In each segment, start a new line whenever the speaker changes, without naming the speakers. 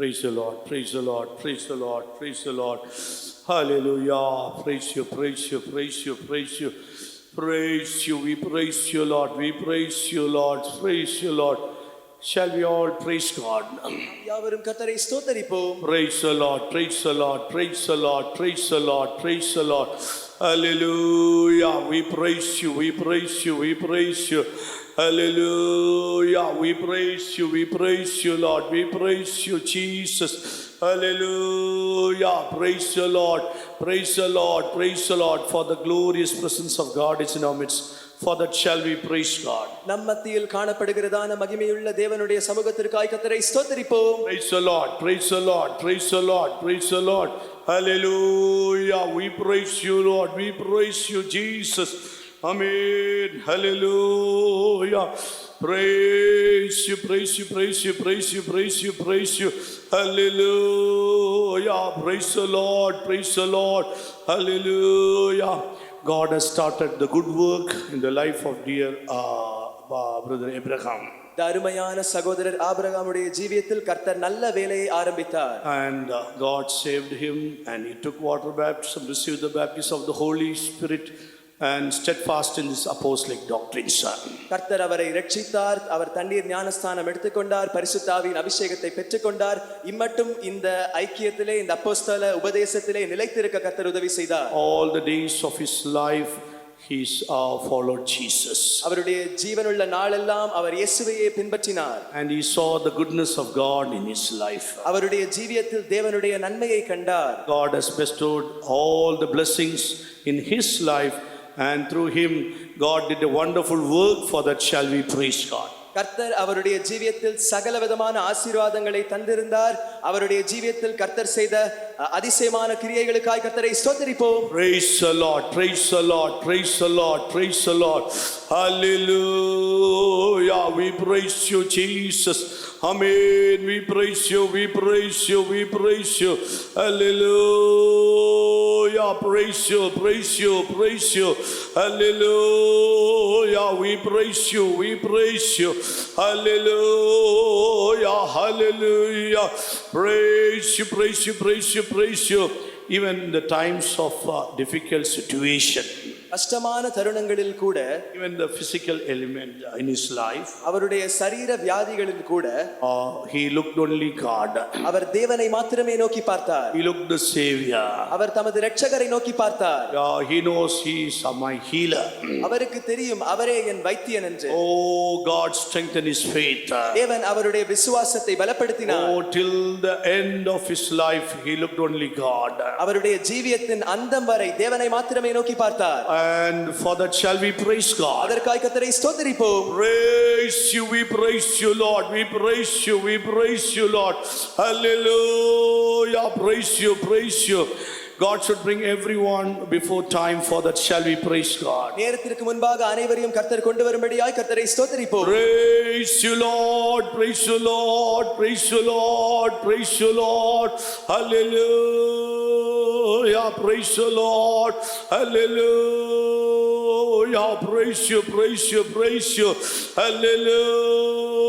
Praise the Lord, praise the Lord, praise the Lord, praise the Lord. Hallelujah. Praise you, praise you, praise you, praise you. Praise you, we praise you, Lord. We praise you, Lord. Praise you, Lord. Shall we all praise God? Praise the Lord, praise the Lord, praise the Lord, praise the Lord, praise the Lord. Hallelujah. We praise you, we praise you, we praise you. Hallelujah. We praise you, Lord. We praise you, Jesus. Hallelujah. Praise the Lord. Praise the Lord. Praise the Lord. For the glorious presence of God is in our midst. For that shall we praise God.
நம்மத்தியில் காணப்படுகிறதான மகிமையுள்ள தேவனுடைய சமூகத்திற்காய் கர்த்தரை ஸ்தோத்திரிப்போம்.
Praise the Lord. Praise the Lord. Praise the Lord. Praise the Lord. Hallelujah. We praise you, Lord. We praise you, Jesus. Amen. Hallelujah. Praise you, praise you, praise you, praise you, praise you, praise you. Hallelujah. Praise the Lord. Praise the Lord. Hallelujah. God has started the good work in the life of dear brother Abraham.
அருமையான சகோதரர் ஆபிரகாமுடைய ஜீவியத்தில் கர்த்தர் நல்ல வேலையை ஆரம்பித்தார்.
And God saved him and he took water baptism, received the baptism of the Holy Spirit and steadfast in his apostolic doctrines.
கர்த்தர் அவரை இரட்சித்தார். அவர் தண்ணீர் ஞானஸ்தானம் எடுத்துக்கொண்டார். பரிசுத்த ஆவியின் அபிஷேகத்தை பெற்றுக்கொண்டார். இம்மட்டும் இந்த ஐக்கியத்திலே இந்த அப்போஸ்தல உபதேசத்திலே நிலைத்திருக்க கர்த்தர் உதவி செய்தார்.
All the days of his life he's followed Jesus.
அவருடைய ஜீவனுள்ள நாளெல்லாம் அவர் இயேசுவையே பின்பற்றினார்.
And he saw the goodness of God in his life.
அவருடைய ஜீவியத்தில் தேவனுடைய நன்மையை கண்டார்.
God has bestowed all the blessings in his life. And through him, God did a wonderful work. For that shall we praise God.
கர்த்தர் அவருடைய ஜீவியத்தில் சகல விதமான ஆசீர்வாதங்களை தந்திருந்தார். அவருடைய ஜீவியத்தில் கர்த்தர் செய்த அதிசயமான கிரியைகளுக்காய் கர்த்தரை ஸ்தோத்திரிப்போம்.
Praise the Lord, praise the Lord, praise the Lord, praise the Lord. Hallelujah. We praise you, Jesus. Amen. We praise you, we praise you, we praise you. Hallelujah. Praise you, praise you, praise you. Hallelujah. We praise you, we praise you. Hallelujah, hallelujah. Praise you, praise you, praise you, praise you. Even in the times of difficult situation,
கஷ்டமான தருணங்களில் கூட,
even the physical element in his life,
அவருடைய சரீர வியாதிகளில் கூட,
he looked only God.
அவர் தேவனை மாத்திரமே நோக்கி பார்த்தார்.
He looked the Savior.
அவர் தமது இரட்சகரை நோக்கி பார்த்தார்.
He knows he is my healer.
அவருக்கு தெரியும் அவரே என் வைத்தியன் என்று.
Oh, God strengthened his faith.
தேவன் அவருடைய விசுவாசத்தை பலப்படுத்தினார்.
Oh, till the end of his life he looked only God.
அவருடைய ஜீவியத்தின் அந்தம் வரை தேவனை மாத்திரமே நோக்கி பார்த்தார்.
And for that shall we praise God.
அதற்காய் கர்த்தரை ஸ்தோத்திரிப்போம்.
Praise you, we praise you, Lord. We praise you, we praise you, Lord. Hallelujah. Praise you, praise you. God should bring everyone before time. For that shall we praise God.
நேரத்திற்கு முன்பாக அனைவரையும் கர்த்தர் கொண்டு வரும்படியாய் கர்த்தரை ஸ்தோத்திரிப்போம்.
Praise you, Lord. Praise you, Lord. Praise you, Lord. Praise you, Lord. Hallelujah. Praise you, Lord. Hallelujah. Praise you, praise you, praise you. Hallelujah.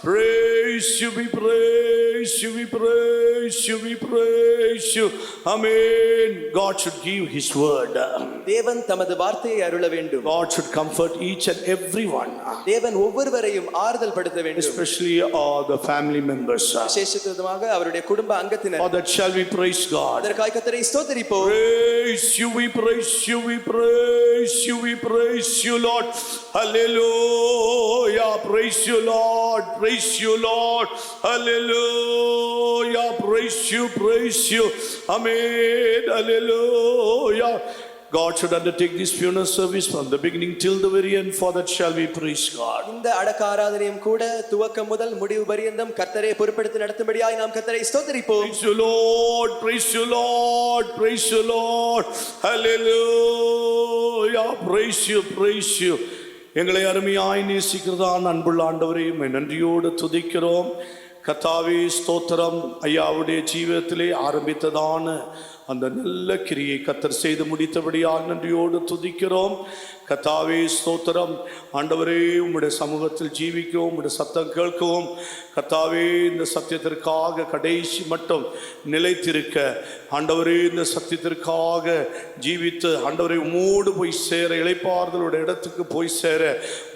Praise you, we praise you, we praise you, we praise you. Amen. God should give his word.
தேவன் தமது வார்த்தையை அருள வேண்டும்.
God should comfort each and everyone.
தேவன் ஒவ்வொருவரையும் ஆறுதல் படுத்த வேண்டும்.
Especially the family members.
விசேஷமாக அவருடைய குடும்ப அங்கத்தினர்.
For that shall we praise God.
அதற்காய் கர்த்தரை ஸ்தோத்திரிப்போம்.
Praise you, we praise you, we praise you, we praise you, Lord. Hallelujah. Praise you, Lord. Praise you, Lord. Hallelujah. Praise you, praise you. Amen. Hallelujah. God should undertake this funeral service from the beginning till the very end. For that shall we praise God.
இந்த அடக்க ஆராதனையும் கூட துவக்கம் முதல் முடிவு பரியந்தம் கர்த்தரை பொறுப்பெடுத்து நடத்தும்படியாய் நாம் கர்த்தரை ஸ்தோத்திரிப்போம்.
Praise you, Lord. Praise you, Lord. Praise you, Lord. Hallelujah. Praise you, praise you. எங்களை அருமையாய் நேசிக்கிறதான அன்புள்ள ஆண்டவரே, நன்றியோடு துதிக்கிறோம். கர்த்தாவே ஸ்தோத்திரம். ஐயாவுடைய ஜீவிதத்திலே ஆரம்பித்ததான அந்த நல்ல கிரியை கர்த்தர் செய்து முடித்தபடியால் நன்றியோடு துதிக்கிறோம். கர்த்தாவே ஸ்தோத்திரம். ஆண்டவரே, உம்முடைய சமூகத்தில் ஜீவிக்கவும், உம்முடைய சத்தம் கேட்கவும், கர்த்தாவே இந்த சத்தியத்திற்காக கடைசி மட்டும் நிலைத்திருக்க, ஆண்டவரே இந்த சத்தியத்திற்காக ஜீவித்து, ஆண்டவரே உம்மோடு போய் சேர, இளைப்பாறுதலுடைய இடத்துக்கு போய் சேர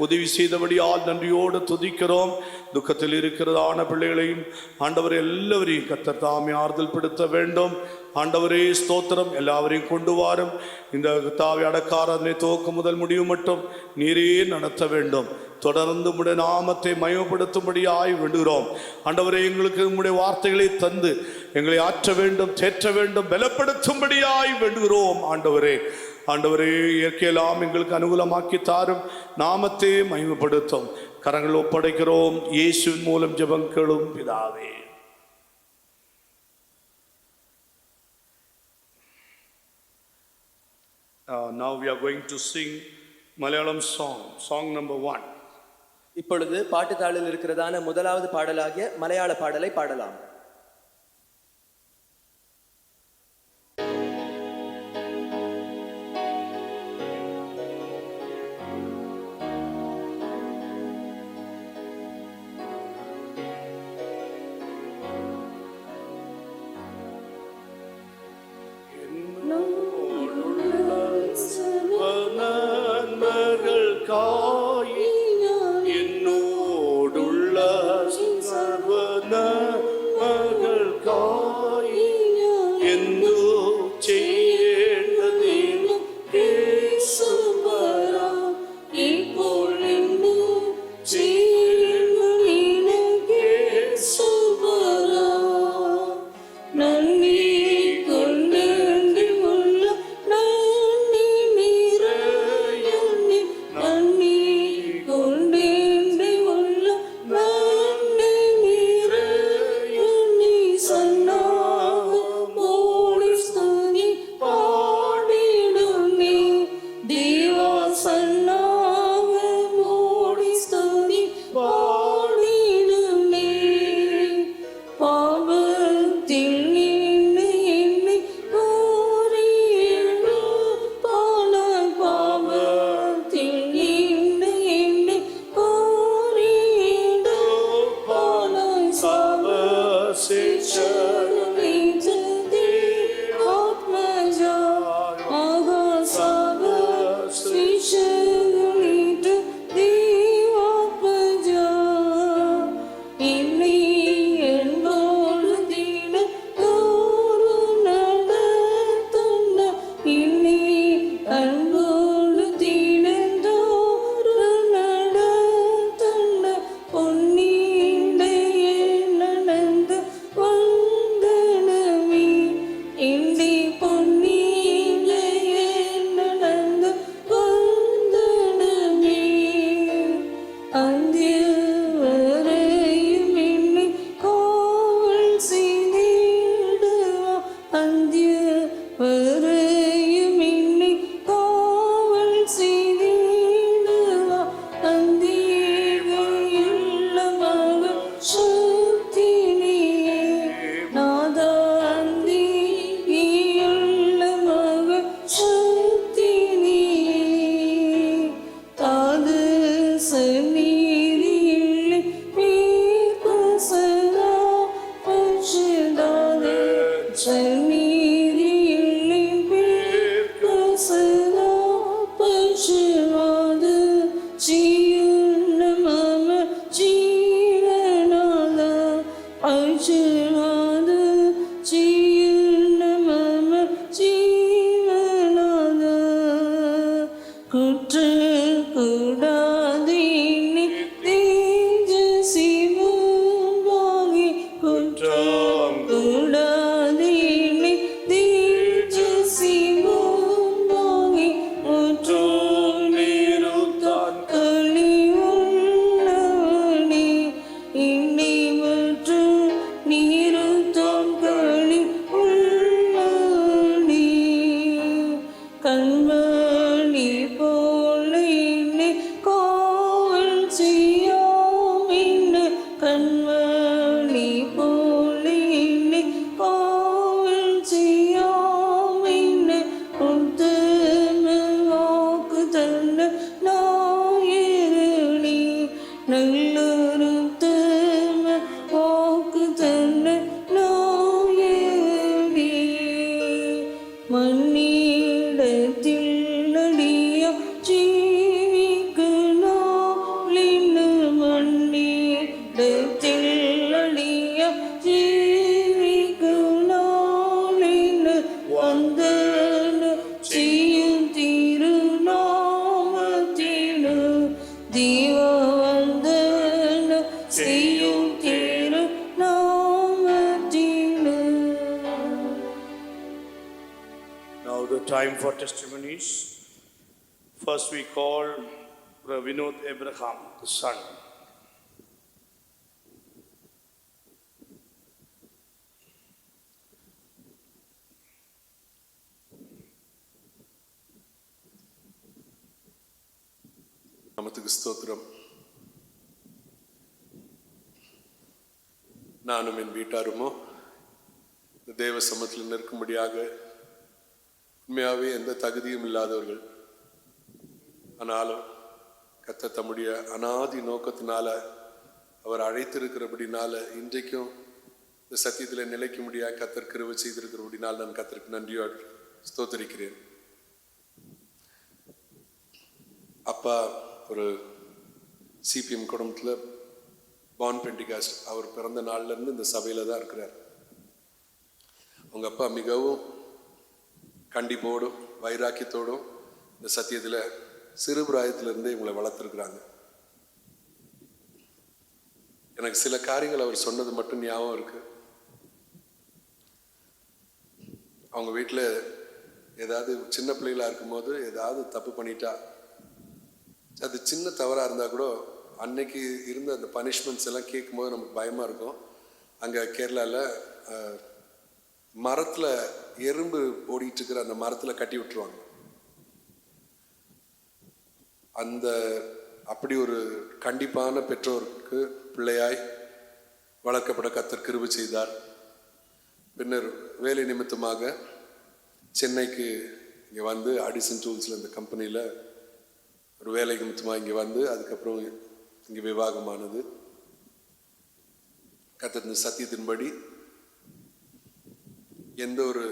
உதவி செய்தபடியால் நன்றியோடு துதிக்கிறோம். துக்கத்தில் இருக்கிறதான பிள்ளைகளையும் ஆண்டவரே எல்லாவரையும் கர்த்தர் தாமே ஆறுதல் படுத்த வேண்டும். ஆண்டவரே ஸ்தோத்திரம். எல்லாவரையும் கொண்டு வாரும். இந்த தாவை அடக்காரதனை துவக்க முதல் முடிவு மட்டும் நீரே நடத்த வேண்டும். தொடர்ந்து உம்முடைய நாமத்தை மயப்படுத்தும்படியாய் வேண்டுகிறோம். ஆண்டவரே, எங்களுக்கு உம்முடைய வார்த்தைகளை தந்து எங்களை ஆற்ற வேண்டும், தேற்ற வேண்டும், பலப்படுத்தும்படியாய் வேண்டுகிறோம். ஆண்டவரே இயற்கையெல்லாம் எங்களுக்கு அனுகூலமாக்கி தாரும். நாமத்தை மகிமைப்படுத்தும். கரங்கள் ஒப்படைக்கிறோம். இயேசுவின் மூலம் ஜெபம் கேளும் பிதாவே. Now we are going to sing Malayalam song number 1.
இப்பொழுது பாட்டுத்தாளில் இருக்கிறதான முதலாவது பாடலாகிய மலையாள பாடலை பாடலாம்.
கண்மணி போலே காவல் செய்யா மண்ணிடத்தில் அடிய ஜீவிக்கனாலின் மண்ணிடத்தில் அடிய ஜீவிக்கனாலின் வந்தன செய்யும் திருநாமத்தினு தீவ வந்தன செய்யும் திருநாமத்தினு.
Now the time for testimonies. First we call Vinod Abraham, the son.
நமத்துக்கு ஸ்தோத்திரம். நானும் என் வீட்டாருமோ இந்த தேவ சமூகத்தில் நிற்கும்படியாக உண்மையாகவே எந்த தகுதியும் இல்லாதவர்கள். ஆனாலும் கர்த்தர் தம்முடைய அநாதி நோக்கத்தினால அவர் அழைத்திருக்கிறபடினால இன்றைக்கும் இந்த சத்தியத்தில் நிலைக்க முடியாது கர்த்தர் கிருபை செய்திருக்கிறபடினால் நான் கர்த்தருக்கு நன்றியோடு ஸ்தோத்தரிக்கிறேன். அப்பா ஒரு சிபிஎம் குடும்பத்தில் பான் பெண்டிகாஸ்ட், அவர் பிறந்த நாள்லேருந்து இந்த சபையில் தான் இருக்கிறார். அவங்க அப்பா மிகவும் கண்டிப்போடும் வைராக்கியத்தோடும் இந்த சத்தியத்தில் சிறு பிராயத்திலிருந்தே இவங்களை வளர்த்துருக்குறாங்க. எனக்கு சில காரியங்கள் அவர் சொன்னது மட்டும் ஞாபகம் இருக்கு. அவங்க வீட்டில் ஏதாவது சின்ன பிள்ளைகளாக இருக்கும்போது ஏதாவது தப்பு பண்ணிட்டா, அது சின்ன தவறாக இருந்தால் கூட அன்னைக்கு இருந்த அந்த பனிஷ்மெண்ட்ஸ் எல்லாம் கேட்கும்போது நமக்கு பயமாக இருக்கும். அங்கே கேரளாவில் மரத்தில் எறும்பு ஓடிட்டு இருக்கிற அந்த மரத்தில் கட்டி விட்டுருவாங்க. அந்த அப்படி ஒரு கண்டிப்பான பெற்றோருக்கு பிள்ளையாய் வளர்க்கப்பட கர்த்தர் கிருபை செய்தார். பின்னர் வேலை நிமித்தமாக சென்னைக்கு இங்கே வந்து அடிசன் டூல்ஸில் இந்த கம்பெனியில் ஒரு வேலை நிமித்தமாக இங்கே வந்து அதுக்கப்புறம் இங்கே விவாகமானது. கர்த்தர் இந்த சத்தியத்தின்படி எந்த ஒரு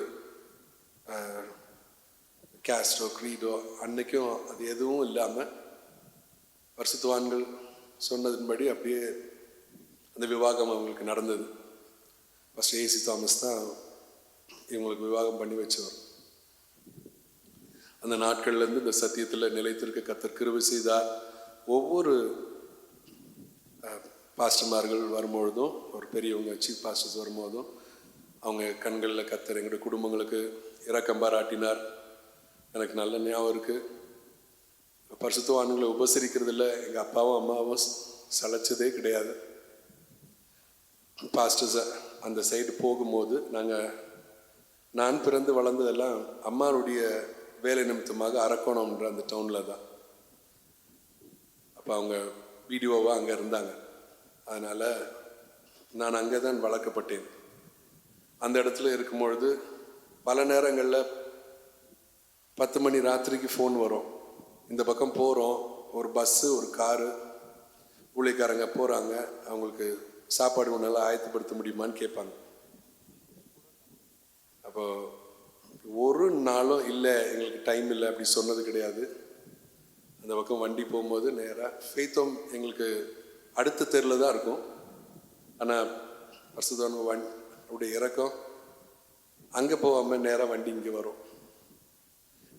கேஸ்டோ க்ரீடோ அன்னைக்கும் அது எதுவும் இல்லாமல் பரிசுத்தவான்கள் சொன்னதின்படி அப்படியே அந்த விவாகம் அவங்களுக்கு நடந்தது. ஃபர்ஸ்ட் ஏசி தாமஸ் தான் இவங்களுக்கு விவாகம் பண்ணி வச்சவர். அந்த நாட்கள்லேருந்து இந்த சத்தியத்தில் நிலைத்திருக்க கர்த்தர் கிருபை செய்தார். ஒவ்வொரு பாஸ்டர்மார்கள் வரும்பொழுதும் ஒரு பெரியவங்க சீஃப் பாஸ்டர்ஸ் வரும்போதும் அவங்க கண்களில் கர்த்தர் எங்களுடைய குடும்பங்களுக்கு இரக்கம் பாராட்டினார். எனக்கு நல்ல ஞாபகம் இருக்குது. பரிசுத்தவான்களை உபசரிக்கிறதுல எங்கள் அப்பாவும் அம்மாவும் சளைச்சதே கிடையாது. பாஸ்டர்ஸை அந்த சைடு போகும்போது நான் பிறந்து வளர்ந்ததெல்லாம் அம்மாவுடைய வேலை நிமித்தமாக அரக்கோணம்ன்ற அந்த டவுனில் தான். அப்போ அவங்க வீடியோவாக அங்கே இருந்தாங்க. அதனால் நான் அங்கே தான் வளர்க்கப்பட்டேன். அந்த இடத்துல இருக்கும்பொழுது பல நேரங்களில் 10 மணி ராத்திரிக்கு ஃபோன் வரும். இந்த பக்கம் போகிறோம், ஒரு பஸ்ஸு ஒரு காரு ஊழியக்காரங்க போகிறாங்க, அவங்களுக்கு சாப்பாடு ஒன்றெல்லாம் ஆயத்தப்படுத்த முடியுமான்னு கேட்பாங்க. அப்போ ஒரு நாளும் இல்லை எங்களுக்கு டைம் இல்லை அப்படி சொன்னது கிடையாது. அந்த பக்கம் வண்டி போகும்போது நேராக ஃபெய்த்தோம் எங்களுக்கு அடுத்த தெருவில் தான் இருக்கும். ஆனால் பரிசுத்தவான் அப்படி இறக்கம் அங்கே போகாமல் நேராக வண்டி இங்கே வரும்.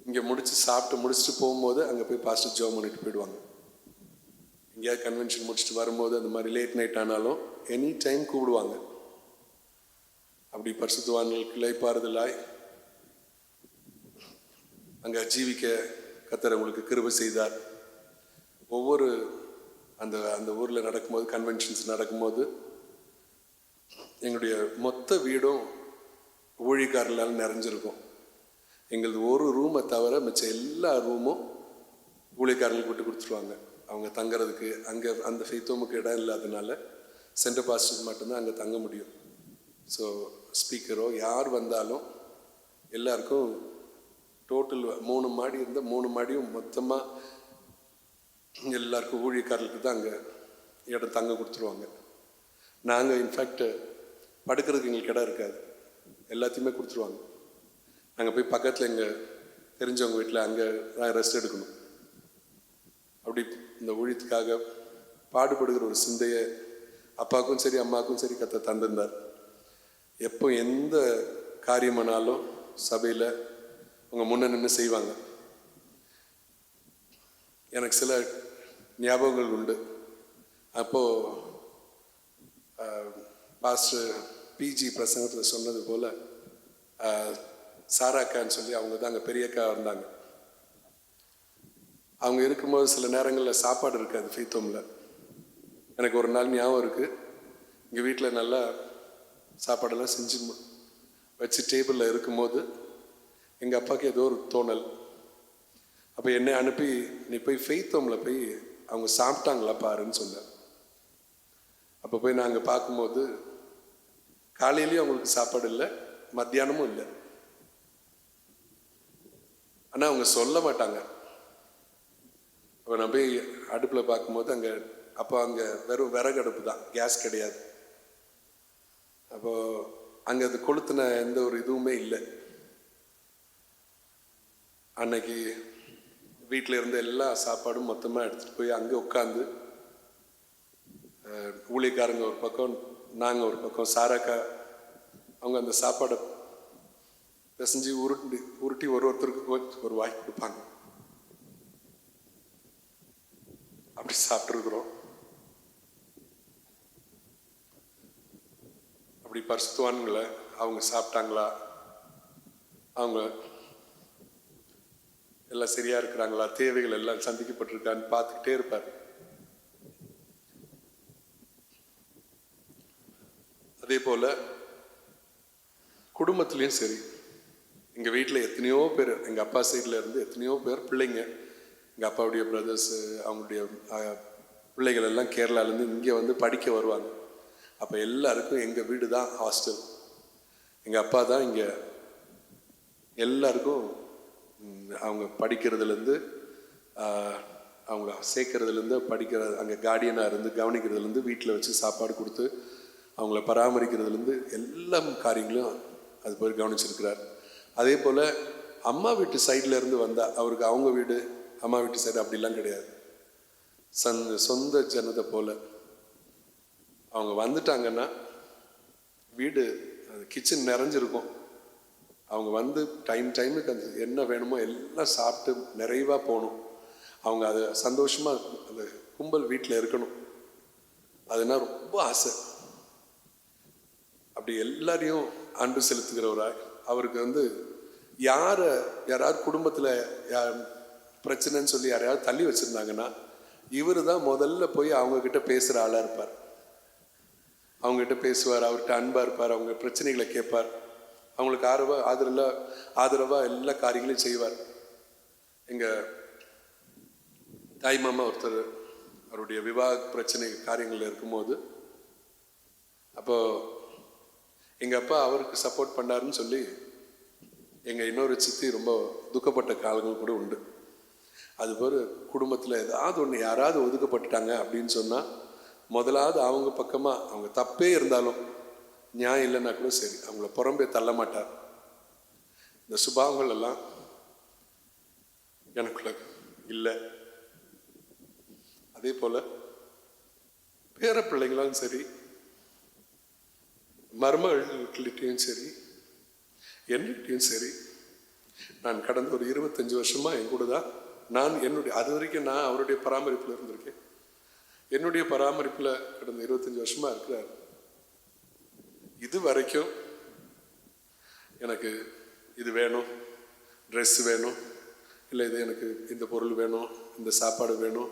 இங்கே முடிச்சுட்டு போகும்போது அங்கே போய் பாஸ்டர் ஜெபம் பண்ணிட்டு போயிடுவாங்க. எங்கேயாவது கன்வென்ஷன் முடிச்சுட்டு வரும்போது அந்த மாதிரி லேட் நைட் ஆனாலும் எனி டைம் கூப்பிடுவாங்க. அப்படி பரிசுத்தவான்களுக்கு இளைப்பாறுதலாய் அங்கே ஜீவிக்க கர்த்தர் உங்களுக்கு கிருபை செய்தார். ஒவ்வொரு அந்த ஊரில் நடக்கும்போது கன்வென்ஷன்ஸ் நடக்கும்போது எங்களுடைய மொத்த வீடும் ஊழியக்காரர்களால் நிறைஞ்சிருக்கும். எங்களது ஒரு ரூமை தவிர மிச்ச எல்லா ரூமும் ஊழியக்காரர்களுக்கு விட்டு கொடுத்துருவாங்க. அவங்க தங்குறதுக்கு அங்கே அந்த ஃபெய்த்தோமுக்கு இடம் இல்லாததுனால சென்டர் பாஸ்டர்ஸ் மட்டும்தான் அங்கே தங்க முடியும். ஸோ ஸ்பீக்கரோ யார் வந்தாலும் எல்லாருக்கும் டோட்டல் 3 மாடி இருந்தால் 3 மாடியும் மொத்தமாக எல்லாருக்கும் ஊழியக்காரர்களுக்கு தான் அங்கே இடம் தங்க கொடுத்துருவாங்க. நாங்கள் இன்ஃபேக்ட் படுக்கிறதுக்கு எங்களுக்கு இடம் இருக்காது, எல்லாத்தையுமே கொடுத்துருவாங்க. நாங்கள் போய் பக்கத்தில் எங்கள் தெரிஞ்சவங்க வீட்டில் அங்கே தான் ரெஸ்ட் எடுக்கணும். அப்படி இந்த ஊழியத்துக்காக பாடுபடுகிற ஒரு சிந்தையை அப்பாவுக்கும் சரி அம்மாவுக்கும் சரி கர்த்தர் தந்திருந்தார். எப்போ எந்த காரியமானாலும் சபையில் அவங்க முன்ன நின்று செய்வாங்க. எனக்கு சில ஞாபகங்கள் உண்டு. அப்போது பாஸ்டர் பிஜி பிரசங்கத்தில் சொன்னது போல் சாராக்கான்னு சொல்லி அவங்க தான் அங்கே பெரியக்கா இருந்தாங்க. அவங்க இருக்கும்போது சில நேரங்களில் சாப்பாடு இருக்காது ஃபீத்தோமில். எனக்கு ஒரு நாள் ஞாபகம் இருக்குது, எங்கள் வீட்டில் நல்லா சாப்பாடெல்லாம் செஞ்சு வச்சு டேபிளில் இருக்கும்போது எங்கள் அப்பாவுக்கு ஏதோ ஒரு தோணல். அப்போ என்னை அனுப்பி நீ போய் ஃபெய்த்தோமில் போய் அவங்க சாப்பிட்டாங்களா பாருன்னு சொன்னார். அப்போ போய் நாங்கள் பார்க்கும்போது காலையிலையும் அவங்களுக்கு சாப்பாடு இல்லை, மத்தியானமும் இல்லை. ஆனால் அவங்க சொல்ல மாட்டாங்க. அப்போ நான் போய் அடுப்பில் பார்க்கும்போது அங்கே வெறும் விறகு அடுப்பு தான், கேஸ் கிடையாது. அப்போது அங்கே அது கொளுத்தின எந்த ஒரு இதுவுமே இல்லை. அன்னைக்கு வீட்டில் இருந்த எல்லா சாப்பாடும் மொத்தமாக எடுத்துகிட்டு போய் அங்கே உட்காந்து ஊழியக்காரங்க ஒரு பக்கம், நாங்கள் ஒரு பக்கம், சாராக்கா அவங்க அந்த சாப்பாடை பிசைஞ்சு உருட்டி ஒருத்தருக்கு ஒரு வாய் கொடுப்பாங்க. அப்படி சாப்பிட்ருக்குறோம். அப்படி பரிசுத்தவான்களை அவங்க சாப்பிட்டாங்களா, அவங்க எல்லாம் சரியா இருக்கிறாங்களா, தேவைகள் எல்லாம் சந்திக்கப்பட்டிருக்கான்னு பார்த்துக்கிட்டே இருப்பார். அதே போல குடும்பத்திலையும் சரி, எங்க வீட்டில் எத்தனையோ பேர், எங்க அப்பா சைட்ல இருந்து எத்தனையோ பேர் பிள்ளைங்க, எங்க அப்பாவுடைய பிரதர்ஸ், அவங்களுடைய பிள்ளைகள் எல்லாம் கேரளாலேருந்து இங்கே வந்து படிக்க வருவாங்க. அப்போ எல்லாருக்கும் எங்கள் வீடு தான் ஹாஸ்டல். எங்கள் அப்பா தான் இங்கே எல்லாருக்கும் அவங்க படிக்கிறதுலேருந்து அவங்கள சேர்க்கறதுலேருந்து அங்கே கார்டியனாக இருந்து கவனிக்கிறதுலேருந்து வீட்டில் வச்சு சாப்பாடு கொடுத்து அவங்கள பராமரிக்கிறதுலேருந்து எல்லா காரியங்களும் அது போய் கவனிச்சிருக்கிறார். அதே போல் அம்மா வீட்டு சைடில் இருந்து வந்தால் அவருக்கு அவங்க வீடு, அம்மா வீட்டு சைடு அப்படிலாம் கிடையாது. சொந்த ஜனத்தை போல் அவங்க வந்துட்டாங்கன்னா வீடு கிச்சன் நிறைஞ்சிருக்கும். அவங்க வந்து டைமுக்கு அந்த என்ன வேணுமோ எல்லாம் சாப்பிட்டு நிறைவாக போகணும். அவங்க அதை சந்தோஷமாக அந்த கும்பல் வீட்டில் இருக்கணும். அதுனா ரொம்ப ஆசை. அப்படி எல்லாரையும் அன்பு செலுத்துகிறவராய் அவருக்கு வந்து யாராவது குடும்பத்தில் பிரச்சனைன்னு சொல்லி யாரையாவது தள்ளி வச்சுருந்தாங்கன்னா இவர் தான் முதல்ல போய் அவங்கக்கிட்ட பேசுகிற ஆளாக இருப்பார். அவங்ககிட்ட பேசுவார், அவர்கிட்ட அன்பாக இருப்பார், அவங்க பிரச்சனைகளை கேட்பார், அவங்களுக்கு ஆதரவாக எல்லா காரியங்களையும் செய்வார். எங்கள் தாய் மாமா ஒருத்தர் அவருடைய விவாக பிரச்சனை காரியங்கள் இருக்கும்போது அப்போது எங்கள் அப்பா அவருக்கு சப்போர்ட் பண்ணாருன்னு சொல்லி எங்கள் இன்னொரு சித்தி ரொம்ப துக்கப்பட்ட காலங்கள் கூட உண்டு. அதுபோல் குடும்பத்தில் ஏதாவது ஒன்று யாராவது ஒதுக்கப்பட்டுட்டாங்க அப்படின்னு சொன்னால் முதலாவது அவங்க பக்கமாக அவங்க தப்பே இருந்தாலும் நியாயம் இல்லைன்னா கூட சரி அவங்கள புறம்பே தள்ள மாட்டார். இந்த சுபாவங்கள் எல்லாம் எனக்குள்ள இல்லை. அதே போல் பேர பிள்ளைங்களும் சரி, மருமகள்கிட்டையும் சரி, என்னகிட்டையும் சரி, நான் கடந்த ஒரு 25 வருஷமாக என் கூட தான் அது வரைக்கும் நான் அவருடைய பராமரிப்பில் இருந்திருக்கேன். என்னுடைய பராமரிப்பில் கடந்த 25 வருஷமாக இருக்கிறார். இது வரைக்கும் எனக்கு இது வேணும், ட்ரெஸ் வேணும், இல்லை இது எனக்கு இந்த பொருள் வேணும், இந்த சாப்பாடு வேணும்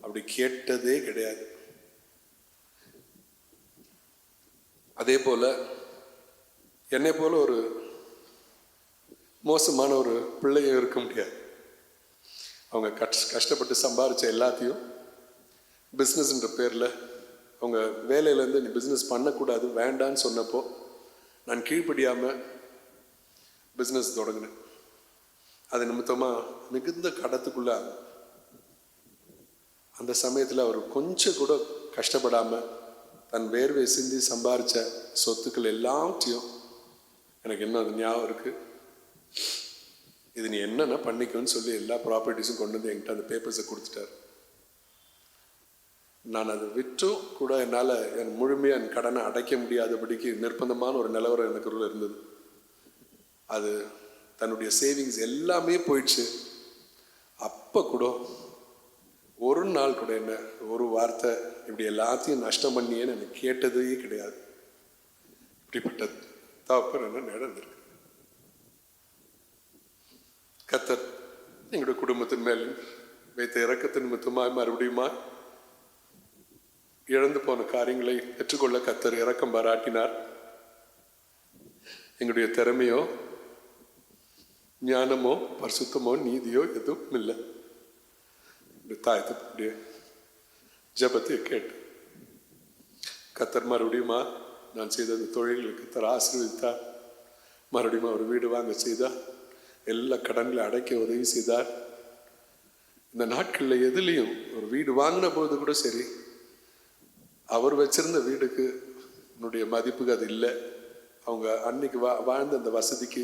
அப்படி கேட்டதே கிடையாது. அதே போல் என்னை போல ஒரு மோசமான ஒரு பிள்ளையும் இருக்க முடியாது. அவங்க கஷ்டப்பட்டு சம்பாதிச்ச எல்லாத்தையும் பிஸ்னஸ்ன்ற பேரில் அவங்க வேலையிலேருந்து நீ பிஸ்னஸ் பண்ணக்கூடாது வேண்டான்னு சொன்னப்போ நான் கீழ்ப்படியாமல் பிஸ்னஸ் தொடங்கினேன். அது நிமித்தமாக மிகுந்த கடத்துக்குள்ள அந்த சமயத்தில் அவர் கொஞ்சம் கூட கஷ்டப்படாமல் தன் வேர்வை சிந்தி சம்பாதிச்ச சொத்துக்கள் எல்லாத்தையும் எனக்கு இன்னும் அது ஞாபகம் இருக்குது. இது நீ என்னென்ன பண்ணிக்கோன்னு சொல்லி எல்லா ப்ராப்பர்ட்டிஸும் கொண்டு வந்து என்கிட்ட அந்த பேப்பர்ஸை கொடுத்துட்டார். நான் அதை விற்றும் கூட என்னால் என் முழுமையாக என் கடனை அடைக்க முடியாதபடிக்கு நிர்பந்தமான ஒரு நிலவரம் எனக்குள்ள இருந்தது. அது தன்னுடைய சேவிங்ஸ் எல்லாமே போயிடுச்சு. அப்போ கூட ஒரு நாள் கூட என்ன ஒரு வார்த்தை இப்படி எல்லாத்தையும் நஷ்டம் பண்ணியேன்னு எனக்கு கேட்டதே கிடையாது. இப்படிப்பட்ட தகப்பன் என்ன நடந்திருக்கு. கர்த்தர் எங்களுடைய குடும்பத்தின் மேல் வைத்த இரக்கத்தின் நிமித்தமாய் மறுபடியுமா இழந்து போன காரியங்களை பெற்றுக்கொள்ள கர்த்தர் இரக்கம் பாராட்டினார். எங்களுடைய திறமையோ ஞானமோ பரிசுத்தமோ நீதியோ எதுவும் இல்லை. தாயத்துடைய ஜபத்தை கேட்டு கர்த்தர் மறுபடியுமா நான் செய்த அந்த தொழில்களுக்கு கர்த்தர் ஆசீர்வதித்தார். மறுபடியும் அவர் வீடு வாங்க செய்தார். எல்லா கடன்களை அடைக்க உதவி செய்தார். இந்த நாட்களில் எதுலேயும் ஒரு வீடு வாங்கின போது கூட சரி, அவர் வச்சிருந்த வீடுக்கு என்னுடைய மதிப்புக்கு அது இல்லை. அவங்க அன்னைக்கு வாழ்ந்த அந்த வசதிக்கு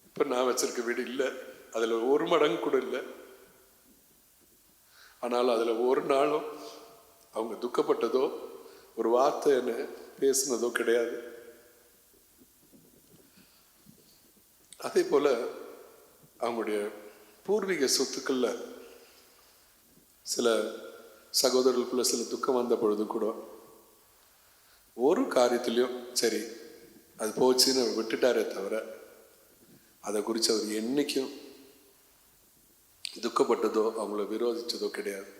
இப்போ நான் வச்சிருக்க வீடு இல்லை. அதில் ஒரு மடங்கு கூட இல்லை. ஆனாலும் அதில் ஒரு நாளும் அவங்க துக்கப்பட்டதோ ஒரு வார்த்தை என்ன பேசினதோ கிடையாது. அதே போல அவங்களுடைய பூர்வீக சொத்துக்கள்ல சில சகோதரர்களுக்குள்ள சில துக்கம் வந்த பொழுது கூட ஒரு காரியத்திலையும் சரி அது போச்சுன்னு விட்டுட்டாரே தவிர அதை குறித்து அவர் என்னைக்கும் துக்கப்பட்டதோ அவங்கள விரோதிச்சதோ கிடையாது.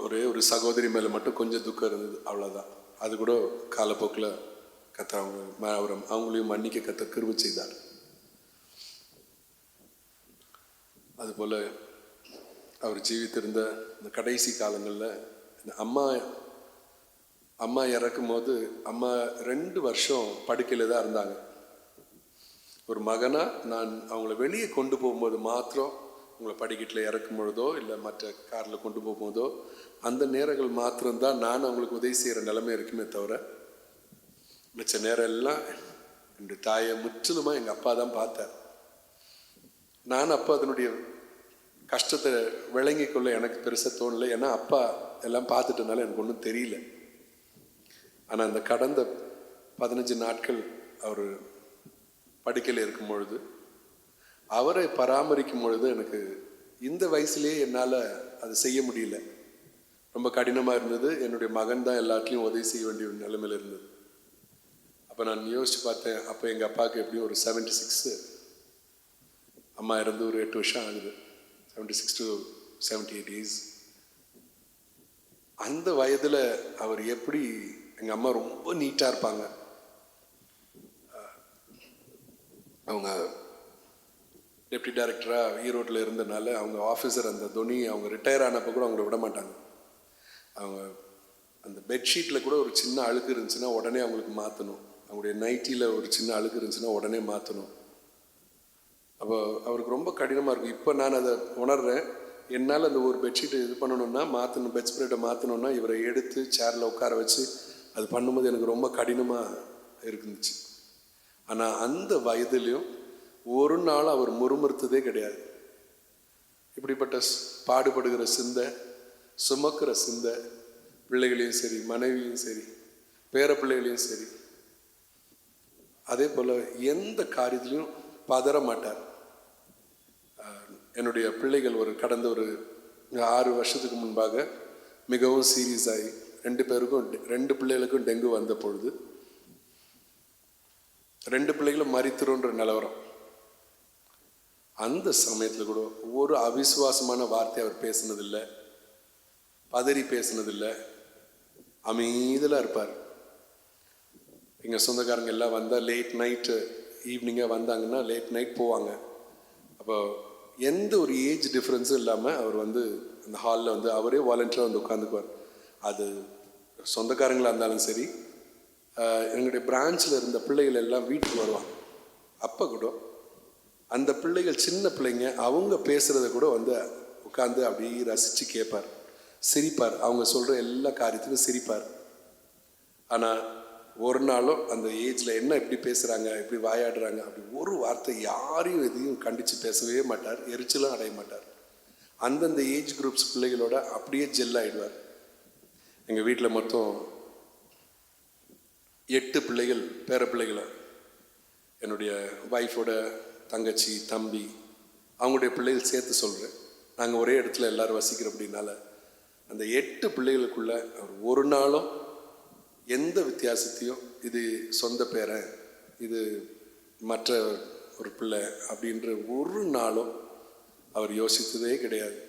ஒரே ஒரு சகோதரி மேலே மட்டும் கொஞ்சம் துக்கம் இருந்தது, அவ்வளோதான். அது கூட காலப்போக்கில் கத்த அவங்களையும் மன்னிக்க கத்த கிருபை செய்தார். அதுபோல் அவர் ஜீவித்திருந்த இந்த கடைசி காலங்களில் அம்மா இறக்கும் போது அம்மா 2 வருஷம் படுக்கையில் தான் இருந்தாங்க. ஒரு மகனா நான் அவங்கள வெளியே கொண்டு போகும்போது மாத்திரம் உங்களை படிக்கட்டில் இறக்கும் பொழுதோ இல்லை மற்ற காரில் கொண்டு போகும்போதோ அந்த நேரங்கள் மாத்திரம்தான் நான் அவங்களுக்கு உதவி செய்கிற நிலைமை இருக்குமே தவிர மிச்ச நேரம் எல்லாம் என்னுடைய தாயை முற்றிலுமாக எங்கள் அப்பா தான் பார்த்தார். நான் அப்பா அதனுடைய கஷ்டத்தை விளங்கி கொள்ள எனக்கு பெருசாக தோணலை. ஏன்னா அப்பா எல்லாம் பார்த்துட்டனால எனக்கு ஒன்றும் தெரியல. ஆனால் அந்த கடந்த 15 நாட்கள் அவர் படுக்கையில் இருக்கும் பொழுது அவரை பராமரிக்கும் பொழுது எனக்கு இந்த வயசுலேயே என்னால் அதை செய்ய முடியல. ரொம்ப கடினமாக இருந்தது. என்னுடைய மகன் தான் எல்லாத்துலேயும் உதவி செய்ய வேண்டிய ஒரு நிலைமையில் இருந்தது. அப்போ நான் யோசித்து பார்த்தேன். அப்போ எங்கள் அப்பாவுக்கு எப்படியும் ஒரு 76, அம்மா இறந்து ஒரு 8 வருஷம் ஆகுது. 76 to 78 years. அந்த வயதில் அவர் எப்படி, எங்கள் அம்மா ரொம்ப நீட்டாக இருப்பாங்க. அவங்க டெப்டி டைரக்டராக ஈரோட்டில் இருந்தனால அவங்க ஆஃபீஸர் அந்த துணி அவங்க ரிட்டையர் ஆனப்போ கூட அவங்கள விட மாட்டாங்க. அவங்க அந்த பெட்ஷீட்டில் கூட ஒரு சின்ன அழுக்கு இருந்துச்சுன்னா உடனே அவங்களுக்கு மாற்றணும். அவங்களுடைய நைட்டியில் ஒரு சின்ன அழுக்கு இருந்துச்சுன்னா உடனே மாற்றணும். அப்போ அவருக்கு ரொம்ப கடினமாக இருக்கும். இப்போ நான் அதை உணர்றேன். என்னால் அந்த ஒரு பெட்ஷீட்டை இது பண்ணணுன்னா மாற்றணும், பெட் ஸ்ப்ரெட்டை மாற்றணுன்னா இவரை எடுத்து சேரில் உட்கார வச்சு அது பண்ணும்போது எனக்கு ரொம்ப கடினமாக இருந்துச்சு. ஆனால் அந்த வயதுலேயும் ஒரு நாள் அவர் முறுமுறுத்ததே கிடையாது. இப்படிப்பட்ட பாடுபடுகிற சிந்தை, சுமக்கிற சிந்தை, பிள்ளைகளையும் சரி மனைவியும் சரி பேர பிள்ளைகளையும் சரி அதே போல் எந்த காரியத்திலையும் பதற மாட்டார். என்னுடைய பிள்ளைகள் கடந்த ஒரு 6 வருஷத்துக்கு முன்பாக மிகவும் சீரியஸ் ஆகி 2 பிள்ளைகளுக்கும் டெங்கு வந்த பொழுது 2 பிள்ளைகளும் மரித்திருன்ற நிலவரம். அந்த சமயத்தில் கூட ஒரு அவிசுவாசமான வார்த்தை அவர் பேசினதில்லை, பதறி பேசினதில்லை, அமைதியாக இருப்பார். எங்கள் சொந்தக்காரங்க எல்லாம் வந்தால் லேட் நைட்டு ஈவினிங்காக வந்தாங்கன்னா லேட் நைட் போவாங்க. அப்போ எந்த ஒரு ஏஜ் டிஃப்ரென்ஸும் இல்லாமல் அவர் அந்த ஹாலில் அவரே வாலண்டியராக உட்காந்துக்குவார். அது சொந்தக்காரங்களாக இருந்தாலும் சரி, எங்களுடைய பிரான்ச்சில் இருந்த பிள்ளைகள் எல்லாம் வீட்டுக்கு வருவாங்க. அப்போ கூட அந்த பிள்ளைகள் சின்ன பிள்ளைங்க அவங்க பேசுகிறத கூட உட்காந்து அப்படியே ரசித்து கேட்பார், சிரிப்பார். அவங்க சொல்கிற எல்லா காரியத்துக்கும் சிரிப்பார். ஆனால் ஒரு நாளும் அந்த ஏஜில் என்ன எப்படி பேசுகிறாங்க எப்படி வாயாடுறாங்க அப்படி ஒரு வார்த்தை யாரையும் எதையும் கண்டித்து பேசவே மாட்டார், எரிச்சலும் அடைய மாட்டார். அந்தந்த ஏஜ் குரூப்ஸ் பிள்ளைகளோட அப்படியே ஜெல் ஆகிடுவார். எங்கள் வீட்டில் மொத்தம் 8 பிள்ளைகள், பேர பிள்ளைகளை, என்னுடைய ஒய்ஃபோட தங்கச்சி, தம்பி, அவங்களுடைய பிள்ளைகள் சேர்த்து சொல்கிறேன். நாங்கள் ஒரே இடத்துல எல்லோரும் வசிக்கிற அப்படின்னால அந்த 8 பிள்ளைகளுக்குள்ள அவர் ஒரு நாளும் எந்த வித்தியாசத்தையும் இது சொந்த பேரன், இது மற்ற ஒரு பிள்ளை அப்படின்ற ஒரு நாளும் அவர் யோசித்ததே கிடையாது.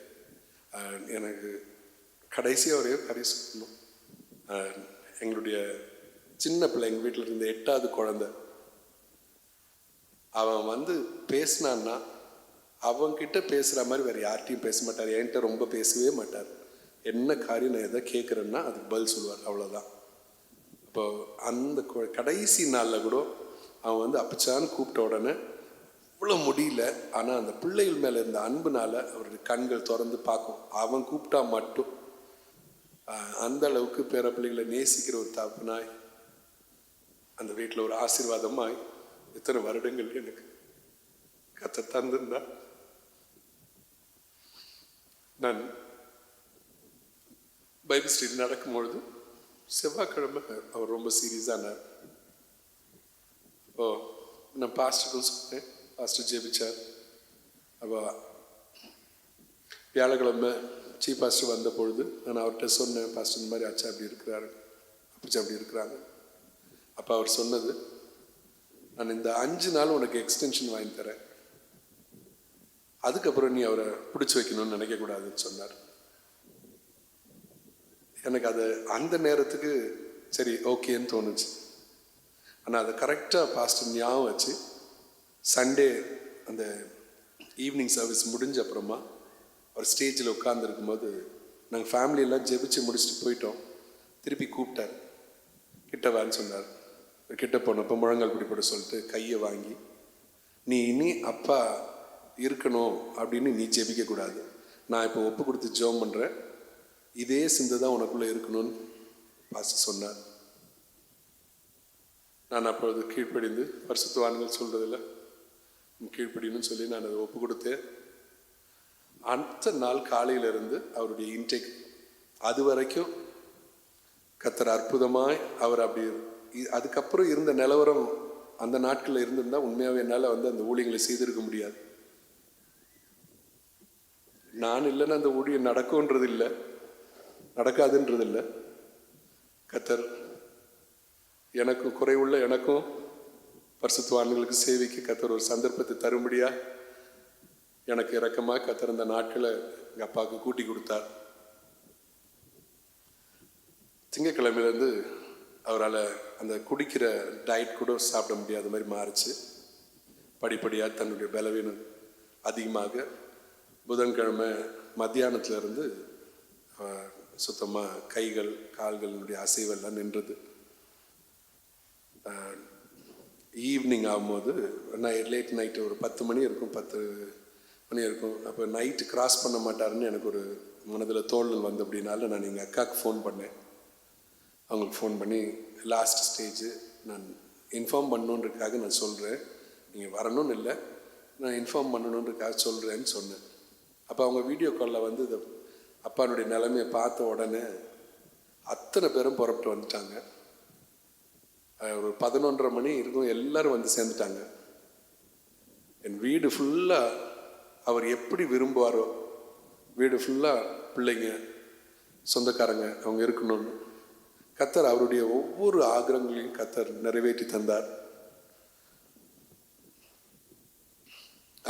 எனக்கு கடைசியாக ஒரே காரியம் சொல்லணும். எங்களுடைய சின்ன பிள்ளை, எங்கள் வீட்டில் இருந்த 8வது குழந்தை, அவன் வந்து பேசினான்னா அவன்கிட்ட பேசுகிற மாதிரி வேறு யார்கிட்டையும் பேச மாட்டார். என்கிட்ட ரொம்ப பேசவே மாட்டார். என்ன காரியம் நான் எதை கேட்குறேன்னா அதுக்கு பதில் சொல்லுவார், அவ்வளோதான். இப்போ அந்த கடைசி நாளில் கூட அவன் வந்து அப்பச்சான்னு கூப்பிட்ட உடனே இவ்வளோ முடியல, ஆனால் அந்த பிள்ளைகள் மேலே இருந்த அன்புனால அவருடைய கண்கள் திறந்து பார்க்கும். அவன் கூப்பிட்டா மட்டும் அந்த அளவுக்கு பேர பிள்ளைகளை நேசிக்கிற ஒரு தகப்பனாய் அந்த வீட்டில் ஒரு ஆசீர்வாதமாய் எத்தனை வருடங்கள் எனக்கு கத்த தந்திருந்தா. நான் பைபிள் ஸ்டடி நடக்கும்பொழுது செவ்வாய்க்கிழமை அவர் ரொம்ப சீரியஸானார். ஓ, நான் பாஸ்டருக்கும் சொன்னேன், பாஸ்டர் ஜெபிச்சார். அப்போ வியாழக்கிழமை சீஃப் பாஸ்டர் வந்த பொழுது நான் அவர்கிட்ட சொன்னேன், பாஸ்டர் இந்த மாதிரி ஆச்சா அப்படி இருக்கிறாரு, அப்படி அப்படி இருக்கிறாங்க. அப்போ அவர் சொன்னது, நான் இந்த 5 நாள் உனக்கு எக்ஸ்டென்ஷன் வாங்கி தரேன், அதுக்கப்புறம் நீ அவரை பிடிச்சி வைக்கணும்னு நினைக்கக்கூடாதுன்னு சொன்னார். எனக்கு அது அந்த நேரத்துக்கு சரி ஓகேன்னு தோணுச்சு. ஆனால் அதை கரெக்டாக பாஸ்டர் ஞாபகம் வச்சு சண்டே அந்த ஈவினிங் சர்வீஸ் முடிஞ்ச அப்புறமா அவர் ஸ்டேஜில் உட்காந்துருக்கும் போது நாங்கள் ஃபேமிலியெல்லாம் ஜெபிச்சு முடிச்சுட்டு போயிட்டோம். திருப்பி கூப்பிட்டார், கிட்ட வான்னு சொன்னார். கிட்ட போனப்போ முழங்கால் பிடிப்பட சொல்லிட்டு கையை வாங்கி, நீ இனி அப்பா இருக்கணும் அப்படின்னு நீ ஜெபிக்கக்கூடாது, நான் இப்போ ஒப்பு கொடுத்து ஜெபம் பண்ணுறேன், இதே சிந்தை தான் உனக்குள்ளே இருக்கணும்னு பாஸ்டர் சொன்னார். நான் அப்பொழுது கீழ்ப்படிந்து, பரிசுத்தவான்கள் சொல்கிறதில்ல கீழ்ப்படின்னு சொல்லி நான் அதை ஒப்பு கொடுத்தேன். அடுத்த நாள் காலையிலிருந்து அவருடைய இன்டேக் அது வரைக்கும் கர்த்தர் அற்புதமாய் அவர் அப்படி அதுக்கப்புறம் இருந்த நிலவரம் அந்த நாட்களில் இருந்திருந்தால் உண்மையாகவே என்னால் வந்து அந்த ஊழியங்களை செய்திருக்க முடியாது. நான் இல்லைன்னா அந்த ஊழியம் நடக்கும்ன்றது இல்லை, நடக்காதுன்றது இல்லை. கர்த்தர் எனக்கும் குறைவுள்ள எனக்கும் பரிசுத்தவான்களுக்கு சேவைக்கு கர்த்தர் ஒரு சந்தர்ப்பத்தை தரும்படியா எனக்கு இரக்கமாக கர்த்தர் அந்த நாட்களை எங்கள் அப்பாவுக்கு கூட்டி கொடுத்தார். திங்கக்கிழமையிலேருந்து அவரால் அந்த குடிக்கிற டயட் கூட சாப்பிட முடியாத மாதிரி மாறிச்சு. படிப்படியாக தன்னுடைய பலவீனம் அதிகமாக புதன்கிழமை மத்தியானத்துலேருந்து சுத்தமாக கைகள் கால்களினுடைய அசைவெல்லாம் நின்றது. ஈவினிங் ஆகும்போது நான் லேட் நைட்டு ஒரு 10 மணி இருக்கும், 10 மணி இருக்கும். அப்போ நைட்டு கிராஸ் பண்ண மாட்டாருன்னு எனக்கு ஒரு மனதில் தோழல் வந்து அப்படின்னால நான் எங்கள் அக்காவுக்கு ஃபோன் பண்ணேன். அவங்களுக்கு ஃபோன் பண்ணி லாஸ்ட் ஸ்டேஜு நான் இன்ஃபார்ம் பண்ணணுன்றதுக்காக நான் சொல்கிறேன், நீங்கள் வரணும்னு இல்லை, நான் இன்ஃபார்ம் பண்ணணுன்றதுக்காக சொல்கிறேன்னு சொன்னேன். அப்போ அவங்க வீடியோ காலில் வந்து இதை அப்பானுடைய நிலைமையை பார்த்த உடனே அத்தனை பேரும் புறப்பட்டு வந்துட்டாங்க. ஒரு 11:30 மணி இருக்கும், எல்லாரும் வந்து சேர்ந்துட்டாங்க. என் வீடு ஃபுல்லாக அவர் எப்படி விரும்புவாரோ, வீடு ஃபுல்லாக பிள்ளைங்க சொந்தக்காரங்க அவங்க இருக்கணும்னு கர்த்தர் அவருடைய ஒவ்வொரு ஆഗ്രഹங்களையும் கர்த்தர் நிறைவேற்றி தந்தார்.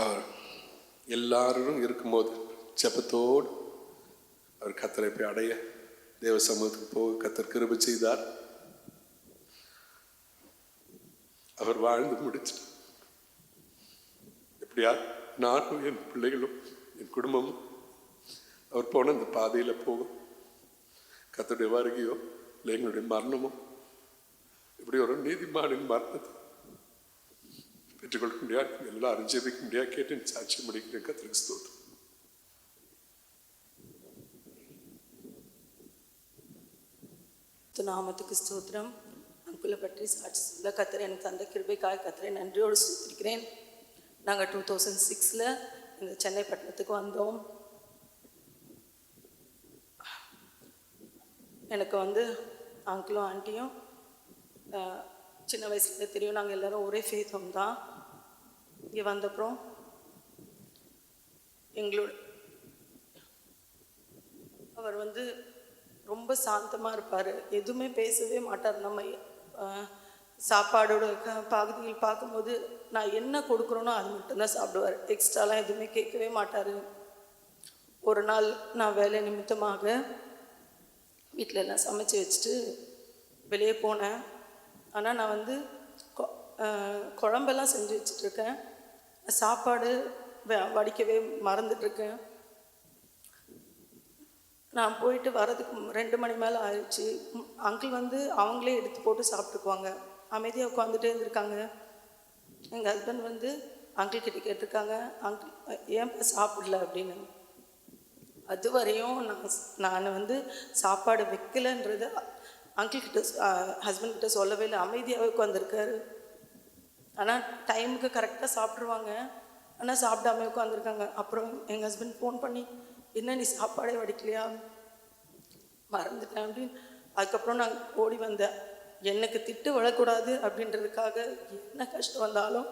அவர் எல்லாரும் இருக்கும்போது ஜெபத்தோடு அவர் கர்த்தரை போய் அடைய தேவ சமூகத்துக்கு போக கர்த்தர் கிருபை செய்தார். அவர் வாழ்ந்து முடிச்சிட்டார். எப்படியா நானும் என் பிள்ளைகளும் என் குடும்பமும் அவர் போன அந்த பாதையில் போகும். கர்த்தருடைய வருகையோ இல்லை எங்களுடைய மரணமோ இப்படி ஒரு நீதிமானின் மரணத்தை பெற்றுக்கொள்ள முடியாது, எல்லாரும் ஜெபிக்க முடியாது கேட்டு சாட்சி முடிக்கிறேன். கர்த்தருக்கு ஸ்தோத்திரம்.
நாமத்துக்கு ஸ்தோத்திரம். அங்குள்ள பற்றி சாட்சி சொல்ல கத்தரை எனக்கு தந்த கிருபைக்காக கத்தரை நன்றியோடு ஸ்தோத்திரிக்கிறேன். நாங்கள் 2006 இந்த சென்னை பட்டணத்துக்கு வந்தோம். எனக்கு அங்கிளும் ஆண்டியும் சின்ன வயசுல தெரியும். நாங்கள் எல்லோரும் ஒரே ஃபேத்தம் தான். இங்கே வந்தப்புறம் எங்களோட அவர் ரொம்ப சாந்தமாக இருப்பார். எதுவுமே பேசவே மாட்டார். நம்ம சாப்பாடோட பகுதியில் பார்க்கும்போது நான் என்ன கொடுக்குறேனோ அது மட்டும்தான் சாப்பிடுவார். எக்ஸ்ட்ராலாம் எதுவுமே கேட்கவே மாட்டார். ஒரு நாள் நான் வேலை நிமித்தமாக வீட்டில் எல்லாம் சமைச்சு வச்சுட்டு வெளியே போனேன். ஆனால் நான் குழம்பெல்லாம் செஞ்சு வச்சிட்ருக்கேன். சாப்பாடு வடிக்கவே மறந்துட்டுருக்கேன். நான் போயிட்டு வரதுக்கு 2 மணி மேலே ஆயிடுச்சு. அங்கிள் அவங்களே எடுத்து போட்டு சாப்பிட்டுக்குவாங்க. அமைதியாக உட்காந்துட்டே இருந்திருக்காங்க. எங்கள் ஹஸ்பண்ட் அங்கிள் கிட்ட கேட்டிருக்காங்க, அங்கிள் ஏன்ப்பா சாப்பிடல அப்படின்னு. அது வரையும் நான் சாப்பாடு வைக்கலைன்றது அங்கிள் கிட்ட ஹஸ்பண்ட் கிட்ட சொல்லவே இல்லை. அமைதியாகவே உட்காந்துருக்காரு. ஆனால் டைமுக்கு கரெக்டாக சாப்பிட்ருவாங்க. ஆனால் சாப்பிடாம உட்காந்துருக்காங்க. அப்புறம் எங்கள் ஹஸ்பண்ட் ஃபோன் பண்ணி, என்ன நீ சாப்பாடே வடிக்கலையா, மறந்துட்டேன் அப்படின்னு. அதுக்கப்புறம் நான் ஓடி வந்தேன். எனக்கு திட்டு விழக்கூடாது அப்படின்றதுக்காக என்ன கஷ்டம் வந்தாலும்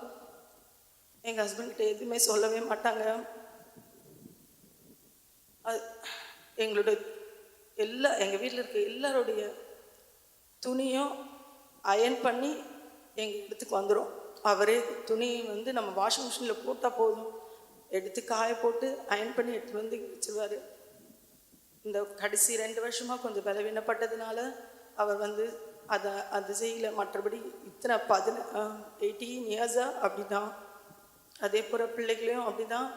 எங்கள் ஹஸ்பண்ட்கிட்ட எதுவுமே சொல்லவே மாட்டாங்க. எங்களோட எங்கள் வீட்டில் இருக்க எல்லாருடைய துணியும் அயன் பண்ணி எங்கள் இடத்துக்கு வந்துடும். அவரே துணி நம்ம வாஷிங் மிஷினில் போட்டால் போதும், எடுத்து காய போட்டு அயன் பண்ணி எடுத்து வச்சுருவார். இந்த கடைசி 2 வருஷமாக கொஞ்சம் பலவீனப்பட்டதுனால அவர் அது செய்யலை. மற்றபடி இத்தனை 18 இயர்ஸாக அப்படி தான். அதே போல் பிள்ளைகளையும் அப்படி தான்.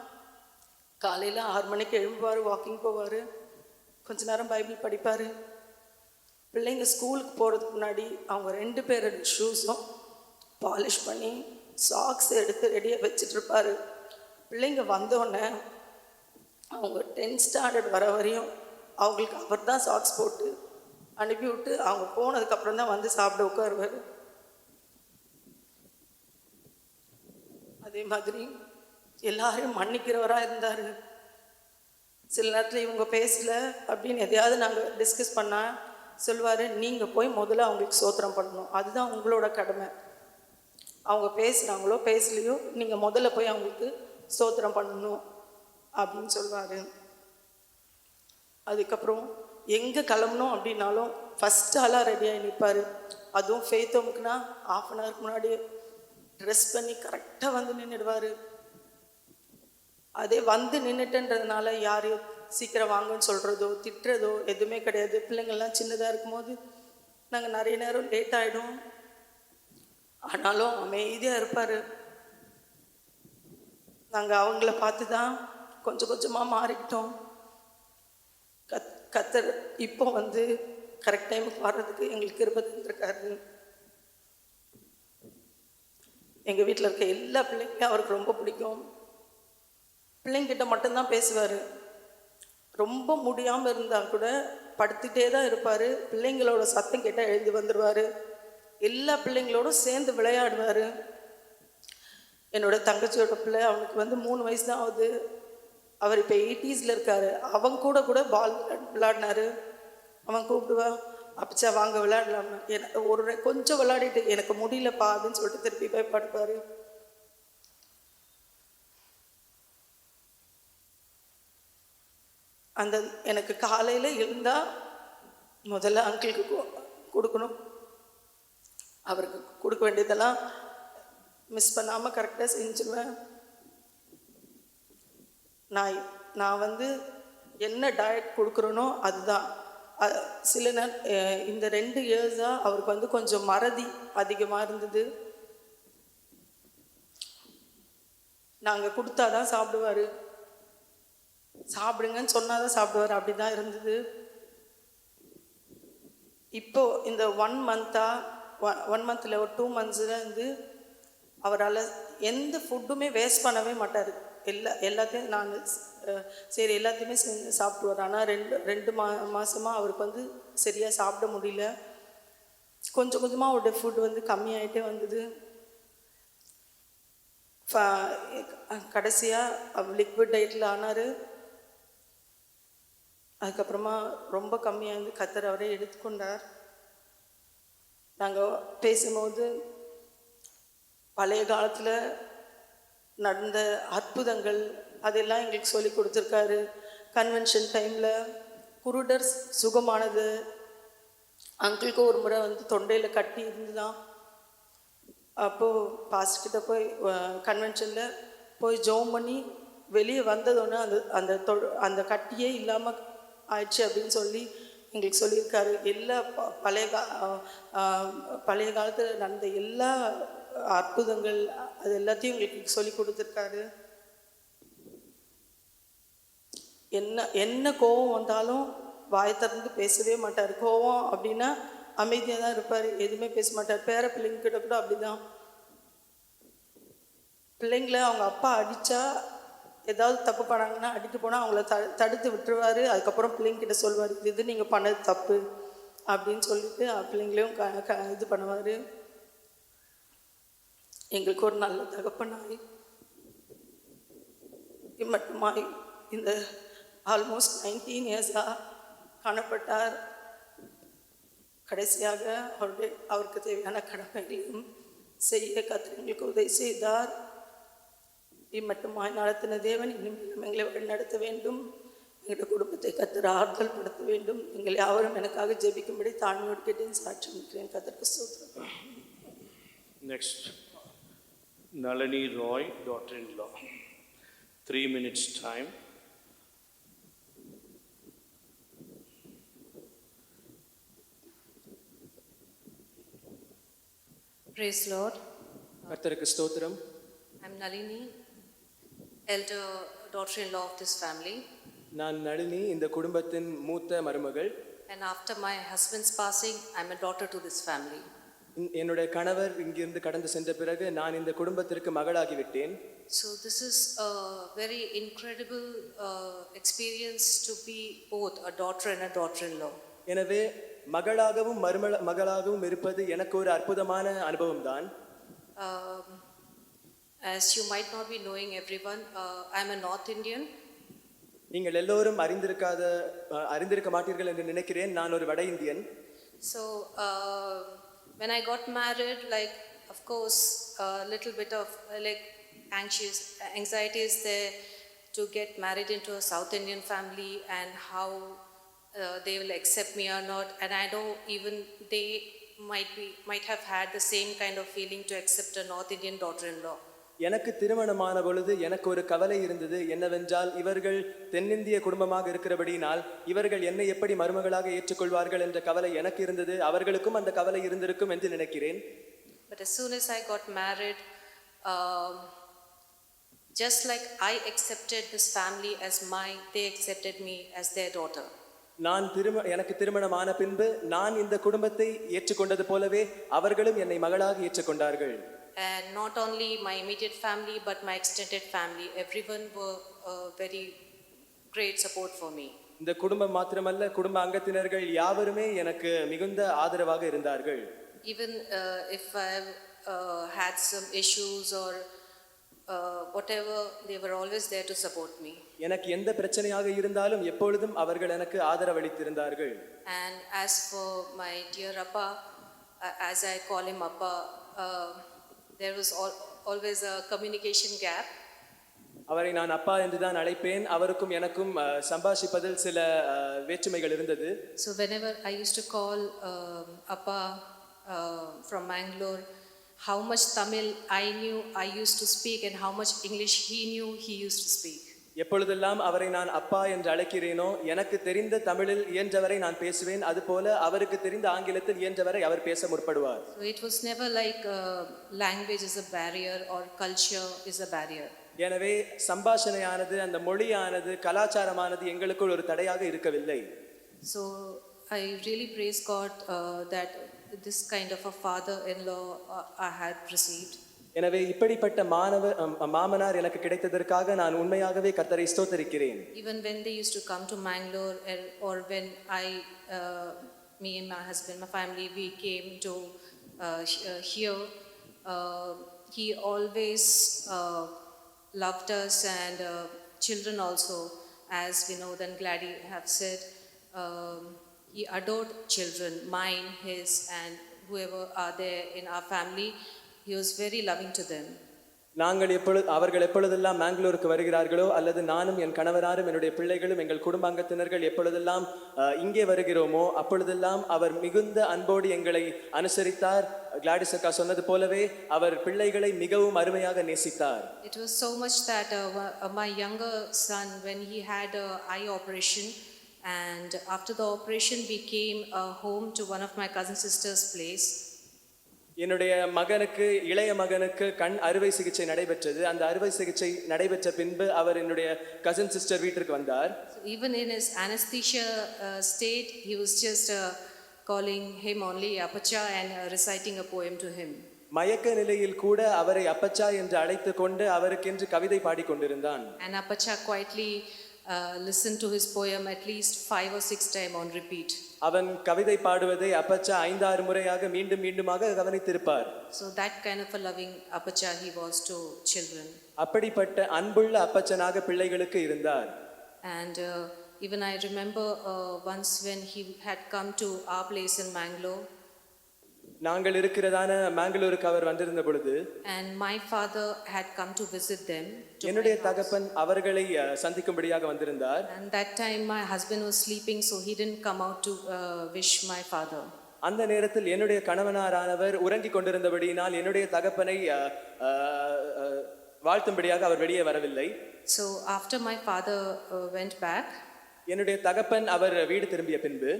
காலையில் 6 மணிக்கு எழும்புவார், வாக்கிங் போவார், கொஞ்ச நேரம் பைபிள் படிப்பார். பிள்ளைங்க ஸ்கூலுக்கு போகிறதுக்கு முன்னாடி அவங்க 2 பேரோட ஷூஸும் பாலிஷ் பண்ணி சாக்ஸ் எடுத்து ரெடியாக வச்சிட்ருப்பார். பிள்ளைங்க வந்தோடனே அவங்க 10th ஸ்டாண்டர்ட் வர வரையும் அவங்களுக்கு அவர் தான் சாக்ஸ் போட்டு அனுப்பிவிட்டு அவங்க போனதுக்கப்புறம் தான் சாப்பிட உட்காருவார். அதே மாதிரி எல்லாரையும் மன்னிக்கிறவராக இருந்தார். சில நேரத்தில் இவங்க பேசலை அப்படின்னு எதையாவது நாங்கள் டிஸ்கஸ் பண்ணால் சொல்லுவார், நீங்கள் போய் முதல்ல அவங்களுக்கு ஸ்தோத்திரம் பண்ணணும், அதுதான் உங்களோட கடமை. அவங்க பேசுகிறாங்களோ பேசலையோ நீங்கள் முதல்ல போய் அவங்களுக்கு ஸ்தோத்திரம் பண்ணணும் அப்படின்னு சொல்லுவார். அதுக்கப்புறம் எங்கே கிளம்பணும் அப்படின்னாலும் ஃபஸ்ட் ஆளாக ரெடியாகி நிற்பார். அதுவும் ஃபேத்தோமுக்குனா 1/2 அன் ஹவருக்கு முன்னாடி ட்ரெஸ் பண்ணி கரெக்டாக நின்றுடுவார். அதே நின்றுட்டுன்றதுனால யாரையும் சீக்கிரம் வாங்கன்னு சொல்கிறதோ திட்டுறதோ எதுவுமே கிடையாது. பிள்ளைங்கள்லாம் சின்னதாக இருக்கும்போது நாங்கள் நிறைய நேரம் லேட் ஆகிடும். ஆனாலும் அமைதியாக இருப்பார். நாங்கள் அவங்கள பார்த்து தான் கொஞ்சம் கொஞ்சமாக மாறிக்கிட்டோம். கத்தர் இப்போ கரெக்ட் டைமுக்கு வர்றதுக்கு எங்களுக்கு கிருபை தந்திருக்காரு. எங்கள் வீட்டில் இருக்க எல்லா பிள்ளைங்களும் அவருக்கு ரொம்ப பிடிக்கும். பிள்ளைங்கிட்ட மட்டும்தான் பேசுவார். ரொம்ப முடியாமல் இருந்தால் கூட படுத்துகிட்டே தான் இருப்பார். பிள்ளைங்களோட சத்தம் கேட்டால் எழுந்து வந்துடுவார். எல்லா பிள்ளைங்களோடும் சேர்ந்து விளையாடுவார். என்னோட தங்கச்சியோட பிள்ளை, அவனுக்கு 3 வயசு தான் ஆகுது. அவர் இப்போ 80s இருக்கார். அவங்க கூட பால் விளையாடினார். அவன் கூப்பிடுவா, அப்பச்சா வாங்க விளையாடலாமா, ஒரு கொஞ்சம் விளையாடிட்டு எனக்கு முடியலப்பா அப்படின்னு சொல்லிட்டு திருப்பி போய் படுப்பார். எனக்கு காலையில் எழுந்தால் முதல்ல அங்கிளுக்கு கொடுக்கணும். அவருக்கு கொடுக்க வேண்டியதெல்லாம் மிஸ் பண்ணாமல் கரெக்டாக செஞ்சுருவேன். நான் என்ன டயட் கொடுக்குறேனோ அதுதான். சில இந்த 2 இயர்ஸாக அவருக்கு கொஞ்சம் மறதி அதிகமாக இருந்தது. நாங்கள் கொடுத்தாதான் சாப்பிடுவார், சாப்பிடுங்கன்னு சொன்னாதான் சாப்பிடுவார். அப்படி தான் இருந்தது. இப்போ இந்த 1 மந்த்தில் ஒரு 2 மந்த்ஸில் அவரால் எந்த ஃபுட்டுமே வேஸ்ட் பண்ணவே மாட்டார். எல்லாத்தையும் நான் சரி எல்லாத்தையுமே சாப்பிடுவார். ஆனால் 2 மாதமாக அவருக்கு சரியாக சாப்பிட முடியல. கொஞ்சம் கொஞ்சமாக அவருடைய ஃபுட் வந்து கம்மியாயிட்டே வந்தது. கடைசியாக லிக்விட் டயட்டில் ஆனார். அதுக்கப்புறமா ரொம்ப கம்மியாக வந்து கத்தர் அவரே எடுத்துக்கொண்டார். நாங்கள் பேசும்போது பழைய காலத்தில் நடந்த அற்புதங்கள் அதெல்லாம் எங்களுக்கு சொல்லி கொடுத்துருக்காரு. கன்வென்ஷன் டைமில் குருடர் சுகமானது. அங்கிளுக்கு ஒரு முறை வந்து தொண்டையில் கட்டி இருந்துதான். அப்போது பாஸ்கிட்ட போய் கன்வென்ஷனில் போய் ஜெபம் பண்ணி வெளியே வந்ததோடனே அந்த கட்டியே இல்லாமல் ஆயிடுச்சு அப்படின்னு சொல்லி எங்களுக்கு சொல்லியிருக்காரு. எல்லா பழைய காலத்தில் நடந்த எல்லா அற்புதங்கள் அது எல்லாத்தையும் எங்களுக்கு சொல்லி கொடுத்துருக்காரு. என்ன கோபம் வந்தாலும் வாய் திறந்து பேசவே மாட்டார். கோபம் அப்படின்னா அமைதியாக தான் இருப்பார், எதுவுமே பேச மாட்டார். பேர பிள்ளைங்கிட்ட கூட அப்படிதான். பிள்ளைங்கள அவங்க அப்பா அடித்தா ஏதாவது தப்பு பண்ணாங்கன்னா அடிக்க போனால் அவங்கள தடுத்து விட்டுருவார். அதுக்கப்புறம் பிள்ளைங்கிட்ட சொல்லுவார், இது நீங்கள் பண்ணது தப்பு அப்படின்னு சொல்லிட்டு பிள்ளைங்களையும் இது பண்ணுவார். எங்களுக்கு ஒரு நல்ல தகப்பனாய் மட்டுமாய் இந்த ஆல்மோஸ்ட் 19 இயர்ஸாக காணப்பட்டார். கடைசியாக அவருக்கு தேவையான கடமைகளையும் செய்ய கர்த்தர் எங்களுக்கு உதவி செய்தார். இம்மட்டுமாய் நடத்தின தேவன் இன்னும் எங்களை வழிநடத்த வேண்டும். எங்களுடைய குடும்பத்தை கர்த்தர் ஆறுதல் படுத்த வேண்டும். எங்களை யாவரும் எனக்காக ஜெபிக்கும்படி தாழ்மையோடு கேட்டேன், சாட்சி நிற்கிறேன். கர்த்தருக்கு ஸ்தோத்திரம்.
Next, Nalini Roy, daughter-in-law. 3 minutes time.
Praise Lord.
கர்த்தருக்கு ஸ்தோத்திரம்.
I'm Nalini, elder daughter-in-law of this family.
நான் நளினி, இந்த குடும்பத்தின் மூத்த மருமகள்.
And after my husband's passing, I'm a daughter to this family.
என்னுடைய கணவர் இங்கிருந்து கடந்து சென்ற பிறகு நான் இந்த குடும்பத்திற்கு மகளாகிவிட்டேன்.
So this is a very incredible experience to be both a daughter and a daughter-in-law.
எனவே மகளாகவும் மகளாகவும் இருப்பது எனக்கு ஒரு அற்புதமான அனுபவம் தான்.
As you might not be knowing everyone, I'm a North Indian.
நீங்கள் எல்லோரும் அறிந்திருக்க மாட்டீர்கள் என்று நினைக்கிறேன். நான் ஒரு வட Indian.
So when I got married, like of course a little bit of like anxiety is there to get married into a South Indian family and how they will accept me or not, and I know even they might have had the same kind of feeling to accept a North Indian daughter-in-law.
எனக்கு திருமணமான பொழுது எனக்கு ஒரு கவலை இருந்தது. என்னவென்றால் இவர்கள் தென்னிந்திய குடும்பமாக இருக்கிறபடியினால் இவர்கள் என்னை எப்படி மருமகளாக ஏற்றுக்கொள்வார்கள் என்ற கவலை எனக்கு இருந்தது. அவர்களுக்கும் அந்த கவலை இருந்திருக்கும் என்று நினைக்கிறேன்.
But as soon as I got married, just like I accepted this family as mine, they accepted me as their daughter.
எனக்கு திருமணமான பின்பு நான் இந்த குடும்பத்தை ஏற்றுக்கொண்டது போலவே அவர்களும் என்னை மகளாக ஏற்றுக்கொண்டார்கள்.
And not only my immediate family but my extended family, everyone were very great support for me.
இந்த குடும்பம் மாத்திரமல்ல, குடும்ப அங்கத்தினர்கள் யாவருமே எனக்கு மிகுந்த ஆதரவாக இருந்தார்கள்.
Even if I had some issues or whatever, they were always there to support me.
எனக்கு எந்த பிரச்சனையாக இருந்தாலும் எப்பொழுதும் அவர்கள் எனக்கு ஆதரவளித்திருந்தார்கள்.
And as for my dear Appa, as I call him Appa, there was always a communication gap.
அவரை நான் அப்பா என்று தான் அழைப்பேன். அவருக்கும் எனக்கும் சம்பாஷிப்பதில் சில வேற்றுமைகள் இருந்தது.
So whenever I used to call Appa from Mangalore, how much Tamil I used to speak and how much English he knew he used to speak.
எப்பொழுதெல்லாம் அவரை நான் அப்பா என்று அழைக்கிறேனோ எனக்கு தெரிந்த தமிழில் இயன்றவரை நான் பேசுவேன். அதுபோல அவருக்கு தெரிந்த ஆங்கிலத்தில் இயன்றவரை அவர் பேச முற்படுவார்.
So it was never like language is a barrier or culture is a barrier.
எனவே சம்பாஷணையானது, அந்த மொழியானது, கலாச்சாரமானது எங்களுக்குள் ஒரு தடையாக இருக்கவில்லை.
So I really praise God that this kind of a father-in-law I had received.
எனவே இப்படிப்பட்ட மாமனார் எனக்கு கிடைத்ததற்காக நான் உண்மையாகவே கர்த்தரை ஸ்தோத்திரிக்கிறேன்.
Even when they used to come to Mangalore or when I me and my husband, my family, we came to here. He always loved us and children also, as we know, then Gladys have said. He adored children, mine, his, and whoever are there in our family. He was very loving to them.
அவர்கள் எப்பொழுதெல்லாம் மேங்களூருக்கு வருகிறார்களோ அல்லது நானும் என் கணவராரும் என்னுடைய பிள்ளைகளும் எங்கள் குடும்பாங்கத்தினர்கள் எப்பொழுதெல்லாம் இங்கே வருகிறோமோ அப்பொழுதெல்லாம் அவர் மிகுந்த அன்போடு எங்களை அனுசரித்தார். கிளாடிஸ் அக்கா சொன்னது போலவே அவர் பிள்ளைகளை மிகவும் அருமையாக நேசித்தார்.
It was so much that my younger son, when he had an eye operation, and after the operation we came home to one of my cousin sister's place.
என்னுடைய இளைய மகனுக்கு கண் அறுவை சிகிச்சை நடைபெற்றது. அந்த அறுவை சிகிச்சை நடைபெற்ற பின்பு அவர் என்னுடைய கசின் சிஸ்டர் வீட்டிற்கு வந்தார்.
So even in his anesthesia state, he was just calling him only Apacha and reciting a poem to him.
மயக்க நிலையில் கூட அவரை அப்பச்சா என்று அழைத்து கொண்டு அவருக்கென்று கவிதை பாடிக்கொண்டிருந்தான்.
And Apacha quietly listened to his poem at least 5 or 6 times on repeat.
அவன் கவிதை பாடுவதை அப்பச்சா 5-6 முறையாக மீண்டும் மீண்டுமாக கவனித்திருப்பார்.
So that kind of a loving Apacha he was to children.
அப்படிப்பட்ட அன்புள்ள அப்பச்சனாக பிள்ளைகளுக்கு இருந்தார்.
And even I remember once when he had come to our place in Mangalore.
நாங்கள் இருக்கிறதான மேங்களூருக்கு அவர் வந்திருந்த பொழுது,
and my father had come to visit them.
என்னுடைய தகப்பன் அவர்களை சந்திக்கும்படியாக வந்திருந்தார்.
And that time my husband was sleeping, so he didn't come out to wish my father.
அந்த நேரத்தில் என்னுடைய கணவனாரானவர் உறங்கிக் கொண்டிருந்தபடியினால் என்னுடைய தகப்பனை வாழ்த்தும்படியாக அவர் வெளியே வரவில்லை.
So after my father went back,
என்னுடைய தகப்பன் அவர் வீடு திரும்பிய பின்பு,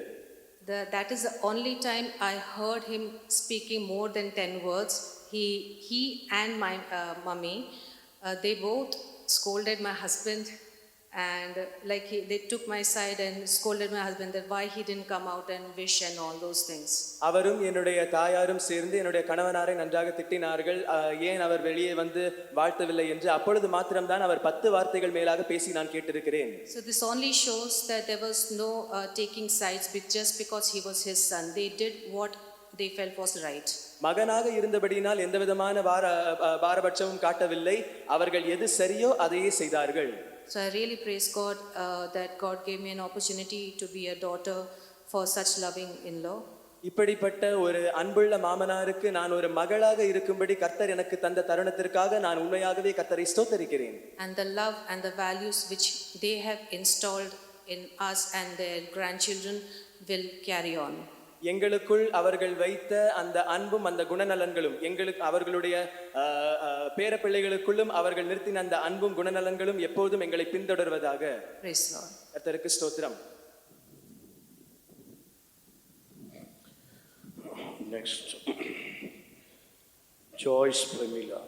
that is the only time I heard him speaking more than 10 words. He and my mummy, they both scolded my husband, and they took my side and scolded my husband that why he didn't come out and wish and all those things.
அவரும் என்னுடைய தாயாரும் சேர்ந்து என்னுடைய கணவனாரை நன்றாக திட்டினார்கள், ஏன் அவர் வெளியே வந்து வாழ்த்தவில்லை என்று. அப்பொழுது மாத்திரம்தான் அவர் 10 வார்த்தைகள் மேலாக பேசி நான் கேட்டிருக்கிறேன்.
So this only shows that there was no taking sides just because he was his son. They did what they felt was right.
மகனாக இருந்தபடியினால் எந்த விதமான பாரபட்சமும் காட்டவில்லை. அவர்கள் எது சரியோ அதையே செய்தார்கள்.
So I really praise God that God gave me an opportunity to be a daughter for such loving in-law.
இப்படிப்பட்ட ஒரு அன்புள்ள மாமனாருக்கு நான் ஒரு மகளாக இருக்கும்படி கர்த்தர் எனக்கு தந்த தருணத்திற்காக நான் உண்மையாகவே கர்த்தரை ஸ்தோத்திரிக்கிறேன்.
And the love and the values which they have installed in us and their grandchildren will carry on.
எங்களுக்குள் அவர்கள் வைத்த அந்த அன்பும் அந்த குணநலன்களும் அவர்களுடைய பேரப்பிள்ளைகளுக்குள்ளும் அவர்கள் நிறுத்தின அந்த அன்பும் குணநலன்களும் எப்போதும் எங்களை பின்தொடர்வதாக.
Praise Lord.
கர்த்தருக்கு ஸ்தோத்திரம்.
Next, Joyce Premila.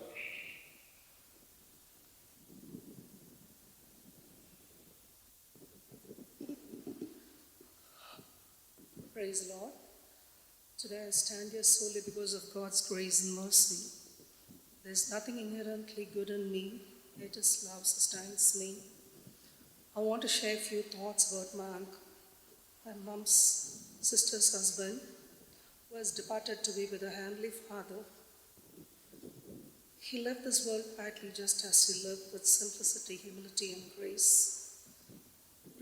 Praise the Lord. Today I stand here solely because of God's grace and mercy. There is nothing inherently good in me, yet His love sustains me. I want to share a few thoughts about my mom's sister's husband, who has departed to be with a heavenly Father. He left this world quietly just as he lived, with simplicity, humility, and grace.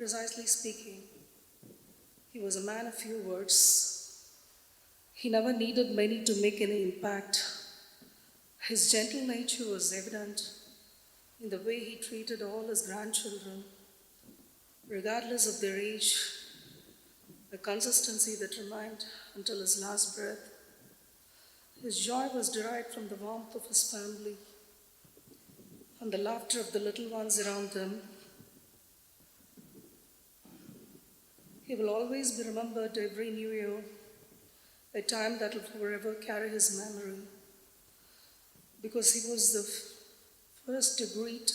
Precisely speaking, he was a man of few words. He never needed many to make any impact. His gentle nature was evident in the way he treated all his grandchildren, regardless of their age, a consistency that remained until his last breath. His joy was derived from the warmth of his family and the laughter of the little ones around them. He will always be remembered every New Year, a time that will forever carry his memory, because he was the first to greet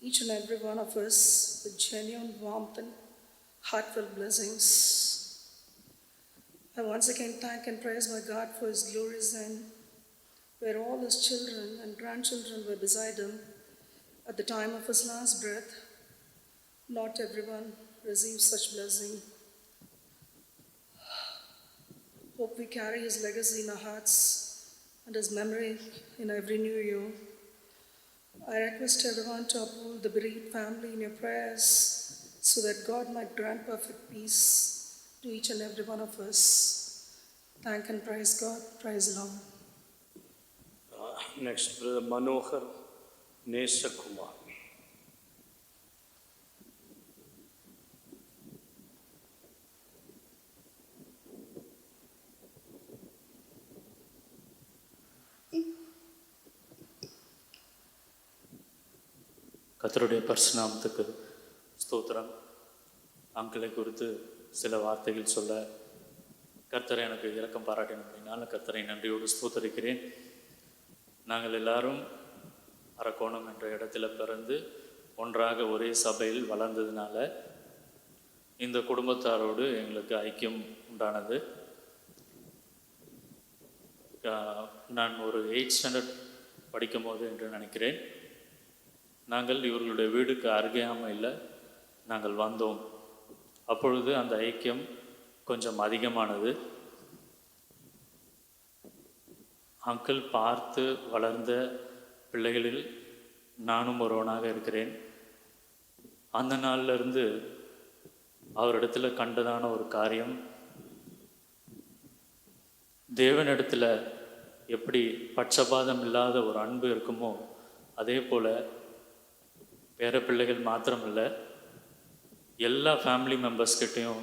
each and every one of us with genuine warmth and heartfelt blessings. I once again thank and praise my God for his glorious end, where all his children and grandchildren were beside him at the time of his last breath. Not everyone receives such blessing. Hope we carry his legacy in our hearts and his memory in every new year. I request everyone to uphold the bereaved family in your prayers so that God might grant perfect peace to each and every one of us. Thank and praise God. Praise the Lord.
Next, Brother Manohar Nesakumar.
கர்த்தருடைய பரிசுநாமத்துக்கு ஸ்தோத்திரம். அங்கிளை குறித்து சில வார்த்தைகள் சொல்ல கர்த்தரை எனக்கு இரக்கம் பாராட்டின அப்படின்னால கர்த்தரை நன்றியோடு ஸ்தோத்தரிக்கிறேன். நாங்கள் எல்லாரும் அரக்கோணம் என்ற இடத்துல பிறந்து ஒன்றாக ஒரே சபையில் வளர்ந்ததுனால இந்த குடும்பத்தாரோடு எங்களுக்கு ஐக்கியம் உண்டானது. நான் ஒரு 8th ஸ்டாண்டர்ட் படிக்கும் போது என்று நினைக்கிறேன், நாங்கள் இவர்களுடைய வீடுக்கு அருகாமையில் நாங்கள் வந்தோம். அப்பொழுது அந்த ஐக்கியம் கொஞ்சம் அதிகமானது. அங்கிள் பார்த்து வளர்ந்த பிள்ளைகளில் நானும் ஒருவனாக இருக்கிறேன். அந்த நாளிலிருந்து அவரிடத்துல கண்டதான ஒரு காரியம், தேவனிடத்தில் எப்படி பட்சபாதம் இல்லாத ஒரு அன்பு இருக்குமோ அதே போல் பேர பிள்ளைகள் மாத்திரமில்லை, எல்லா ஃபேமிலி மெம்பர்ஸ்கிட்டையும்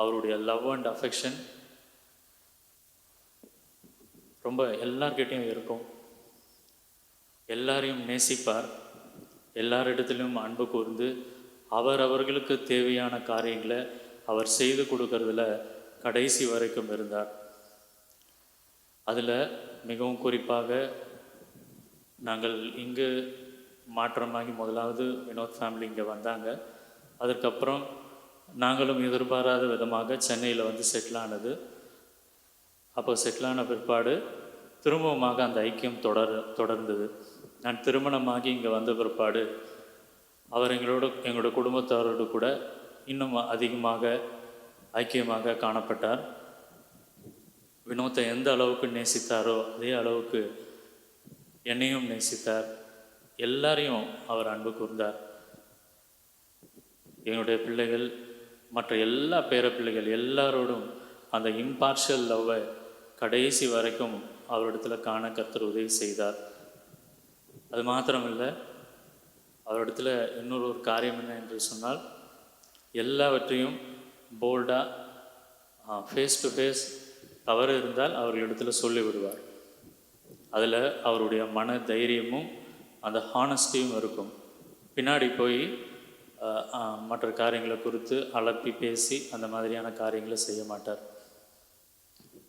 அவருடைய லவ் அண்ட் அஃபெக்ஷன் ரொம்ப எல்லார்கிட்டையும் இருக்கும். எல்லாரையும் நேசிப்பார், எல்லாரிடத்திலும் அன்பு கூர்ந்து அவர்களுக்கு தேவையான காரியங்களை அவர் செய்து கொடுக்கறதுல கடைசி வரைக்கும் இருந்தார். அதில் மிகவும் குறிப்பாக நாங்கள் இங்கு மாற்றமாகி முதலாவது வினோத் ஃபேமிலி இங்கே வந்தாங்க. அதற்கப்புறம் நாங்களும் எதிர்பாராத விதமாக சென்னையில் வந்து செட்டில் ஆனது. அப்போ செட்டில் ஆன பிற்பாடு திரும்பவுமாக அந்த ஐக்கியம் தொடர்ந்தது. நான் திருமணமாகி இங்கே வந்த பிற்பாடு அவர் எங்களோட குடும்பத்தாரோடு கூட இன்னும் அதிகமாக ஐக்கியமாக காணப்பட்டார். வினோத்தை எந்த அளவுக்கு நேசித்தாரோ அதே அளவுக்கு என்னையும் நேசித்தார். எல்லாரையும் அவர் அன்பு கூர்ந்தார். எங்களுடைய பிள்ளைகள் மற்ற எல்லா பேர பிள்ளைகள் எல்லாரோடும் அந்த இம்பார்ஷியல் லவ்வை கடைசி வரைக்கும் அவரிடத்தில் காண கர்த்தர் உதவி செய்தார். அது மாத்திரமில்லை, அவரிடத்தில் இன்னொரு காரியம் என்ன என்று சொன்னால், எல்லாவற்றையும் போல்டாக ஃபேஸ் டு ஃபேஸ் தவறு இருந்தால் அவர்களிடத்தில் சொல்லிவிடுவார். அதில் அவருடைய மன தைரியமும் அந்த ஹானஸ்டியும் இருக்கும். பின்னாடி போய் மற்ற காரியங்களை குறித்து அலப்பி பேசி அந்த மாதிரியான காரியங்களை செய்ய மாட்டார்.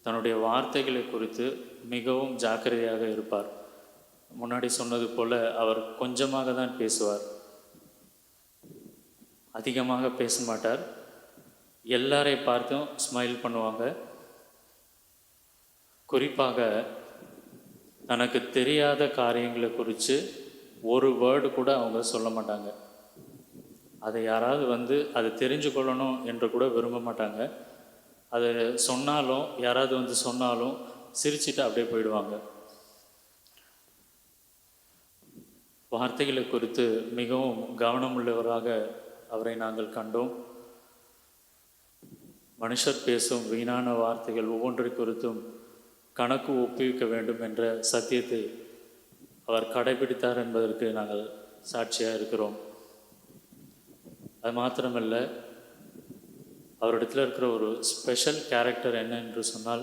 தன்னுடைய வார்த்தைகளை குறித்து மிகவும் ஜாக்கிரதையாக இருப்பார். முன்னாடி சொன்னது போல் அவர் கொஞ்சமாக தான் பேசுவார், அதிகமாக பேச மாட்டார். எல்லாரை பார்த்தும் ஸ்மைல் பண்ணுவாங்க. குறிப்பாக தனக்கு தெரியாத காரியங்களை குறித்து ஒரு வேர்டு கூட அவங்க சொல்ல மாட்டாங்க. அதை யாராவது வந்து அதை தெரிஞ்சு கொள்ளணும் என்று கூட விரும்ப மாட்டாங்க. அது சொன்னாலும் யாராவது வந்து சொன்னாலும் சிரிச்சிட்டு அப்படியே போயிடுவாங்க. வார்த்தைகளை குறித்து மிகவும் கவனமுள்ளவராக அவரை நாங்கள் கண்டோம். மனுஷர் பேசும் வீணான வார்த்தைகள் ஒவ்வொன்றை குறித்தும் கணக்கு ஒப்புவிக்க வேண்டும் என்ற சத்தியத்தை அவர் கடைபிடித்தார் என்பதற்கு நாங்கள் சாட்சியாக இருக்கிறோம். அது மாத்திரமல்ல, அவரிடத்தில் இருக்கிற ஒரு ஸ்பெஷல் கேரக்டர் என்ன என்று சொன்னால்,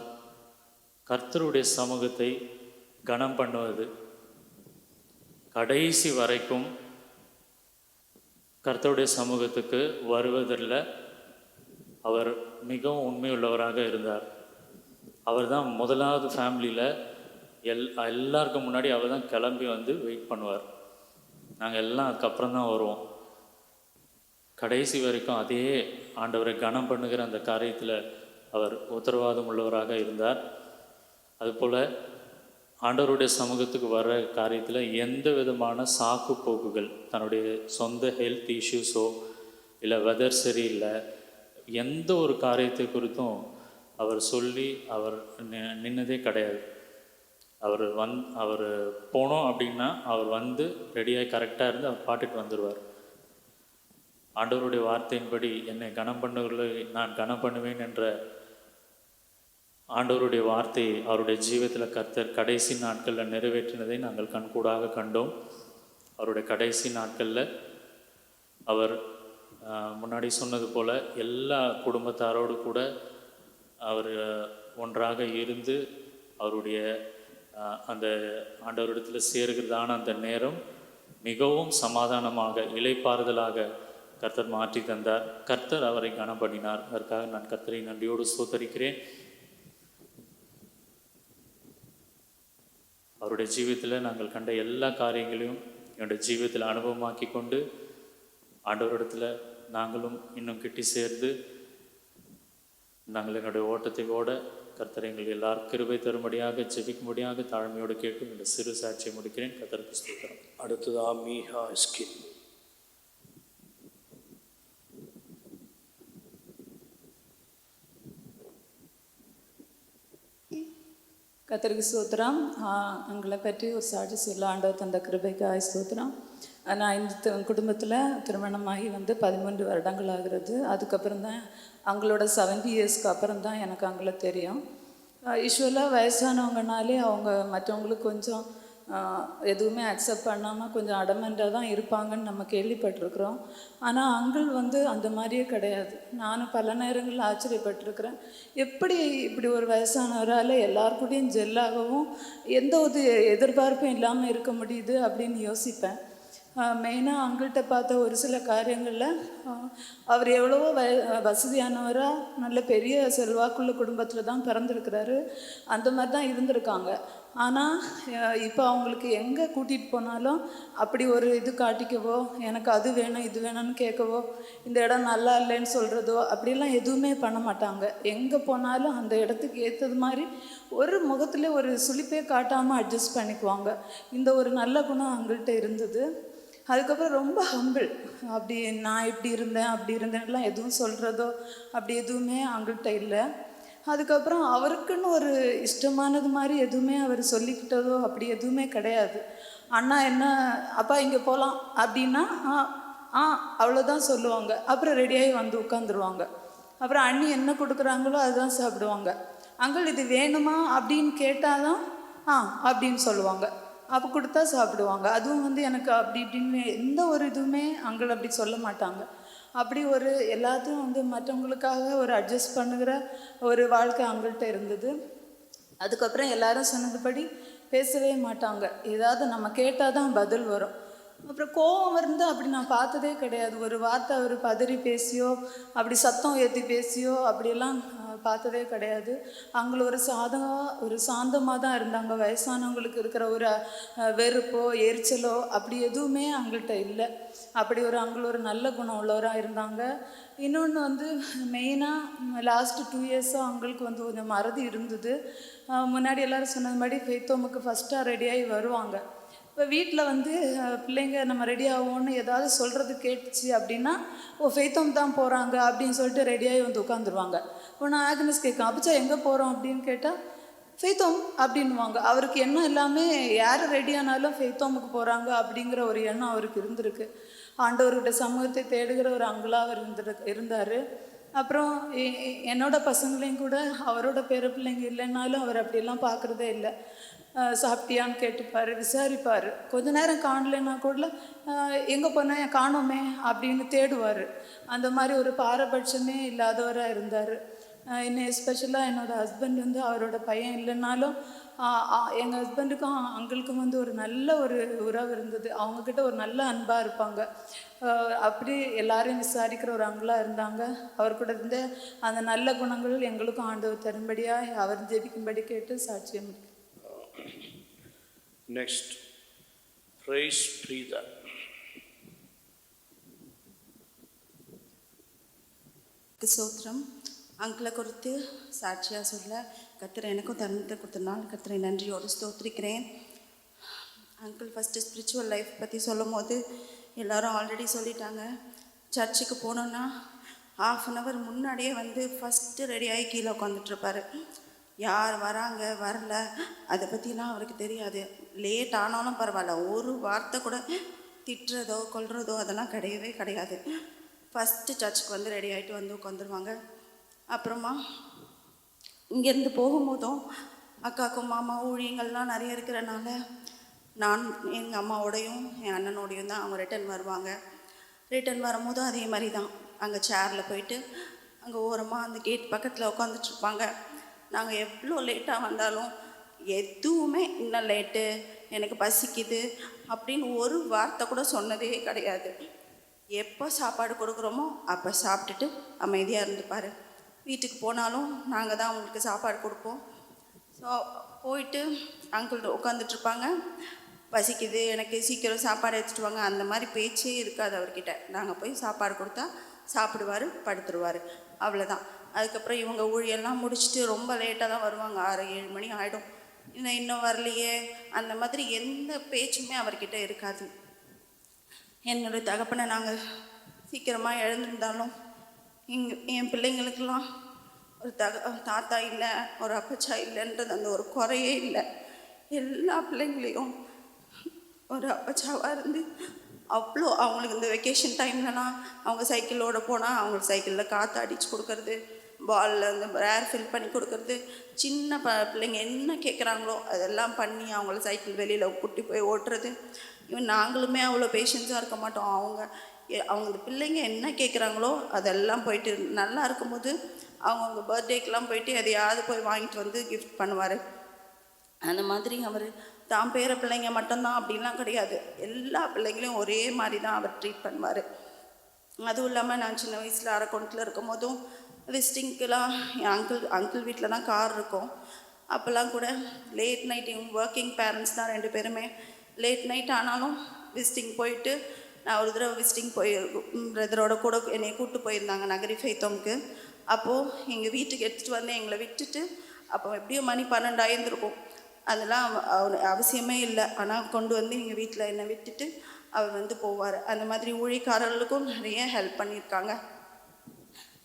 கர்த்தருடைய சமூகத்தை கனம் பண்ணுவது. கடைசி வரைக்கும் கர்த்தருடைய சமூகத்துக்கு வருவதில் அவர் மிகவும் உண்மையுள்ளவராக இருந்தார். அவர் தான் முதலாவது ஃபேமிலியில் எல்லாருக்கும் முன்னாடி அவர் தான் கிளம்பி வந்து வெயிட் பண்ணுவார். நாங்கள் எல்லாம் அதுக்கப்புறம் தான் வருவோம். கடைசி வரைக்கும் அதே ஆண்டவரை கனம் பண்ணுகிற அந்த காரியத்தில் அவர் உத்தரவாதம் உள்ளவராக இருந்தார். அதுபோல் ஆண்டவருடைய சமூகத்துக்கு வர்ற காரியத்தில் எந்த விதமான சாக்கு போக்குகள், தன்னுடைய சொந்த ஹெல்த் இஷ்யூஸோ இல்லை வெதர் சரியில்லை, எந்த ஒரு காரியத்தை குறித்தும் அவர் சொல்லி அவர் நின்னதே கிடையாது. அவர் போனோம் அப்படின்னா அவர் வந்து ரெடியாகி கரெக்டாக இருந்து அவர் பாட்டுக்கு வந்துடுவார். ஆண்டவருடைய வார்த்தையின்படி என்னை கனம் பண்ணுவர்களை நான் கனம் பண்ணுவேன் என்ற ஆண்டவருடைய வார்த்தையை அவருடைய ஜீவிதத்தில் கர்த்தர் கடைசி நாட்களில் நிறைவேற்றினதை நாங்கள் கண்கூடாக கண்டோம். அவருடைய கடைசி நாட்களில் அவர் முன்னாடி சொன்னது போல் எல்லா குடும்பத்தாரோடு கூட அவர் ஒன்றாக இருந்து அவருடைய அந்த ஆண்டவரிடத்தில் சேர்கிறதான அந்த நேரம் மிகவும் சமாதானமாக இளைப்பாறுதலாக கர்த்தர் மாற்றி தந்தார். கர்த்தர் அவரை கனம் பண்ணினார். அதற்காக நான் கர்த்தரை நன்றியோடு ஸ்தோத்தரிக்கிறேன். அவருடைய ஜீவியத்தில் நாங்கள் கண்ட எல்லா காரியங்களையும் என்னுடைய ஜீவியத்தில் அனுபவமாக்கி கொண்டு ஆண்டவரிடத்தில் நாங்களும் இன்னும் கிட்டி சேர்ந்து நாங்கள் என்னுடைய ஓட்டத்தை ஓட கர்த்தர் எங்கள் எல்லாரும் கிருபை தரும்படியாக ஜெபிக்கும்படியாக தாழ்மையோடு கேட்டு இந்த சிறு சாட்சியை முடிக்கிறேன். கர்த்தருக்கு ஸ்தோத்திரம்.
அடுத்ததா மீஹா ஸ்கின்.
கர்த்தருக்கு ஸ்தோத்திரம். எங்களை பற்றி ஒரு சாட்சி சொல்ல ஆண்டவர் தந்த கிருபைக்காய் ஸ்தோத்திரம். நான் இந்த குடும்பத்தில் திருமணமாகி 13 வருடங்கள் ஆகிறது. அதுக்கப்புறம் தான் அவங்களோட 70 இயர்ஸ்க்கு அப்புறம் தான் எனக்கு அவங்கள தெரியும். யூஸ்வலாக வயசானவங்கனாலே அவங்க மற்றவங்களுக்கு கொஞ்சம் எதுவுமே அக்செப்ட் பண்ணாமல் கொஞ்சம் அடமெண்ட்டாக தான் இருப்பாங்கன்னு நம்ம கேள்விப்பட்டிருக்கிறோம். ஆனால் அங்கிள் வந்து அந்த மாதிரியே கிடையாது. நானும் பல நேரங்களில் ஆச்சரியப்பட்டிருக்கிறேன். எப்படி இப்படி ஒரு வயசானவரால் எல்லாருக்கூடையும் ஜெல்லாகவும் எந்த ஒரு எதிர்பார்ப்பும் இல்லாமல் இருக்க முடியுது அப்படின்னு யோசிப்பேன். மெயினாக அங்கிள்கிட்ட பார்த்த ஒரு சில காரியங்களில் அவர் எவ்வளவோ வசதியானவராக நல்ல பெரிய செல்வாக்குள்ள குடும்பத்தில் தான் பிறந்திருக்கிறாரு. அந்த மாதிரி தான் இருந்திருக்காங்க. ஆனால் இப்போ அவங்களுக்கு எங்கே கூட்டிகிட்டு போனாலும் அப்படி ஒரு இது காட்டிக்கவோ, எனக்கு அது வேணும் இது வேணும்னு கேட்கவோ, இந்த இடம் நல்லா இல்லைன்னு சொல்கிறதோ அப்படிலாம் எதுவுமே பண்ண மாட்டாங்க. எங்கே போனாலும் அந்த இடத்துக்கு ஏற்றது மாதிரி ஒரு முகத்தில் ஒரு சுளிப்பே காட்டாமல் அட்ஜஸ்ட் பண்ணிக்குவாங்க. இந்த ஒரு நல்ல குணம் அவங்கள்ட்ட இருந்தது. அதுக்கப்புறம் ரொம்ப ஹம்பிள். அப்படி நான் இப்படி இருந்தேன் அப்படி இருந்தேன்லாம் எதுவும் சொல்கிறதோ அப்படி எதுவுமே அவங்கள்ட்ட இல்லை. அதுக்கப்புறம் அவருக்குன்னு ஒரு இஷ்டமானது மாதிரி எதுவுமே அவர் சொல்லிக்கிட்டதோ அப்படி எதுவுமே கிடையாது. அண்ணா என்ன அப்பா இங்கே போகலாம் அப்படின்னா அவ்வளோதான் சொல்லுவாங்க. அப்புறம் ரெடியாகி வந்து உட்காந்துருவாங்க. அப்புறம் அண்ணி என்ன கொடுக்குறாங்களோ அதுதான் சாப்பிடுவாங்க. அங்கிள் இது வேணுமா அப்படின்னு கேட்டால் தான் அப்படின்னு சொல்லுவாங்க. அப்போ கொடுத்தா சாப்பிடுவாங்க. அதுவும் வந்து எனக்கு அப்படி இப்படின்னு எந்த ஒரு இதுவுமே அங்கிள் அப்படி சொல்ல மாட்டாங்க. அப்படி ஒரு எல்லாத்தையும் வந்து மற்றவங்களுக்காக ஒரு அட்ஜஸ்ட் பண்ணுகிற ஒரு வாழ்க்கை அங்கிள்கிட்ட இருந்தது. அதுக்கப்புறம் எல்லாரும் சொன்னதுபடி பேசவே மாட்டாங்க. ஏதாவது நம்ம கேட்டால் தான் பதில் வரும். அப்புறம் கோபம் இருந்து அப்படி நான் பார்த்ததே கிடையாது. ஒரு வார்த்தை அவர் பதறி பேசியோ அப்படி சத்தம் ஏற்றி பேசியோ அப்படியெல்லாம் பார்த்ததே கிடையாது. அவங்கள ஒரு சாந்தமாக தான் இருந்தாங்க. வயசானவங்களுக்கு இருக்கிற ஒரு வெறுப்போ எரிச்சலோ அப்படி எதுவுமே அவங்கள்ட்ட இல்லை. அப்படி அவங்கள ஒரு நல்ல குணம் உள்ளவராக இருந்தாங்க. இன்னொன்று வந்து மெயினாக லாஸ்ட்டு 2 இயர்ஸாக அவங்களுக்கு வந்து கொஞ்சம் மறதி இருந்தது. முன்னாடி எல்லோரும் சொன்னது மாதிரி ஃபெய்த்தோமுக்கு ஃபஸ்ட்டாக ரெடியாகி வருவாங்க. இப்போ வீட்டில் வந்து பிள்ளைங்க நம்ம ரெடி ஆகும்னு ஏதாவது சொல்கிறது கேட்டுச்சு அப்படின்னா ஃபெய்த்தோம் தான் போகிறாங்க அப்படின்னு சொல்லிட்டு ரெடியாகி வந்து உட்காந்துருவாங்க. நான் ஆக்னஸ் கேட்கும் அப்பச்சா எங்கே போகிறோம் அப்படின்னு கேட்டால் ஃபெய்த்தோம் அப்படின்வாங்க. அவருக்கு எண்ணம் எல்லாமே யார் ரெடி ஆனாலும் ஃபெய்த்தோமுக்கு போகிறாங்க அப்படிங்கிற ஒரு எண்ணம் அவருக்கு இருந்திருக்கு. ஆண்டவருடைய சமூகத்தை தேடுகிற ஒரு அங்கலாக அவர் இருந்தார். அப்புறம் என்னோட பசங்களையும் கூட அவரோட பேர பிள்ளைங்க இல்லைன்னாலும் அவர் அப்படியெல்லாம் பார்க்குறதே இல்லை. சாப்பிட்டியான்னு கேட்டுப்பார், விசாரிப்பார். கொஞ்ச நேரம் காணலைன்னா கூட எங்கே போனேன் காணோமே அப்படின்னு தேடுவார். அந்த மாதிரி ஒரு பாரபட்சமே இல்லாதவராக இருந்தார். இன்னும் எஸ்பெஷலாக என்னோடய ஹஸ்பண்ட் வந்து அவரோட பையன் இல்லைன்னாலும் எங்கள் ஹஸ்பண்டுக்கும் அங்கிளுக்கும் வந்து ஒரு நல்ல ஒரு உறவு இருந்தது. அவங்கக்கிட்ட ஒரு நல்ல அன்பாக இருப்பாங்க. அப்படி எல்லாரையும் விசாரிக்கிற ஒரு அங்கிளாக இருந்தாங்க. அவர் கூட இருந்த அந்த நல்ல குணங்கள் எங்களுக்கும் ஆண்டவர் தரும்படியாக அவர் ஜெபிக்கும்படி கேட்டு சாட்சியம்.
Next praise Sridhar.
ஸ்தோத்திரம். அங்கிளை குறித்து சாட்சியாக சொல்ல கர்த்தர் எனக்கும் தருணத்தை கொடுத்தனால கர்த்தரை நன்றியோடு ஸ்தோத்திரிக்கிறேன். அங்கிள் ஃபஸ்ட்டு ஸ்பிரிச்சுவல் லைஃப் பற்றி சொல்லும் போது எல்லோரும் ஆல்ரெடி சொல்லிட்டாங்க. சர்ச்சுக்கு போனோன்னா 1/2 முன்னாடியே வந்து ஃபஸ்ட்டு ரெடியாகி கீழே உட்காந்துட்ருப்பாரு. யார் வராங்க வரல அதை பற்றிலாம் அவருக்கு தெரியாது. லேட் ஆனாலும் பரவாயில்ல, ஒரு வார்த்தை கூட திட்டுறதோ கொல்றதோ அதெல்லாம் கிடையவே கிடையாது. ஃபஸ்ட்டு சர்ச்சுக்கு வந்து ரெடி ஆகிட்டு வந்து உட்காந்துருவாங்க. அப்புறமா இங்கேருந்து போகும்போதும் அக்காவுக்கும் மாமா ஊழியங்கள்லாம் நிறைய இருக்கிறனால நான் எங்கள் அம்மாவோடையும் என் அண்ணனோடையும் தான் அவங்க ரிட்டர்ன் வருவாங்க. ரிட்டர்ன் வரும்போதும் அதே மாதிரி தான் அங்கே சேரில் போயிட்டு அங்கே ஓரமாக அந்த கேட் பக்கத்தில் உட்காந்துட்ருப்பாங்க. நாங்கள் எவ்வளோ லேட்டாக வந்தாலும் எதுவுமே இன்னும் லேட்டு, எனக்கு பசிக்குது அப்படின்னு ஒரு வார்த்தை கூட சொன்னதே கிடையாது. எப்போ சாப்பாடு கொடுக்குறோமோ அப்போ சாப்பிட்டுட்டு அமைதியாக இருந்துப்பார். வீட்டுக்கு போனாலும் நாங்கள் தான் அவங்களுக்கு சாப்பாடு கொடுப்போம். ஸோ போயிட்டு அங்கிள் உட்காந்துட்ருப்பாங்க. பசிக்குது எனக்கு சீக்கிரம் சாப்பாடு எடுத்துகிட்டு வாங்க, அந்த மாதிரி பேச்சே இருக்காது அவர்கிட்ட. நாங்கள் போய் சாப்பாடு கொடுத்தா சாப்பிடுவார், படுத்துருவார், அவ்வளோதான். அதுக்கப்புறம் இவங்க ஊழியெல்லாம் முடிச்சுட்டு ரொம்ப லேட்டாக தான் வருவாங்க. 6-7 மணி ஆகிடும். இன்னும் வரலையே அந்த மாதிரி எந்த பேச்சுமே அவர்கிட்ட இருக்காது. என்னுடைய தகப்பனை நாங்கள் சீக்கிரமாக எழுந்திருந்தாலும் என் பிள்ளைங்களுக்கெல்லாம் ஒரு தாத்தா இல்லை, ஒரு அப்பச்சா இல்லைன்றது அந்த ஒரு குறையே இல்லை. எல்லா பிள்ளைங்களையும் ஒரு அப்பச்சாவாக இருந்து அவ்வளோ அவங்களுக்கு இந்த வெக்கேஷன் டைம்லலாம் அவங்க சைக்கிளோடு போனால் அவங்களுக்கு சைக்கிளில் காற்று அடித்து கொடுக்கறது, பாலில் அந்த ஏர் ஃபில் பண்ணி கொடுக்கறது, சின்ன பிள்ளைங்க என்ன கேட்குறாங்களோ அதெல்லாம் பண்ணி அவங்கள சைக்கிள் வெளியில் கூட்டி போய் ஓட்டுறது. இவன் நாங்களுமே அவ்வளோ பேஷன்ஸாக இருக்க மாட்டோம். அவங்க பிள்ளைங்க என்ன கேட்குறாங்களோ அதெல்லாம் போயிட்டு நல்லா இருக்கும்போது அவங்கவுங்க பர்த்டேக்கெலாம் போயிட்டு எதையாவது போய் வாங்கிட்டு வந்து கிஃப்ட் பண்ணுவார். அந்த மாதிரி அவர் தான் பேர பிள்ளைங்க மட்டும்தான் அப்படின்லாம் கிடையாது, எல்லா பிள்ளைங்களையும் ஒரே மாதிரி தான் அவர் ட்ரீட் பண்ணுவார். அதுவும் இல்லாமல் நான் சின்ன வயசில் அரக்கோணத்தில் இருக்கும் போதும் விசிட்டிங்க்கெலாம் என் அங்கிள் வீட்டில் தான் கார் இருக்கும். அப்போல்லாம் கூட லேட் நைட் ஒர்க்கிங் பேரண்ட்ஸ் தான் 2 பேருமே. லேட் நைட் ஆனாலும் விசிட்டிங் போயிட்டு நான் ஒரு தடவை விசிட்டிங் பிரதரோட கூட என்னை கூப்பிட்டு போயிருந்தாங்க நகரி ஃபெய்த்தோம்க்கு. அப்போது எங்கள் வீட்டுக்கு எடுத்துகிட்டு வந்து எங்களை விட்டுட்டு, அப்போ எப்படியும் மணி 12 ஆயிருந்திருக்கும். அதெல்லாம் அவசியமே இல்லை, ஆனால் கொண்டு வந்து எங்கள் வீட்டில் என்னை விட்டுட்டு அவர் வந்து போவார். அந்த மாதிரி ஊழியக்காரர்களுக்கும் நிறைய ஹெல்ப் பண்ணியிருக்காங்க.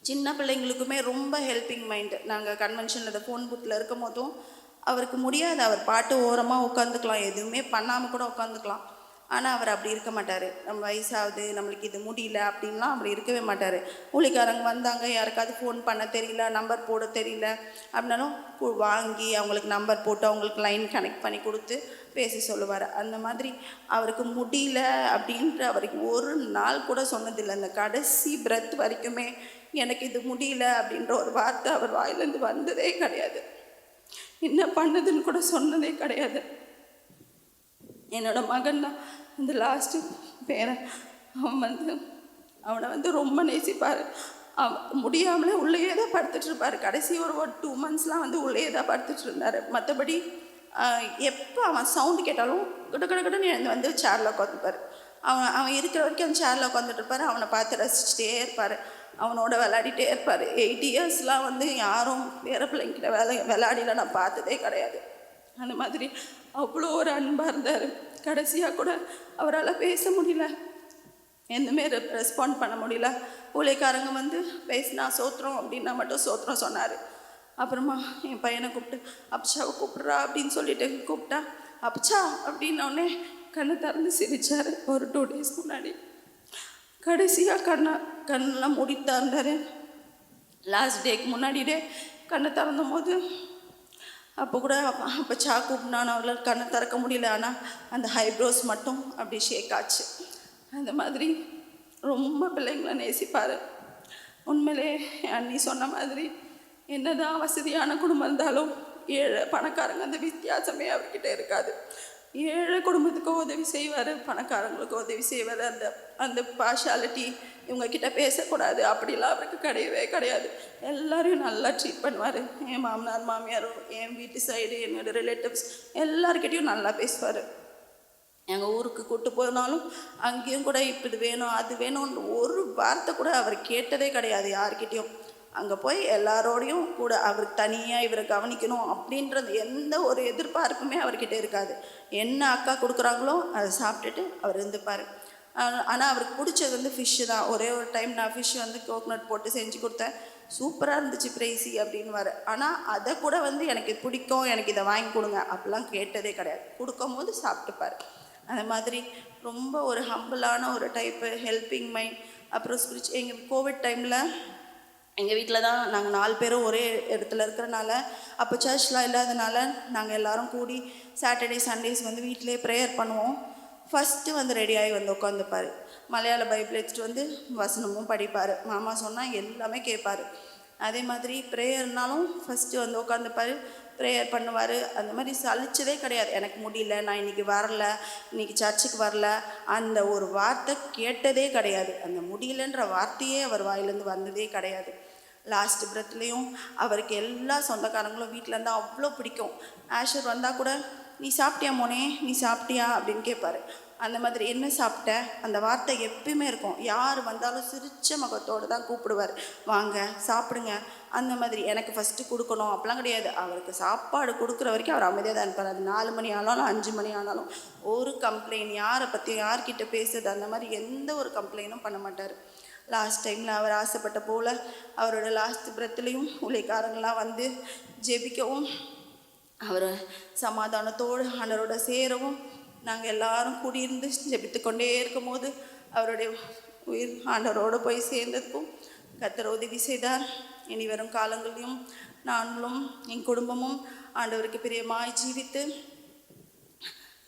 சின்ன பிள்ளைங்களுக்குமே ரொம்ப ஹெல்ப்பிங் மைண்டு. நாங்கள் கன்வென்ஷனில் ஃபோன் பூத்தில் இருக்கும் போதும் அவருக்கு முடியாது, அவர் பாட்டு ஓரமாக உட்காந்துக்கலாம், எதுவுமே பண்ணாமல் கூட உட்காந்துக்கலாம். ஆனால் அவர் அப்படி இருக்க மாட்டார். நம்ம வயசாகுது, நம்மளுக்கு இது முடியல அப்படின்லாம் அப்படி இருக்கவே மாட்டார். ஊழிக்காரங்க வந்தாங்க, யாருக்காவது ஃபோன் பண்ண தெரியல, நம்பர் போட தெரியல அப்படின்னாலும் வாங்கி அவங்களுக்கு நம்பர் போட்டு அவங்களுக்கு லைன் கனெக்ட் பண்ணி கொடுத்து பேசி சொல்லுவார். அந்த மாதிரி அவருக்கு முடியல அப்படின்ற அவருக்கு ஒரு நாள் கூட சொன்னதில்லை. அந்த கடைசி பிரெத் வரைக்குமே எனக்கு இது முடியல அப்படின்ற ஒரு வார்த்தை அவர் வாயிலேருந்து வந்ததே கிடையாது. என்ன பண்ணுதுன்னு கூட சொன்னதே கிடையாது. என்னோடய மகன் தான் இந்த லாஸ்ட்டு பேரன். அவனை வந்து ரொம்ப நேசிப்பார். முடியாமலே உள்ளேயே தான் படுத்துட்ருப்பார். கடைசி ஒரு 2 monthsலாம் வந்து உள்ளேயே தான் படுத்துட்டு இருந்தார். மற்றபடி எப்போ அவன் சவுண்டு கேட்டாலும் கடன்னு எழுந்து வந்து சேரில் உட்காந்துப்பார். அவன் இருக்கிற வரைக்கும் அந்த சேரில் உட்காந்துட்டு இருப்பார். அவனை பார்த்து ரசிச்சுட்டே இருப்பார், அவனோட விளையாடிட்டே இருப்பார். 8 yearsலாம் வந்து யாரும் வேறு பிள்ளைங்கிட்ட விளையாடிலாம் நான் பார்த்ததே கிடையாது. அந்த மாதிரி அவ்வளோ ஒரு அன்பாக இருந்தார். கடைசியாக கூட அவரால் பேச முடியல, எதுவுமே ரெஸ்பாண்ட் பண்ண முடியல. ஊழியக்காரங்க வந்து பேசினா சோத்திரம் அப்படின்னா மட்டும் சோத்திரம் சொன்னார். அப்புறமா என் பையனை கூப்பிட்டு அப்சாவை கூப்பிட்றா அப்படின்னு சொல்லிட்டு கூப்பிட்டா அப்சா அப்படின்னோடனே கண்ணை திறந்து சிரித்தார். ஒரு 2 days முன்னாடி கடைசியாக கண்ணெல்லாம் மூடிட்டு இருந்தார். லாஸ்ட் டேக்கு முன்னாடி கண்ணை திறந்த போது அப்போ கூட அப்போ கூப்பிட்னான். அவளால் கண்ணை திறக்க முடியல, ஆனால் அந்த ஹைப்ரோஸ் மட்டும் அப்படி ஷேக் ஆச்சு. அந்த மாதிரி ரொம்ப பிள்ளைங்களை நேசிப்பார். உண்மையிலே அண்ணி சொன்ன மாதிரி என்னதான் வசதியான குடும்பம் இருந்தாலும் ஏழை பணக்காரங்க அந்த வித்தியாசமே அவர்கிட்ட இருக்காது. ஏழை குடும்பத்துக்கும் உதவி செய்வார், பணக்காரங்களுக்கும் உதவி செய்வார். அந்த பார்ஷாலிட்டி இவங்கக்கிட்ட பேசக்கூடாது அப்படிலாம் அவருக்கு கிடையவே கிடையாது. எல்லோரையும் நல்லா ட்ரீட் பண்ணுவார். என் மாமனார் மாமியாரும் என் வீட்டு சைடு என்னோடய ரிலேட்டிவ்ஸ் எல்லாருக்கிட்டையும் நல்லா பேசுவார். எங்கள் ஊருக்கு கூப்பிட்டு போனாலும் அங்கேயும் கூட இப்படி வேணும் அது வேணும்னு ஒரு வார்த்தை கூட அவர் கேட்டதே கிடையாது யார்கிட்டையும். அங்கே போய் எல்லாரோடையும் கூட அவருக்கு தனியாக இவரை கவனிக்கணும் அப்படின்றது எந்த ஒரு எதிர்பார்ப்புமே அவர்கிட்ட இருக்காது. என்ன அக்கா கொடுக்குறாங்களோ அதை சாப்பிட்டுட்டு அவர் இருந்துப்பார். ஆனால் அவருக்கு பிடிச்சது வந்து ஃபிஷ்ஷு தான். ஒரே ஒரு டைம் நான் ஃபிஷ் வந்து கோகனட் போட்டு செஞ்சு கொடுத்தேன். சூப்பராக இருந்துச்சு ப்ரைஸி அப்படின்னு. ஆனால் அதை கூட வந்து எனக்கு பிடிக்கும், எனக்கு இதை வாங்கி கொடுங்க அப்படிலாம் கேட்டதே கிடையாது. கொடுக்கும்போது சாப்பிட்டுப்பார். அந்த மாதிரி ரொம்ப ஒரு ஹம்பிளான ஒரு டைப்பு, ஹெல்பிங் மைண்ட். அப்புறம் எங்கள் கோவிட் டைமில் எங்கள் வீட்டில் தான் நாங்கள் 4 பேரும் ஒரே இடத்துல இருக்கிறனால, அப்போ சர்ச்லாம் இல்லாதனால நாங்கள் எல்லோரும் கூடி சாட்டர்டே சண்டேஸ் வந்து வீட்டிலே ப்ரேயர் பண்ணுவோம். ஃபஸ்ட்டு வந்து ரெடியாகி வந்து உட்காந்துப்பார். மலையாள பைபிள் எடுத்துகிட்டு வந்து வசனமும் படிப்பார். மாமா சொன்னால் எல்லாமே கேட்பார். அதே மாதிரி ப்ரேயர்னாலும் ஃபஸ்ட்டு வந்து உட்காந்துப்பார், ப்ரேயர் பண்ணுவார். அந்த மாதிரி சலிச்சதே கிடையாது. எனக்கு முடியல, நான் இன்றைக்கி வரல, இன்றைக்கி சர்ச்சுக்கு வரல, அந்த ஒரு வார்த்தை கேட்டதே கிடையாது. அந்த முடியலன்ற வார்த்தையே அவர் வாயிலேருந்து வந்ததே கிடையாது. லாஸ்ட் பிரத்லேயும் அவருக்கு எல்லா சொந்தக்காரங்களும் வீட்டில் இருந்தால் அவ்வளோ பிடிக்கும். ஆஷர் வந்தால் கூட, நீ சாப்பிட்டியா மோனே, நீ சாப்பிட்டியா அப்படின்னு கேட்பார். அந்த மாதிரி என்ன சாப்பிட்ட, அந்த வார்த்தை எப்பயுமே இருக்கும். யார் வந்தாலும் சிரித்த முகத்தோடு தான் கூப்பிடுவார், வாங்க சாப்பிடுங்க. அந்த மாதிரி எனக்கு ஃபஸ்ட்டு கொடுக்கணும் அப்படிலாம் கிடையாது. அவருக்கு சாப்பாடு கொடுக்குற வரைக்கும் அவர் அமைதியாக தான் இருப்பார். அது 4 மணி ஆனாலும் 5 மணி ஆனாலும் ஒரு கம்ப்ளைண்ட், யாரை பற்றி யார்கிட்ட பேசுறது, அந்த மாதிரி எந்த ஒரு கம்ப்ளைண்ட்டும் பண்ண மாட்டார். லாஸ்ட் டைமில் அவர் ஆசைப்பட்ட போல் அவரோட லாஸ்ட் பிரத்துலேயும் ஊழியக்காரங்களாம் வந்து ஜெபிக்கவும், அவர் சமாதானத்தோடு ஆண்டவரோட சேரவும், நாங்கள் எல்லாரும் கூடியிருந்து ஜெபித்து கொண்டே இருக்கும் போது அவருடைய உயிர் ஆண்டவரோடு போய் சேர்ந்ததுக்கும் கர்த்தர் உதவி செய்தார். இனி வரும் காலங்களிலும் நாங்களும் என் குடும்பமும் ஆண்டவருக்கு பிரியமாய் ஜீவித்து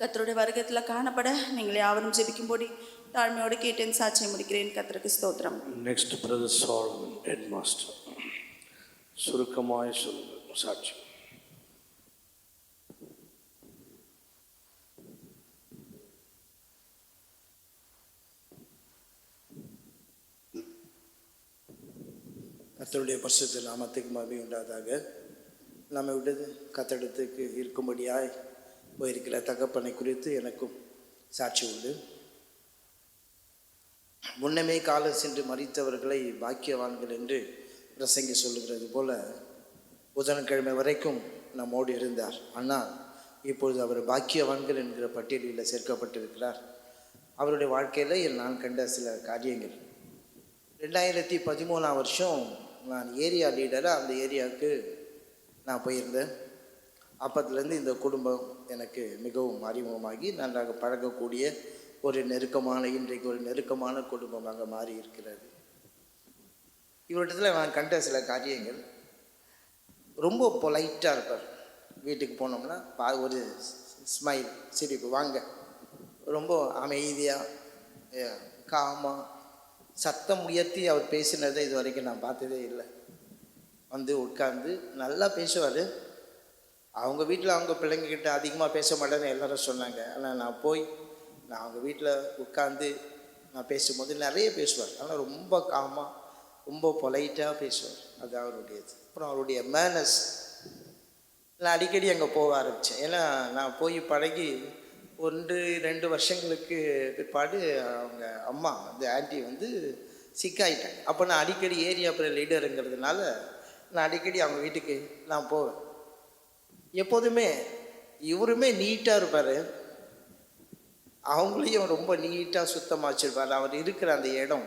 கர்த்தருடைய வருகத்தில் காணப்பட நீங்கள் யாவரும் ஜெபிக்கும்படி தாழ்மையோடு கேட்டேன் சாட்சியை முடிக்கிறேன். கர்த்தருக்கு ஸ்தோத்திரம்.
Next brother Solomon head master, சுருக்கமாய் சொல்லுங்கள் சாட்சி.
கர்த்தருடைய பரிசுத்த நாமத்துக்கு மகிமை உண்டாதாக. நம்ம விட்டது கத்தடத்துக்கு இருக்கும்படியாய் போயிருக்கிற தகப்பனை குறித்து எனக்கும் சாட்சி உண்டு. முன்னமே காலம் சென்று மரித்தவர்களை பாக்கியவான்கள் என்று பிரசங்கி சொல்லுகிறது போல புதன்கிழமை வரைக்கும் நம்மோடு இருந்தார். ஆனால் இப்பொழுது அவர் பாக்கியவான்கள் என்கிற பட்டியலில் சேர்க்கப்பட்டிருக்கிறார். அவருடைய வாழ்க்கையில் நான் கண்ட சில காரியங்கள். 2013ஆம் வருஷம் நான் ஏரியா லீடராக அந்த ஏரியாவுக்கு நான் போயிருந்தேன். அப்பத்துலேருந்து இந்த குடும்பம் எனக்கு மிகவும் அறிமுகமாகி நன்றாக பழகக்கூடிய ஒரு இன்றைக்கு ஒரு நெருக்கமான குடும்பமாக மாறி இருக்கிறது. இவரிடத்தில் நான் கண்ட சில காரியங்கள், ரொம்ப பொலைட்டாக இருப்பார். வீட்டுக்கு போனோம்னா ஒரு ஸ்மைல், சிரிப்பு, வாங்க, ரொம்ப அமைதியாக காமாக சத்தம் உயர்த்தி அவர் பேசினதை இது வரைக்கும் நான் பார்த்ததே இல்லை. வந்து உட்கார்ந்து நல்லா பேசுவார். அவங்க வீட்டில் அவங்க பிள்ளைங்கக்கிட்ட அதிகமாக பேச மாட்டேன்னு எல்லாரும் சொன்னாங்க. ஆனால் நான் அவங்க வீட்டில் உட்காந்து நான் பேசும்போது நிறைய பேசுவார். ஆனால் ரொம்ப காமாக ரொம்ப பொலைட்டாக பேசுவார். அது அவருடையது. அப்புறம் அவருடைய மேனஸ், நான் அடிக்கடி அங்கே போக ஆரம்பித்தேன். ஏன்னா நான் போய் பழகி 1-2 வருஷங்களுக்கு பிற்பாடு அவங்க அம்மா, அந்த ஆன்ட்டி வந்து சிக்காயிட்டாங்க. அப்போ நான் அடிக்கடி ஏரியா லீடருங்கிறதுனால நான் அடிக்கடி அவங்க வீட்டுக்கு நான் போவேன். எப்போதுமே இவருமே நீட்டாக இருப்பார், அவங்களையும் ரொம்ப நீட்டாக சுத்தமாக வச்சுருப்பார். அவர் இருக்கிற அந்த இடம்,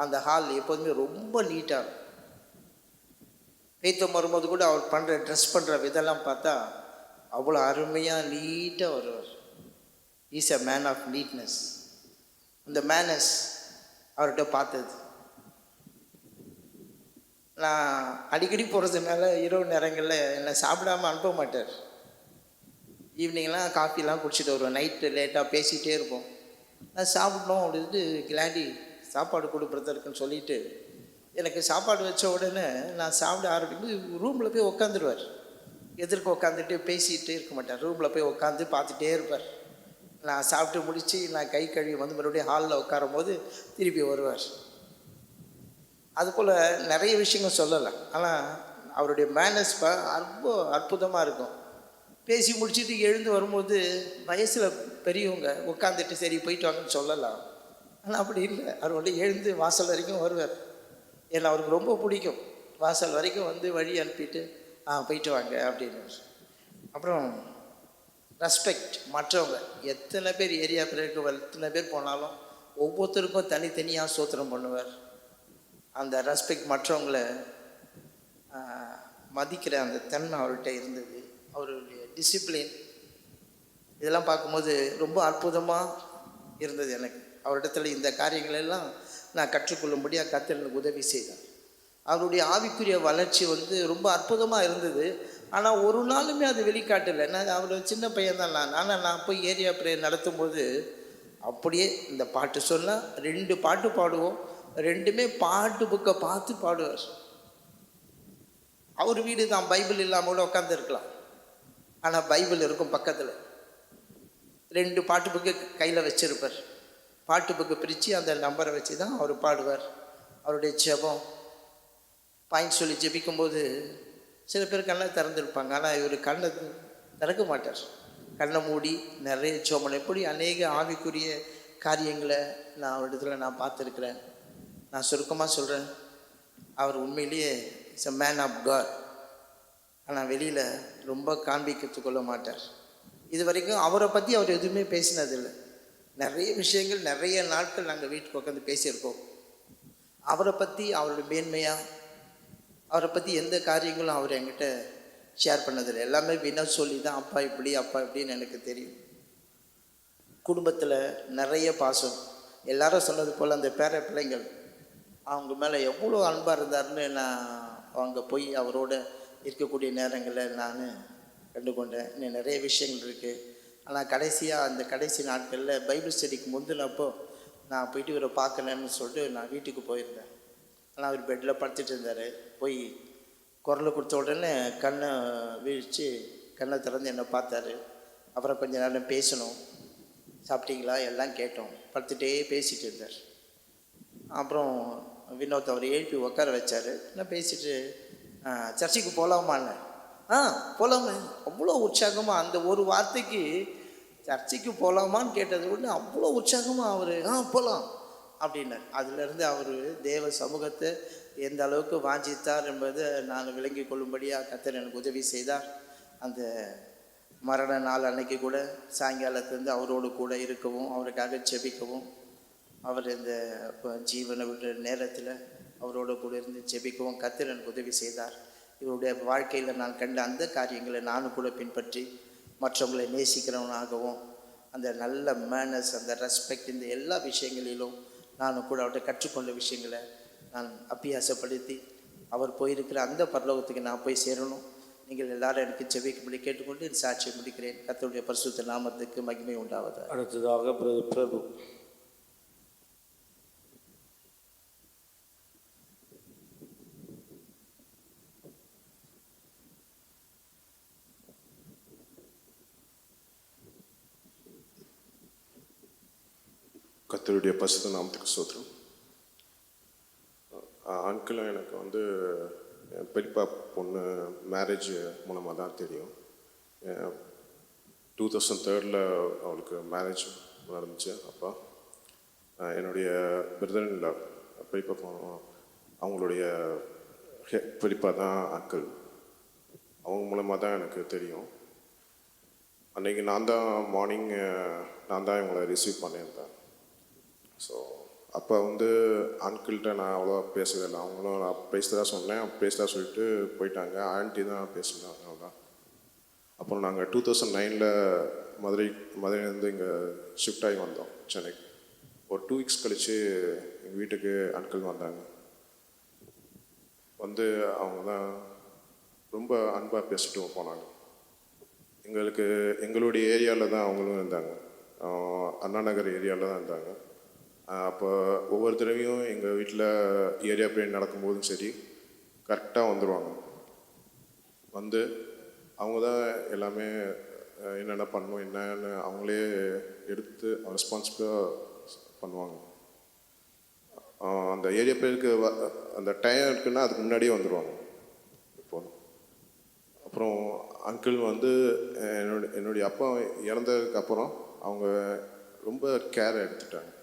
அந்த ஹால் எப்போதுமே ரொம்ப நீட்டாக இருக்கும். பேத்தம் வரும்போது கூட அவர் பண்ணுற ட்ரெஸ் பண்ணுற விதெல்லாம் பார்த்தா அவ்வளோ அருமையாக நீட்டாக வருவார். Is a man of neatness. அந்த மேனஸ் அவர்கிட்ட பார்த்தது. நான் அடிக்கடி போகிறதுனால இரவு நேரங்களில் என்னை சாப்பிடாமல் அனுப்ப மாட்டார். ஈவினிங்லாம் காஃபிலாம் குடிச்சிட்டு வருவேன். நைட்டு லேட்டாக பேசிகிட்டே இருப்போம். நான் சாப்பிடணும் அப்படின்ட்டு கிளாடி சாப்பாடு கொடுக்குறதுக்குன்னு சொல்லிவிட்டு எனக்கு சாப்பாடு வச்ச உடனே நான் சாப்பிட ஆரம்பிக்கும் ரூமில் போய் உட்காந்துருவார். எதிர்க்க உட்காந்துட்டு பேசிகிட்டே இருக்க மாட்டார். ரூமில் போய் உட்காந்து பார்த்துட்டே இருப்பார். நான் சாப்பிட்டு முடித்து நான் கை கழுவி வந்து மறுபடியும் ஹாலில் உட்காரும் போது திருப்பி வருவார். அதுபோல் நிறைய விஷயங்கள் சொல்லலாம். ஆனால் அவருடைய மேனஸ் ரொம்ப அற்புதமாக இருக்கும். பேசி முடிச்சுட்டு எழுந்து வரும்போது வயசில் பெரியவங்க உட்காந்துட்டு சரி போயிட்டு வாங்கன்னு சொல்லலாம். ஆனால் அப்படி இல்லை. அவர் எழுந்து வாசல் வரைக்கும் வருவார். ஏன்னா அவருக்கு ரொம்ப பிடிக்கும். வாசல் வரைக்கும் வந்து வழி அனுப்பிட்டு போயிட்டு வாங்க அப்படின்னு. அப்புறம் ரெஸ்பெக்ட், மற்றவங்க எத்தனை பேர் ஏரியா பிறகு எத்தனை பேர் போனாலும் ஒவ்வொருத்தருக்கும் தனித்தனியாக ஸ்தோத்திரம் பண்ணுவார். அந்த ரெஸ்பெக்ட், மற்றவங்களை மதிக்கிற அந்த தன்மை அவர்கிட்ட இருந்தது. அவருடைய டிசிப்ளின் இதெல்லாம் பார்க்கும்போது ரொம்ப அற்புதமாக இருந்தது எனக்கு. அவரிடத்துல இந்த காரியங்களெல்லாம் நான் கற்றுக்கொள்ளும்படியாக கர்த்தர் எனக்கு உதவி செய்தார். அவருடைய ஆவிக்குரிய வளர்ச்சி வந்து ரொம்ப அற்புதமாக இருந்தது. ஆனால் ஒரு நாளுமே அது வெளிக்காட்டலை. நான் அவர் சின்ன பையன் தான். ஆனால் நான் போய் ஏரியா ப்ரேயர் நடத்தும்போது அப்படியே இந்த பாட்டு சொன்னால் 2 பாட்டு பாடுவோம். 2மே பாட்டு புக்கை பார்த்து பாடுவார். அவர் வீடு தான், பைபிள் இல்லாமல் கூட உட்காந்துருக்கலாம். ஆனால் பைபிள் இருக்கும் பக்கத்தில். 2 பாட்டு புக்கு கையில் வச்சுருப்பார். பாட்டு புக்கு பிரித்து அந்த நம்பரை வச்சு தான் அவர் பாடுவார். அவருடைய ஜெபம் பாயிண்ட் சொல்லி ஜெபிக்கும்போது சில பேர் கண்ணை திறந்துருப்பாங்க. ஆனால் இவர் கண்ணை திறக்க மாட்டார். கண்ணை மூடி நிறைய ஜெபம். எப்படி அநேக ஆவிக்குரிய காரியங்களை நான் அவரிடத்துல நான் பார்த்துருக்குறேன். நான் சுருக்கமாக சொல்கிறேன், அவர் உண்மையிலேயே it's a man of God. ஆனால் வெளியில் ரொம்ப காண்பிக்கத்து கொள்ள மாட்டார். இது வரைக்கும் அவரை பற்றி அவர் எதுவுமே பேசினதில்லை. நிறைய விஷயங்கள் நிறைய நாட்கள் நாங்கள் வீட்டுக்கு உட்காந்து பேசியிருக்கோம். அவரை பற்றி, அவருடைய மேன்மையாக, அவரை பற்றி எந்த காரியங்களும் அவர் என்கிட்ட ஷேர் பண்ணதில்லை. எல்லாமே வினா சொல்லி தான் அப்பா இப்படி அப்பா இப்படின்னு எனக்கு தெரியும். குடும்பத்தில் நிறைய பாசம். எல்லாரும் சொன்னது போல் அந்த பேர பிள்ளைங்கள் அவங்க மேலே எவ்வளோ அன்பாக இருந்தாருன்னு நான் அவங்க போய் அவரோட இருக்கக்கூடிய நேரங்களில் நான் கண்டு கொண்டேன். இன்னும் நிறைய விஷயங்கள் இருக்குது. ஆனால் கடைசியாக அந்த கடைசி நாட்களில் பைபிள் ஸ்டடிக்கு முந்தினப்போ நான் போயிட்டு இவரை பார்க்கணுன்னு சொல்லிட்டு நான் வீட்டுக்கு போயிருந்தேன். ஆனால் அவர் பெட்டில் படுத்துட்டு இருந்தார். போய் குரலை கொடுத்த உடனே கண்ணை வீழ்ச்சி கண்ணை திறந்து என்னை பார்த்தாரு. அப்புறம் கொஞ்ச நேரம் பேசணும். சாப்பிட்டீங்களா எல்லாம் கேட்டோம். படுத்துகிட்டே பேசிகிட்டு இருந்தார். அப்புறம் வினோத் அவர் எழுப்பி உட்கார வச்சார். நான் பேசிட்டு சர்ச்சுக்கு போகலாமான்னு. போகலாமே. அவ்வளோ உற்சாகமாக அந்த ஒரு வார்த்தைக்கு சர்ச்சுக்கு போகலாமான்னு கேட்டது உடனே அவ்வளோ உற்சாகமாக அவர் போகலாம் அப்படின்னார். அதிலிருந்து அவர் தேவ சமூகத்தை எந்த அளவுக்கு வாஞ்சித்தார் என்பதை நான் விளங்கி கொள்ளும்படியாக கர்த்தர் எனக்கு உதவி செய்தார். அந்த மரண நாள் அன்னைக்கு கூட சாயங்காலத்துலேருந்து அவரோடு கூட இருக்கவும், அவருக்காக ஜெபிக்கவும், அவர் இந்த ஜீவனை விட்டு நேரத்தில் அவரோட கூட இருந்து ஜெபிக்கவும் கர்த்தர் எனக்கு உதவி செய்தார். இவருடைய வாழ்க்கையில் நான் கண்ட அந்த காரியங்களை நானும் கூட பின்பற்றி மற்றவங்களை நேசிக்கிறவனாகவும், அந்த நல்ல மேனர்ஸ், அந்த ரெஸ்பெக்ட், இந்த எல்லா விஷயங்களிலும் நானும் கூட அவர்கிட்ட கற்றுக்கொண்ட விஷயங்களை நான் அபியாசப்படுத்தி அவர் போயிருக்கிற அந்த பரலோகத்துக்கு நான் போய் சேரணும். நீங்கள் எல்லாரும் எனக்கு ஜெபிக்கும்படி கேட்டுக்கொண்டு என் சாட்சியை முடிக்கிறேன். கர்த்தருடைய பரிசுத்த நாமத்துக்கு மகிமை உண்டாவதாக.
அடுத்ததாக பிரபு.
கர்த்தருடைய பரிசுத்த நாமத்துக்கு ஸ்தோத்திரம். அங்கிள் எனக்கு வந்து என் பெரியப்பா பொண்ணு மேரேஜ் மூலமாக தான் தெரியும். 2003 அவளுக்கு மேரேஜ் நடந்துச்சு. அப்போ என்னுடைய பிரதர் இல்லை, பெரியப்பா பொண்ணு, அவங்களுடைய பெரியப்பா தான் அங்கிள். அவங்க மூலமாக தான் எனக்கு தெரியும். அன்றைக்கி நான் தான் மார்னிங் நான் தான் இவங்களை ரிசீவ் பண்ணியிருந்தேன். ஸோ அப்போ வந்து அங்கிள்கிட்ட நான் அவ்வளோ பேசவே இல்லை. அவங்களும் நான் பேசுகிறதா சொன்னேன், பேசுகிறதா சொல்லிட்டு போயிட்டாங்க. ஆண்டி தான் பேசினாங்க அவ்வளோதான். அப்புறம் நாங்கள் 2009 மதுரையிலேருந்து இங்கே ஷிஃப்ட் ஆகி வந்தோம் சென்னைக்கு. ஒரு 2 வீக்ஸ் கழித்து எங்கள் வீட்டுக்கு அங்கிள் வந்தாங்க. வந்து அவங்க தான் ரொம்ப அன்பாக பேசிட்டு போனாங்க. எங்களுடைய ஏரியாவில் தான் அவங்களும் இருந்தாங்க. அண்ணா நகர் ஏரியாவில் தான் இருந்தாங்க. அப்போ ஒவ்வொரு தடவையும் எங்கள் வீட்டில் ஏரியா ப்ரேயர் நடக்கும்போதும் சரி கரெக்டாக வந்துடுவாங்க. வந்து அவங்க தான் எல்லாமே என்னென்ன பண்ணணும் என்னன்னு அவங்களே எடுத்து ரெஸ்பான்சிபிளாக பண்ணுவாங்க. அந்த ஏரியா ப்ரேயருக்கு அந்த டைம் இருக்குன்னா அதுக்கு முன்னாடியே வந்துடுவாங்க இப்போது. அப்புறம் அங்கிள் வந்து என்னுடைய அப்பா இறந்ததுக்கப்புறம் அவங்க ரொம்ப கேர் எடுத்துட்டாங்க.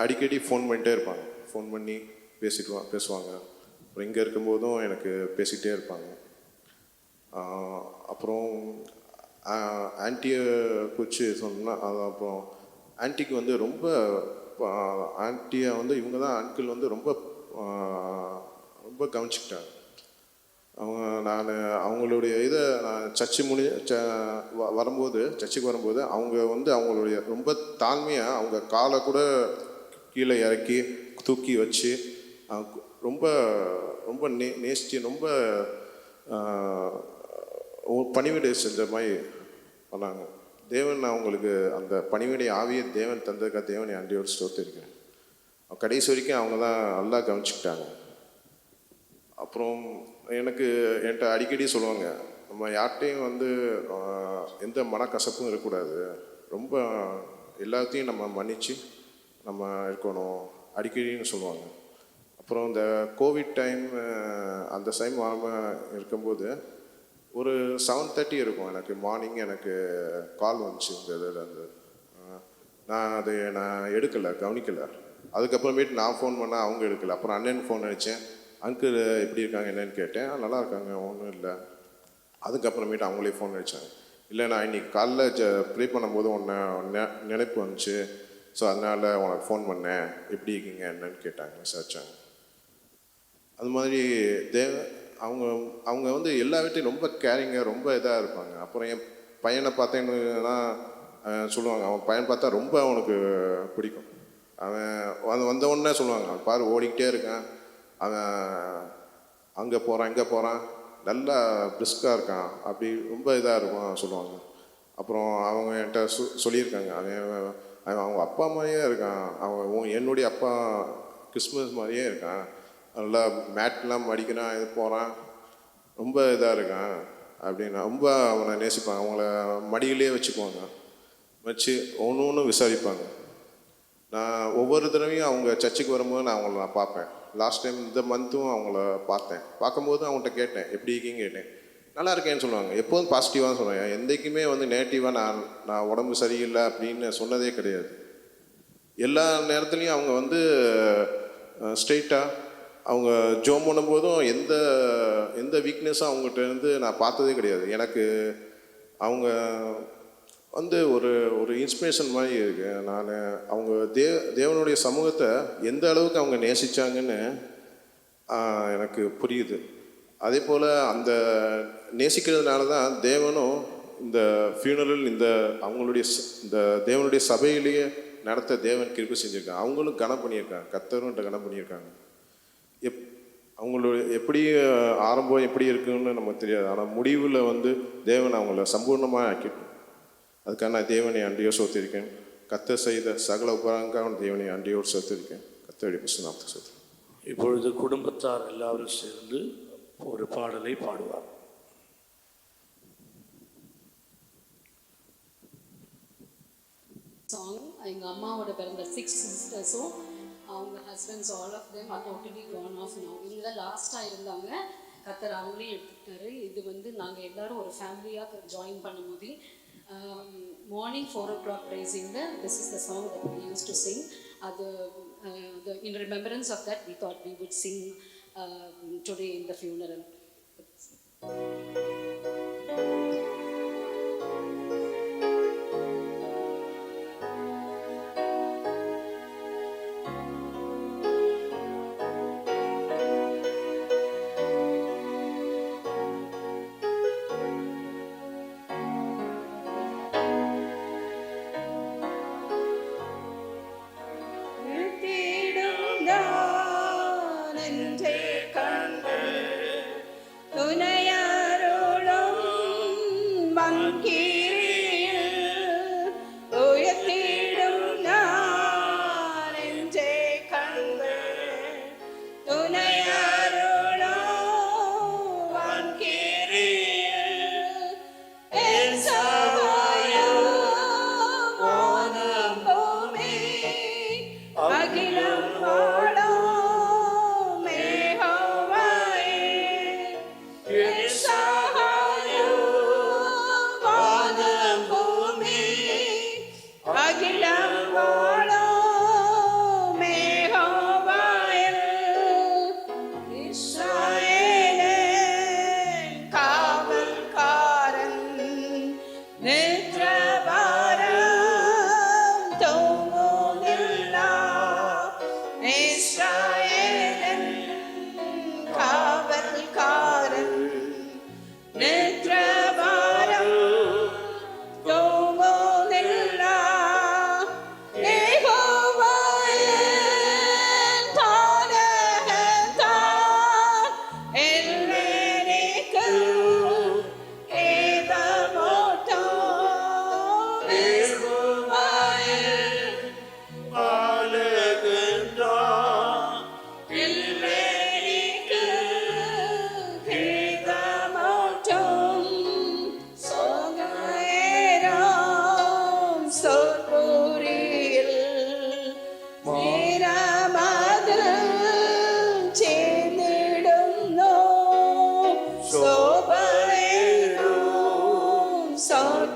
அடிக்கடி ஃபோன் பண்ணிட்டே இருப்பாங்க. ஃபோன் பண்ணி பேசுவாங்க. அப்புறம் இங்கே இருக்கும்போதும் எனக்கு பேசிகிட்டே இருப்பாங்க. அப்புறம் ஆன்ட்டியை குறித்து சொன்னால் அது அப்புறம் ஆன்ட்டிக்கு வந்து ரொம்ப ஆன்ட்டியை வந்து இவங்க தான் அங்கிள் வந்து ரொம்ப ரொம்ப கவனிச்சுக்கிட்டாங்க. நான் அவங்களுடைய இதை நான் வரும்போது சர்ச்சுக்கு வரும்போது அவங்க வந்து அவங்களுடைய ரொம்ப தாழ்மையாக அவங்க காலை கூட கீழே இறக்கி தூக்கி வச்சு ரொம்ப ரொம்ப நேசித்து ரொம்ப பணிவிடை செஞ்ச மாதிரி பண்ணாங்க. தேவன் அவங்களுக்கு அந்த பணிவிடை ஆவியை தேவன் தந்ததுக்காக தேவனை அன்றையோடு ஸ்தோத்திரிக்கிறேன். கடைசி வரைக்கும் அவங்க தான் நல்லா கவனிச்சுக்கிட்டாங்க. அப்புறம் என்கிட்ட அடிக்கடி சொல்லுவாங்க, நம்ம யார்கிட்டையும் வந்து எந்த மனக்கசப்பும் இருக்கக்கூடாது, ரொம்ப எல்லாத்தையும் நம்ம மன்னித்து நம்ம இருக்கணும் அடிக்கடின்னு சொல்லுவாங்க. அப்புறம் இந்த கோவிட் டைம் அந்த டைம் இருக்கும்போது ஒரு 7:30 இருக்கும் எனக்கு மார்னிங் எனக்கு கால் வந்துச்சு இந்த இதுலேருந்து. நான் எடுக்கலை, கவனிக்கலை. அதுக்கப்புறமேட்டு நான் ஃபோன் பண்ணால் அவங்க எடுக்கலை. அப்புறம் அண்ணன் ஃபோன் அடித்தேன், அங்கிள் எப்படி இருக்காங்க என்னன்னு கேட்டேன். நல்லா இருக்காங்க, ஒன்றும் இல்லை. அதுக்கப்புறமேட்டு அவங்களே ஃபோன் அடித்தாங்க, இல்லை நான் இன்றைக்கி காலைல ப்ரே பண்ணும்போது நினைப்பு வந்துச்சு, ஸோ அதனால் உனக்கு ஃபோன் பண்ணேன், எப்படி இருக்கீங்க என்னன்னு கேட்டாங்க, விசாரிச்சாங்க. அது மாதிரி அவங்க வந்து எல்லா வீட்டையும் ரொம்ப கேரிங்காக ரொம்ப இதாக இருப்பாங்க. அப்புறம் என் பையனை பார்த்தேன்னா சொல்லுவாங்க, அவன் பையன் பார்த்தா ரொம்ப அவனுக்கு பிடிக்கும். அவன் வந்த உடனே சொல்லுவாங்க, அவன் பாரு ஓடிக்கிட்டே இருக்கான், அவன் அங்கே போகிறான் இங்கே போகிறான், நல்லா பிரிஸ்காக இருக்கான், அப்படி ரொம்ப இதாக இருக்கும் சொல்லுவாங்க. அப்புறம் அவங்க என்கிட்ட சொல்லியிருக்காங்க, அவன் அவங்க அப்பா மாதிரியே இருக்கான், அவன் என்னுடைய அப்பா கிறிஸ்மஸ் மாதிரியே இருக்கான், நல்லா மேட்லாம் அடிக்கிறான், இது போகிறான், ரொம்ப இதாக இருக்கான் அப்படின்னு ரொம்ப அவனை நேசிப்பாங்க. அவங்கள மடியிலே வச்சுக்குவாங்க, வச்சு ஒன்று விசாரிப்பாங்க. நான் ஒவ்வொரு தடவையும் அவங்க சர்ச்சுக்கு வரும்போது நான் அவங்கள பார்ப்பேன். லாஸ்ட் டைம் இந்த மந்த்தும் அவங்கள பார்த்தேன். பார்க்கும்போது அவங்கள்ட்ட கேட்டேன், எப்படி இருக்கீங்க கேட்டேன். நல்லா இருக்கேன்னு சொல்லுவாங்க. எப்போதும் பாசிட்டிவாக சொல்லுவாங்க. என்றைக்குமே வந்து நெகட்டிவாக நான் உடம்பு சரியில்லை அப்படின்னு சொன்னதே கிடையாது. எல்லா நேரத்துலையும் அவங்க வந்து ஸ்ட்ரெயிட்டாக அவங்க ஜோம் பண்ணும்போதும் எந்த வீக்னஸும் அவங்ககிட்ட இருந்து நான் பார்த்ததே கிடையாது. எனக்கு அவங்க வந்து ஒரு இன்ஸ்பிரேஷன் மாதிரி இருக்கு. நான் அவங்க தேவனுடைய சமூகத்தை எந்த அளவுக்கு அவங்க நேசித்தாங்கன்னு எனக்கு புரியுது. அதே போல் அந்த நேசிக்கிறதுனால தான் தேவனும் இந்த ஃபியூனரல் அவங்களுடைய இந்த தேவனுடைய சபையிலேயே நடத்த தேவன் கிருபை செஞ்சுருக்காங்க. அவங்களும் கனம் பண்ணியிருக்காங்க, கர்த்தரும் கனம் பண்ணியிருக்காங்க. அவங்களுடைய எப்படி ஆரம்பம் எப்படி இருக்குன்னு நமக்கு தெரியாது, ஆனால் முடிவில் வந்து தேவன் அவங்கள சம்பூர்ணமாக ஆக்கிட்டோம். அதுக்காக நான் தேவனை அன்றையோடு சோத்திருக்கேன். கர்த்தர் செய்த சகல உபகாரங்களுக்காக தேவனை அன்றையோடு சோத்திருக்கேன். கர்த்தருடைய பரிசுத்த சோத்திரம்.
இப்பொழுது குடும்பத்தார் எல்லாரும் சேர்ந்து ஒரு பாடலை பாடுவார்.
சாங் எங்கள் அம்மாவோட பிறந்த 6 சிஸ்டர்ஸும் அவங்க husbands all of them are totally gone off now. இவங்க தான் லாஸ்ட்டாக இருந்தாங்க, கர்த்தர் அவங்களையும் எடுத்துக்கிட்டாரு. இது வந்து நாங்கள் எல்லோரும் ஒரு ஃபேமிலியாக ஜாயின் பண்ணும் போது morning 4 o'clock praising this is the song that we used to sing. In remembrance of that we thought we would sing today in the funeral.
Netra varam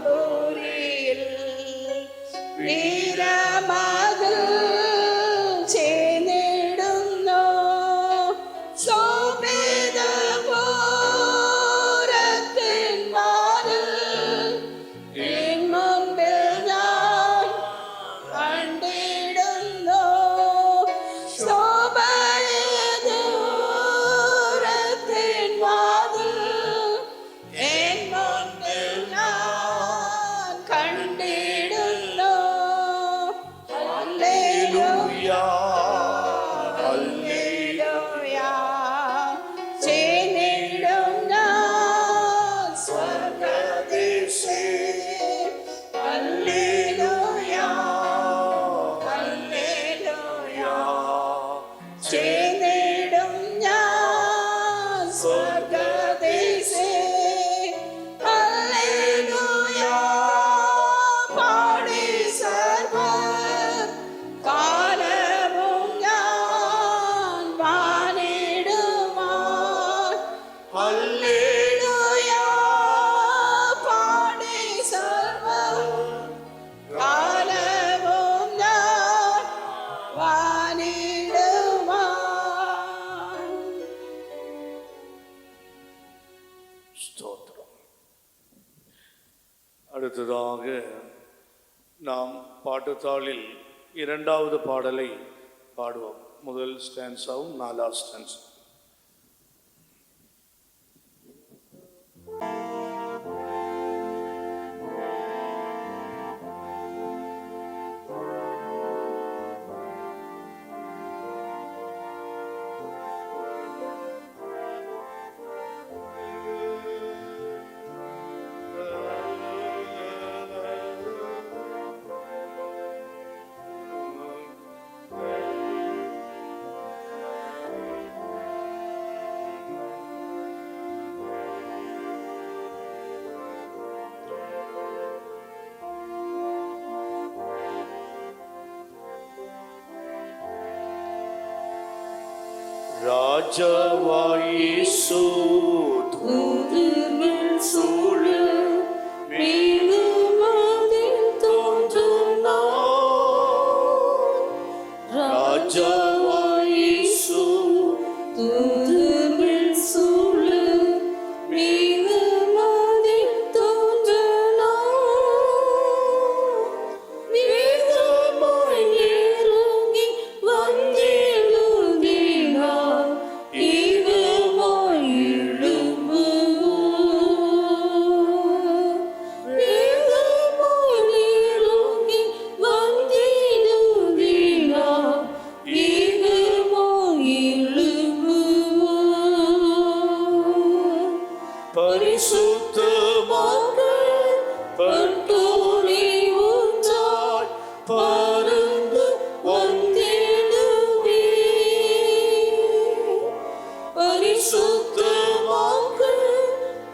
போரில் வீரமாக சேர்ந்திடுந்தோ சோபேத போரத்தின் வாரில் என் முன்பில் நான் கண்டிடுந்தோ சோபேத போரத்தின் வாரில் என் முன்பில் நான் கண்டிடுந்தோ அல்லேலூயா அல்லேலூயா சேர்ந்திடும் நான் ஸ்வர்கதேசே அல்லேலூயா அல்லேலூயா சேர்ந்திடும் நான் ஸ்வர்கதேசே அல்லேலூயா பாடி சர்வ காலமும் நான் வானிடுவான் அல்லேலூயா பாடி சர்வ காலமும் நான் வானிடுவான்.
ஸ்தோத்திரம். அடுத்ததாக நாம் பாட்டுத்தாளில் இரண்டாவது பாடலை பாடுவோம். முதல் ஸ்டான்ஸாவும் 4வது ஸ்டான்ஸ். ராஜாவாயிசு தூதுகள் சூழ மேகமதில் தோன்றும் நாள். ராஜாவாயிசு தூதுகள் சூழ மேகமதில் தோன்றும் நாள். மேகமாய் இறங்கி வந்தெழுதினார் பரிசுத்தமாக பட்டோரி ஊற்றாய் பருந்து வந்திடுவே. பரிசுத்தமாக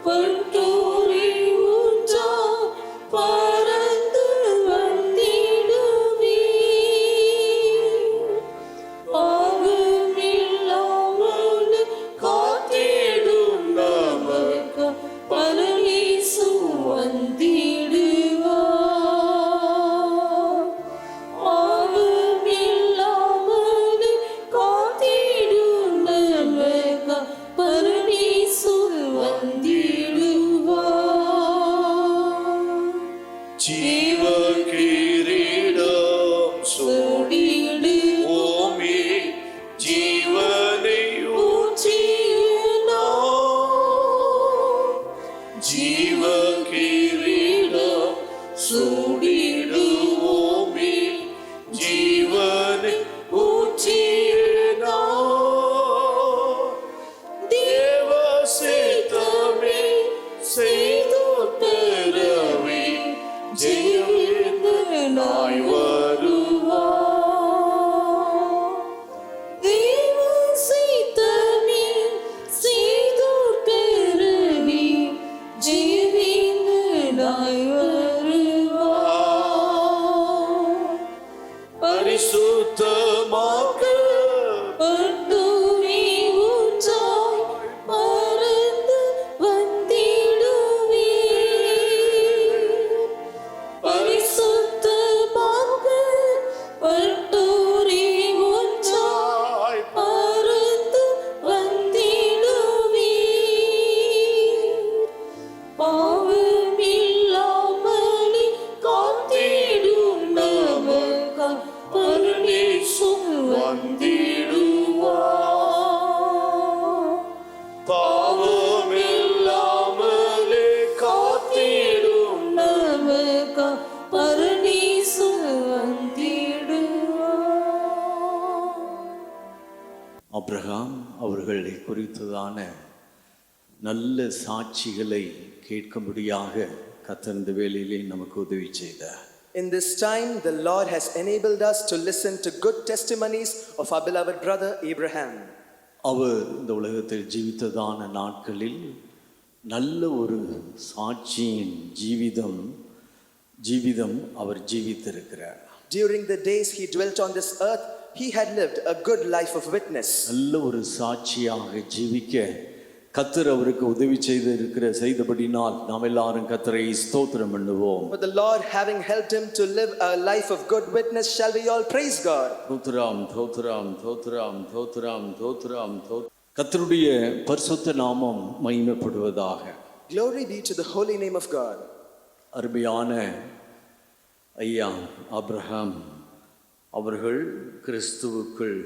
பட்டோரி ஊற்றாய் பருந்து வந்திடுவே. பாவமில்லாமல் காத்திடும் நமக்கு பரமேசு வந்திடுவார். பாவமில்லாமல் காத்திடும் நமக்கு பரமேசு வந்திடுவார். ஜீவ கிரீடம் சூடிடுவோமே ஜீவனை ஊற்றினார். ஜீவ கிரீடம் சூடிடுவோமே ஜீவனை ஊற்றினார். தேவ சித்தமே செய்து பெறவே ஜெயவேந்தனாய் வருவார். தேவ சித்தமே செய்து பெறவே ஜெயவேந்தனாய் வருவார். பரிசுத்தமாக பட்டோரி ஊற்றாய் பருந்து வந்திடுவே. வந்திடுவார். பாவமில்லாமலே காத்திடும்
பரதீசு வந்திடுவார்.
ஆபிரகாம் அவர்களை குறித்ததான நல்ல சாட்சிகளை கேட்கும்படியாக கர்த்தர் இந்த வேளையிலே நமக்கு உதவி செய்தார்.
In this time, the Lord has enabled us to listen to good testimonies of our beloved brother Abraham.
அவர் இந்த உலகத்தில் ஜீவித்ததான நாட்களில் நல்ல ஒரு சாட்சியின் ஜீவிதம் அவர் ஜீவித்திருக்கிறார்.
During the days he dwelt on this earth, he had lived a good life of witness.
நல்ல ஒரு சாட்சியாக ஜீவிக்க கர்த்தர் அவருக்கு உதவி செய்தபடினால் நாம் எல்லாரும் கர்த்தரை ஸ்தோத்திரம் பண்ணுவோம்.
For the Lord having helped him to live a life of good witness, shall we all praise God?
தோத்திரம் தோத்திரம் தோத்திரம் தோத்திரம் தோத்திரம் கர்த்தருடைய பரிசுத்த நாமம் மகிமைப்படுவதாக.
Glory be to the holy name of God.
அருமையான ஐயா ஆபிரகாம் அவர்கள் கிறிஸ்துவுக்குள்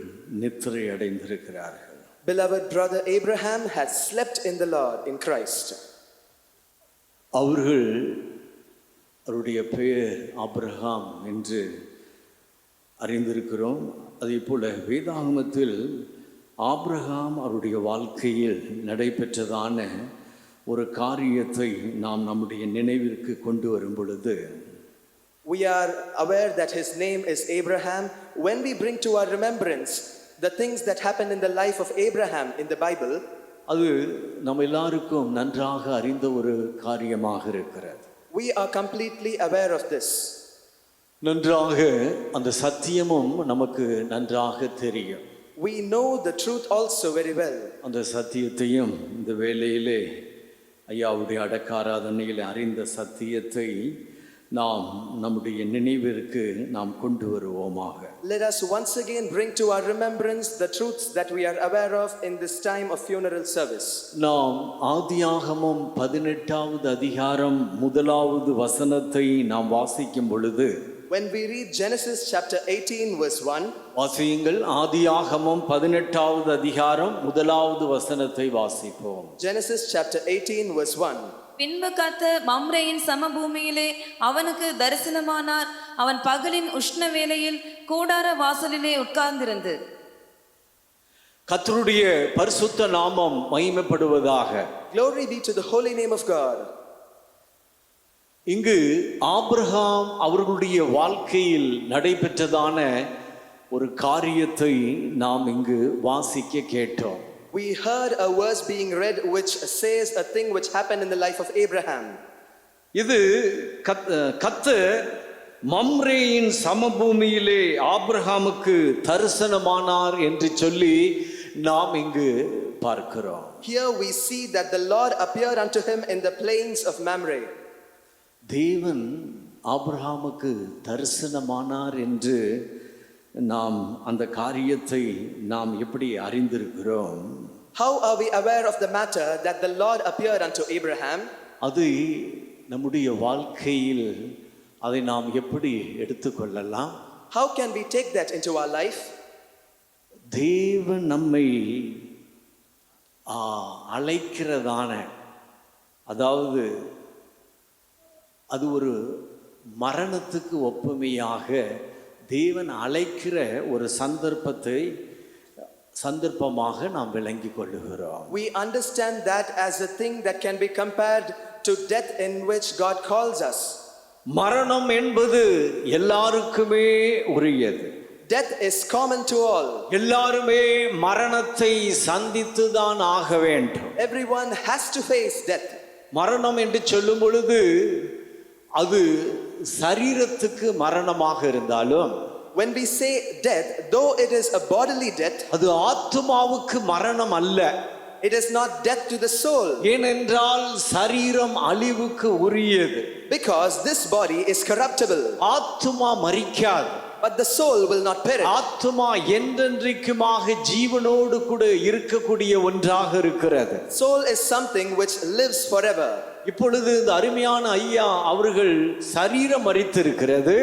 நித்திரை அடைந்திருக்கிறார்கள்.
Beloved brother Abraham has slept in the Lord, in Christ.
அவருடைய பெயர் ஆபிரகாம் என்று அறிந்திருக்கிறோம். அதேபோல வேதாகமத்தில் ஆபிரகாம் அவருடைய வாழ்க்கையில் நடைபெற்றதான ஒரு காரியத்தை நாம் நம்முடைய நினைவிற்கு கொண்டு வரும் பொழுது
We are aware that his name is Abraham when we bring to our remembrance the things that happened in the life of Abraham in the Bible.
அது நம்ம எல்லாருக்கும் நன்றாக அறிந்த ஒரு காரியமாக இருக்கிறது.
We are completely aware of this.
நன்றாக அந்த சத்தியமும் நமக்கு நன்றாக தெரியும்.
We know the truth also very well.
அந்த சத்தியத்தையும் இந்த வேளையிலே ஐயாவுடைய அடக்காராதனையில் அறிந்த சத்தியத்தை நாம் நம்முடைய நினைவிற்கு நாம் கொண்டு வருவோமாக.
Let us once again bring to our remembrance the truths that we are aware of in this time of funeral service.
நாம் ஆதியாகமம் 18வது அதிகாரம் 1வது வசனத்தை நாம் வாசிக்கும் பொழுது
When we read Genesis chapter 18 verse 1,
வாசியுங்கள். ஆதியாகமம் 18வது அதிகாரம் 1வது வசனத்தை வாசிப்போம்.
Genesis chapter 18 verse 1.
பின்பு கர்த்தர் மம்ரேயின் சமபூமியிலே அவனுக்கு தரிசனமானார். அவன் பகலின் உஷ்ண வேளையில் கூடார வாசலிலே உட்கார்ந்திருந்து.
கர்த்தருடைய பரிசுத்த நாமம் மகிமைப்படுவதாக.
Glory be to the holy name of God.
இங்கு ஆபிரகாம் அவர்களுடைய வாழ்க்கையில் நடைபெற்றதான ஒரு காரியத்தை நாம் இங்கு வாசிக்க கேட்டோம்.
We heard a verse being read which says a thing which happened in the life of Abraham.
இது கர்த்தர் மம்ரேயின் சமபூமியிலே ஆபிரகாமுக்கு தரிசனமானார் என்று சொல்லி நாம் இங்கு பார்க்கிறோம்.
Here we see that the Lord appeared unto him in the plains of Mamre.
தேவன் ஆபிரகாமுக்கு தரிசனமானார் என்று நாம் அந்த காரியத்தை நாம் எப்படி அறிந்திருக்கிறோம்?
How are we aware of the matter that the Lord appeared unto Abraham?
அது நம்முடைய வாழ்க்கையில் அதை நாம் எப்படி எடுத்துக்கொள்ளலாம்?
How can we take that into our life?
தேவன் நம்மை அழைக்கிறதான, அதாவது அது ஒரு மரணத்துக்கு ஒப்புமையாக தேவன் அழைக்கிற ஒரு சந்தர்ப்பமாக நாம் விளங்கி கொள்ளுகிறோம்.
We understand that as a thing that can be compared to death in which God calls us.
மரணம் என்பது எல்லாருக்குமே உரியது.
Death is common to all.
எல்லாருமே மரணத்தை சந்தித்து தான் ஆக வேண்டும்.
Everyone has to face death.
மரணம் என்று சொல்லும் பொழுது அது சரீரத்துக்கு மரணமாக இருந்தாலும்,
when we say death, though it is a bodily death,
அது ஆத்துமாவுக்கு மரணம் அல்ல.
it is not death to the soul.
ஏனென்றால் சரீரம் அழிவுக்கு உரியது.
Because this body is corruptible.
ஆத்துமா மரிக்காது.
But the soul will not perish.
ஆத்துமா என்றென்றைக்குமாக ஜீவனோடு கூட இருக்கக்கூடிய ஒன்றாக இருக்கிறது.
Soul is something which lives forever.
இப்பொழுது இந்த அருமையான ஐயா அவர்கள் சரீரம் மரித்திருக்கிறது.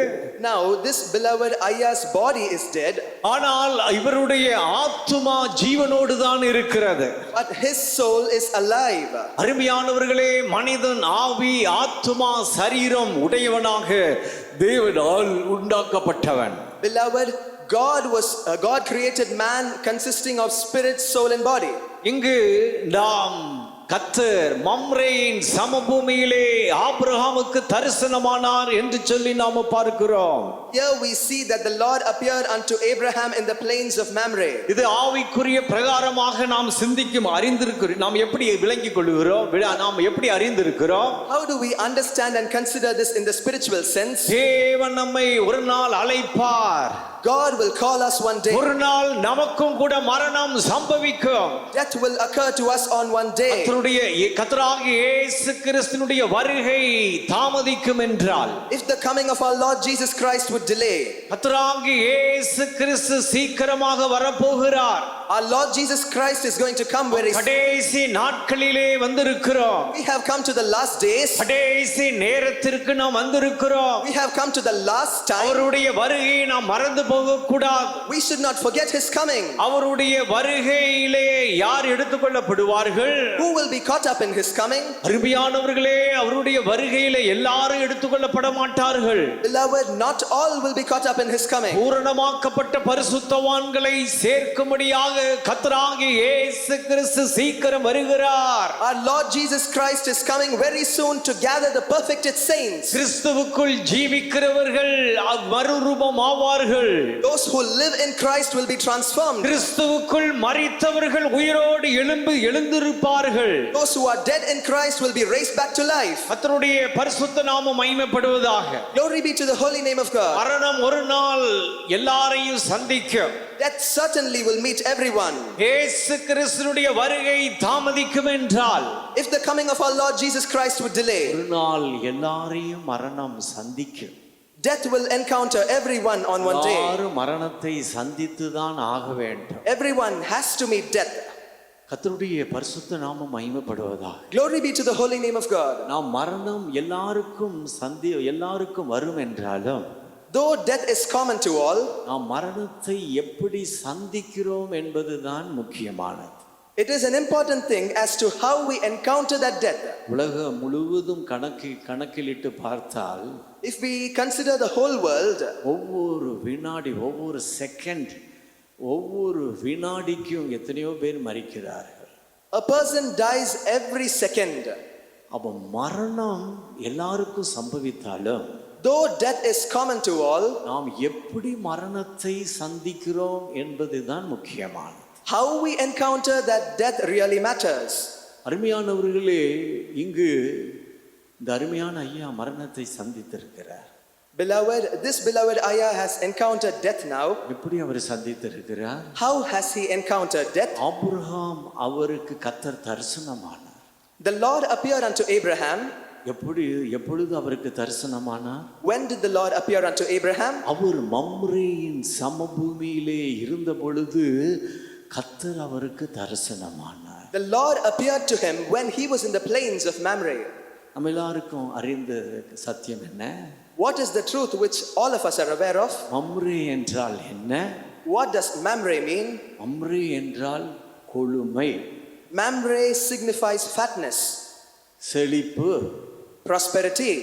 Now this beloved Aya's body is dead.
ஆனால் இவருடைய ஆத்துமா ஜீவனோடு தான் இருக்கிறது.
But his soul is alive.
அருமையானவர்களே, மனிதன் ஆவி ஆத்துமா சரீரம் உடையவனாக தேவனால் உண்டாக்கப்பட்டவன்.
Beloved, God created man consisting of spirit, soul and body.
இங்கு நாம் கர்த்தர் மம்ரேயின் சமபூமியிலே ஆபிரகாமுக்கு தரிசனமானார் என்று சொல்லி நாம பார்க்கிறோம்.
Here we see that the Lord appeared unto Abraham in the plains of Mamre.
இது ஆவிக்குரிய பிரகாரமாக நாம் சிந்திக்கும் அறிந்திருக்கிறோம். நாம் எப்படி விளங்கிக் கொள்கிறோம், நாம் எப்படி அறிந்திருக்கிறோம்?
How do we understand and consider this in the spiritual sense?
தேவன் நம்மை ஒரு நாள் அழைப்பார்.
God will call us one day.
ஒரு நாள் நமக்கும் கூட மரணம் சம்பவிக்கும்.
Death will occur to us on one day.
கர்த்தராகிய இயேசு கிறிஸ்துவினுடைய வருகை தாமதிக்கும் என்றால்,
if the coming of our Lord Jesus Christ would delay,
கர்த்தராகிய இயேசு கிறிஸ்து சீக்கிரமாக வரப்போகிறார்.
our Lord Jesus Christ is going to come very soon.
கடைசி நாட்களிலே வந்திருக்கிறோம்.
We have come to the last days.
கடைசி நேரத்திற்கு நாம் வந்திருக்கிறோம்.
We have come to the last time.
அவருடைய வருகையை நாம் மறந்து போக கூடாது.
We should not forget his coming.
அவருடைய வருகையிலே யார் எடுத்துக்கொள்ளப்படுவார்கள்?
Who will be caught up in his coming?
அருமையானவர்களே, அவருடைய வருகையிலே எல்லாரும் எடுத்துக்கொள்ளப்பட மாட்டார்கள்.
Beloved, not all will be caught up in his coming.
பூரணமாக்கப்பட்ட பரிசுத்தவான்களை சேர்க்கும்படியாக கர்த்தராகிய இயேசு கிறிஸ்து சீக்கிரம் வருகிறார்.
Our Lord Jesus Christ is coming very soon to gather the perfected saints.
கிறிஸ்துவுக்குள் ஜீவிக்கிறவர்கள் மறுரூபம் ஆவார்கள்.
Those who live in Christ will be transformed.
கிறிஸ்துவுக்குள் மரித்தவர்கள் உயிரோடு எழுந்திருப்பார்கள்.
Those who are dead in Christ will be raised back to life.
கர்த்தருடைய பரிசுத்த நாமம் மகிமைப்படுவதாக.
Glory be to the holy name of God.
மரணம் ஒரு நாள் எல்லாரையும் சந்திக்கும்.
Death certainly will meet everyone.
இயேசு கிறிஸ்துவினுடைய வருகை தாமதிக்கும் என்றால்,
if the coming of our Lord Jesus Christ would delay,
ஒரு நாள் எல்லாரையும் மரணம் சந்திக்கும்.
death will encounter everyone on one day.
எல்லாரும் மரணத்தை சந்தித்து தான் ஆக வேண்டும்.
Everyone has to meet death.
கர்த்தருடைய பரிசுத்த நாமம் மகிமைப்படுவதாக.
Glory be to the holy name of God.
நாம் மரணம் எல்லாருக்கும் வரும் என்றாலும்,
though death is common to all,
நாம் மரணத்தை எப்படி சந்திக்கிறோம் என்பதுதான் முக்கியமானது.
it is an important thing as to how we encounter that death.
உலகம் முழுவதும் கணக்கிலிட்டு பார்த்தால்,
if we consider the whole world,
ஒவ்வொரு வினாடி, ஒவ்வொரு செகண்ட், ஒவ்வொரு வினாடிக்கும் எத்தனையோ பேர் மரிக்கிறார்கள்.
a person dies every second.
அப்ப மரணம் எல்லாருக்கும் சம்பவித்தாலும்,
though death is common to all,
நாம் எப்படி மரணத்தை சந்திக்கிறோம் என்பதுதான் முக்கியமானது.
how we encounter that death really matters.
அருமையானவர்களே, இங்கு இந்த அருமையான ஐயா மரணத்தை சந்தித்திருக்கிறார்.
Beloved, this beloved Ayah has encountered death now.
எப்படி அவர் சந்தித்திருக்கிறார்?
How has he encountered death?
Abraham அவருக்கு கர்த்தர் தரிசனமானார்.
The Lord appeared unto Abraham.
எப்பொழுது அவருக்கு தரிசனமானார்?
When did the Lord appear unto Abraham?
அவர் மம்ரேயின் சமபூமியிலே இருந்த பொழுது கர்த்தர் அவருக்கு தரிசனமானார்.
The Lord appeared to him when he was in the plains of Mamre.
நம்ம எல்லாருக்கும் அறிந்த சத்தியம் என்ன?
What is the truth which all of us are aware of?
Mamre என்றால் என்ன?
What does Mamre mean?
Mamre என்றால் கொழுமை.
Mamre signifies fatness,
செழிப்பு,
prosperity,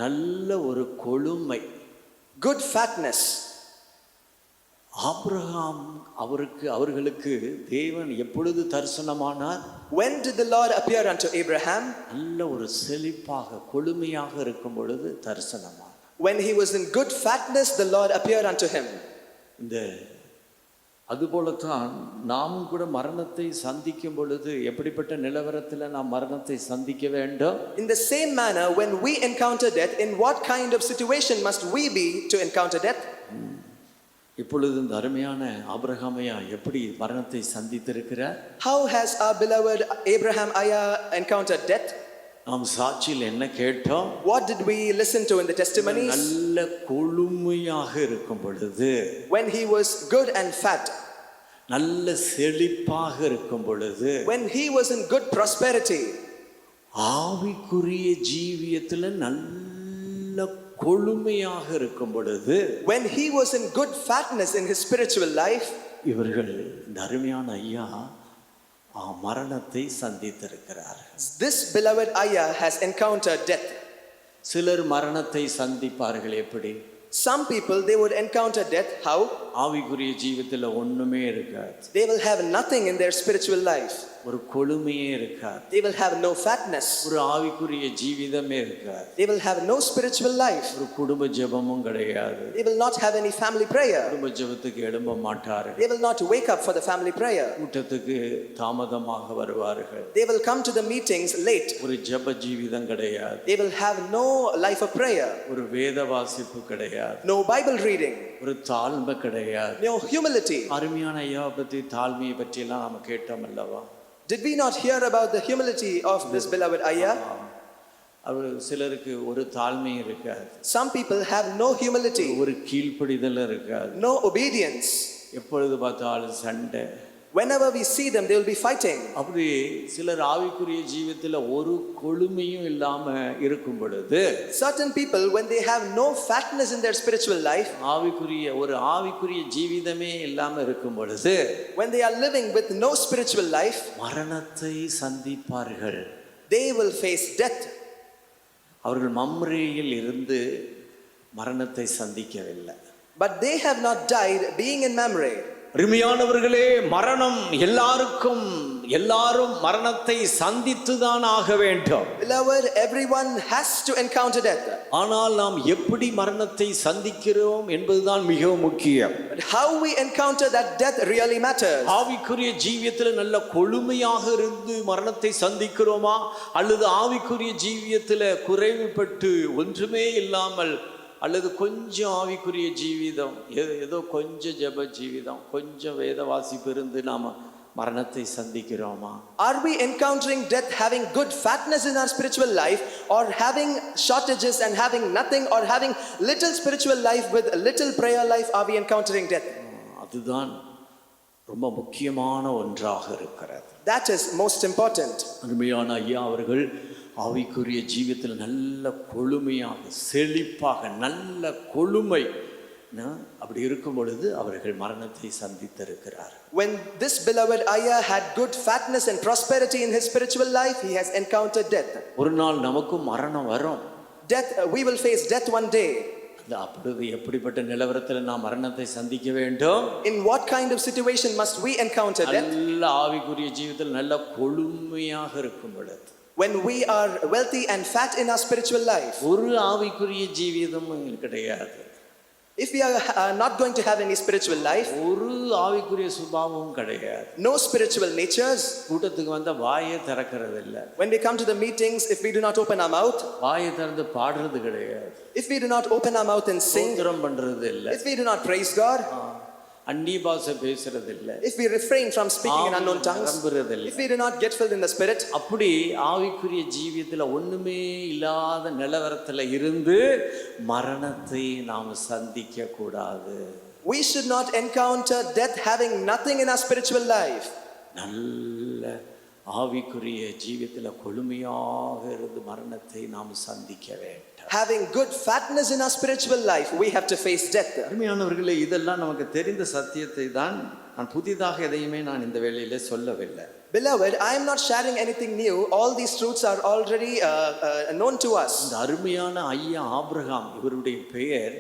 நல்ல ஒரு கொழுமை,
good fatness.
ஆபிரகாம் அவர்களுக்கு தேவன் எப்பொழுது தரிசனமானார்?
When did the Lord appear unto Abraham?
நல்ல ஒரு செழிப்பாக கொழுமையாக இருக்கும் பொழுது தரிசனமானார்.
When he was in good fatness, the Lord appeared unto him.
இந்த அதுபோலத்தான் நாமும் கூட மரணத்தை சந்திக்கும் பொழுது எப்படிப்பட்ட நிலவரத்தில் நாம் மரணத்தை சந்திக்க வேண்டும்?
In the same manner, when we encounter death, in what kind of situation must we be to encounter death?
இப்பொழுது இந்த அருமையான ஆபிரகாமையா எப்படி மரணத்தை சந்தித்திருக்கிறார்?
How has our beloved Abraham Ayah encountered death?
நாம் சாட்சியில் என்ன கேட்டோம்?
What did we listen to in the testimonies?
நல்ல கொழுமையாக இருக்கும் பொழுது,
when he was good and fat,
நல்ல செழிப்பாக இருக்கும் பொழுது,
when he was in good prosperity,
ஆவிக்குரிய ஜீவியத்தில் நல்ல கொழுமையாக இருக்கும் பொழுது,
when he was in good fatness in his spiritual life,
இவர்கள் இந்த அருமையான ஐயா மரணத்தை சந்தித்திருக்கிறார்.
this beloved ayah has encountered death.
சிலர் மரணத்தை சந்திப்பார்கள். எப்படி?
Some people, they would encounter death. How?
ஆவிக்குரிய ஜீவியத்தில் ஒண்ணுமே இருக்காது.
They will have nothing in their spiritual life.
ஒரு கொழுமையே இருக்காது.
They will have no fatness.
ஒரு ஆவிக்குரிய ஜீவிதமே இருக்காது.
They will have no spiritual life.
ஒரு குடும்ப ஜெபமும் கிடையாது.
They will not have any family prayer.
குடும்ப ஜெபத்துக்கு எழும்ப மாட்டார்கள்.
They will not wake up for the family prayer.
கூட்டத்துக்கு தாமதமாக வருவார்கள்.
They will come to the meetings late.
ஒரு ஜெப ஜீவிதம் கிடையாது.
They will have no life of prayer.
ஒரு வேத வாசிப்பு கிடையாது.
No Bible reading.
ஒரு தாழ்மை கிடையாது.
No humility.
அருமையான ஐயாவை பற்றி தாழ்மையை பற்றி எல்லாம் நாம கேட்டோம் அல்லவா?
Did we not hear about the humility of this beloved ayah?
அவர் சிலருக்கு ஒரு தாழ்மை இருக்காது.
Some people have no humility.
ஒரு கீழ்ப்படிதல் இருக்காது.
No obedience.
எப்பொழுது பார்த்தாலும் சண்டை.
Whenever we see them, they will be fighting.
அப்படி சிலர் ஆவிக்குரிய ஜீவியத்தில் ஒரு கொழுமையும் இல்லாம இருக்கும் பொழுது,
certain people, when they have no fatness in their spiritual life,
ஆவிக்குரிய ஜீவிதமே இல்லாம இருக்கும் பொழுது,
when they are living with no spiritual life,
மரணத்தை சந்திப்பார்கள்.
they will face death.
அவர்கள் மம்ரேயில் இருந்து மரணத்தை சந்திக்கவில்லை.
But they have not died being in Mamre.
அருமையானவர்களே, மரணம் எல்லாரும் மரணத்தை சந்தித்துதான் ஆக வேண்டும்.
Beloved, everyone has to encounter death.
ஆனால் நாம் எப்படி மரணத்தை சந்திக்கிறோம் என்பதுதான் மிகவும் முக்கியம்.
But how we encounter that death really matters.
ஆவிக்குரிய ஜீவியத்தில் நல்ல கொழுமையாக இருந்து மரணத்தை சந்திக்கிறோமா, அல்லது ஆவிக்குரிய ஜீவியத்தில் குறைவுபட்டு ஒன்றுமே இல்லாமல், அல்லது கொஞ்சம் ஆவிக்குரிய ஜீவிதம், ஏதோ கொஞ்சம் ஜெப ஜீவிதம், கொஞ்சம் வேத வாசிப்பு இருந்து நாம மரணத்தை சந்திக்கிறோமா?
Are we encountering death having good fatness in our spiritual life, or having shortages and having nothing, or having little spiritual life with little prayer life? Are we encountering death?
அதுதான் ரொம்ப முக்கியமான ஒன்றாக இருக்கிறது.
That is most important.
அருமையான ஐயா அவர்கள் ஆவிக்குரிய ஜீவியத்தில் நல்ல கொழுமையாக, செழிப்பாக, நல்ல கொழுமை அப்படி இருக்கும் பொழுது அவர்கள் மரணத்தை சந்தித்திருக்கிறார்.
When this beloved ayah had good fatness and prosperity in his spiritual life, he has encountered death.
ஒரு நாள் நமக்கும் மரணம் வரும்.
Death, we will face death one day.
அப்பொழுது எப்படிப்பட்ட நிலவரத்தில் நாம் மரணத்தை சந்திக்க வேண்டும்?
In what kind of situation must we encounter death?
நல்ல ஆவிக்குரிய ஜீவிதத்தில் நல்ல கொழுமையாக இருக்கும் பொழுது,
when we are wealthy and fat in our spiritual life.
ஒரு ஆவிக்குரிய ஜீவிதமும் கிடையாது.
If we are not going to have any spiritual life,
ஒரு ஆவிக்குரிய சுபாவமும் கிடையாது.
no spiritual natures.
கூட்டத்துக்கு வந்த வாயே திறக்கிறது இல்லை.
When we come to the meetings, if we do not open our mouth,
வாயை திறந்து பாடுறது கிடையாது.
if we do not open our mouth and sing,
ஸ்தோத்திரம் பண்றது இல்லை.
if we do not praise God,
அந்நிய பாஷை பேசுறது இல்லை.
if we refrain from speaking in unknown tongues, if we do not get filled in the spirit,
அப்படி ஆவிக்குரிய ஜீவியத்தில் ஒண்ணுமே இல்லாத நிலவரத்தில் இருந்து மரணத்தை நாம் சந்திக்க கூடாது.
we should not encounter death having nothing in our spiritual life.
நல்ல ஆவிக்குரிய ஜீவியத்தில் கொழுமையாக இருந்து மரணத்தை நாம் சந்திக்க வேண்டும்.
Having good fatness in our spiritual life, we have to face death.
அருமையானவர்களே, இதெல்லாம் நமக்கு தெரிந்த சத்தியத்தை தான், நான் புதிதாக எதையுமே நான் இந்த வேளையிலே சொல்லவில்லை.
Beloved, I am not sharing anything new. All these truths are already known to us.
இந்த அருமையான ஐயா ஆபிரகாம், இவருடைய பெயர்,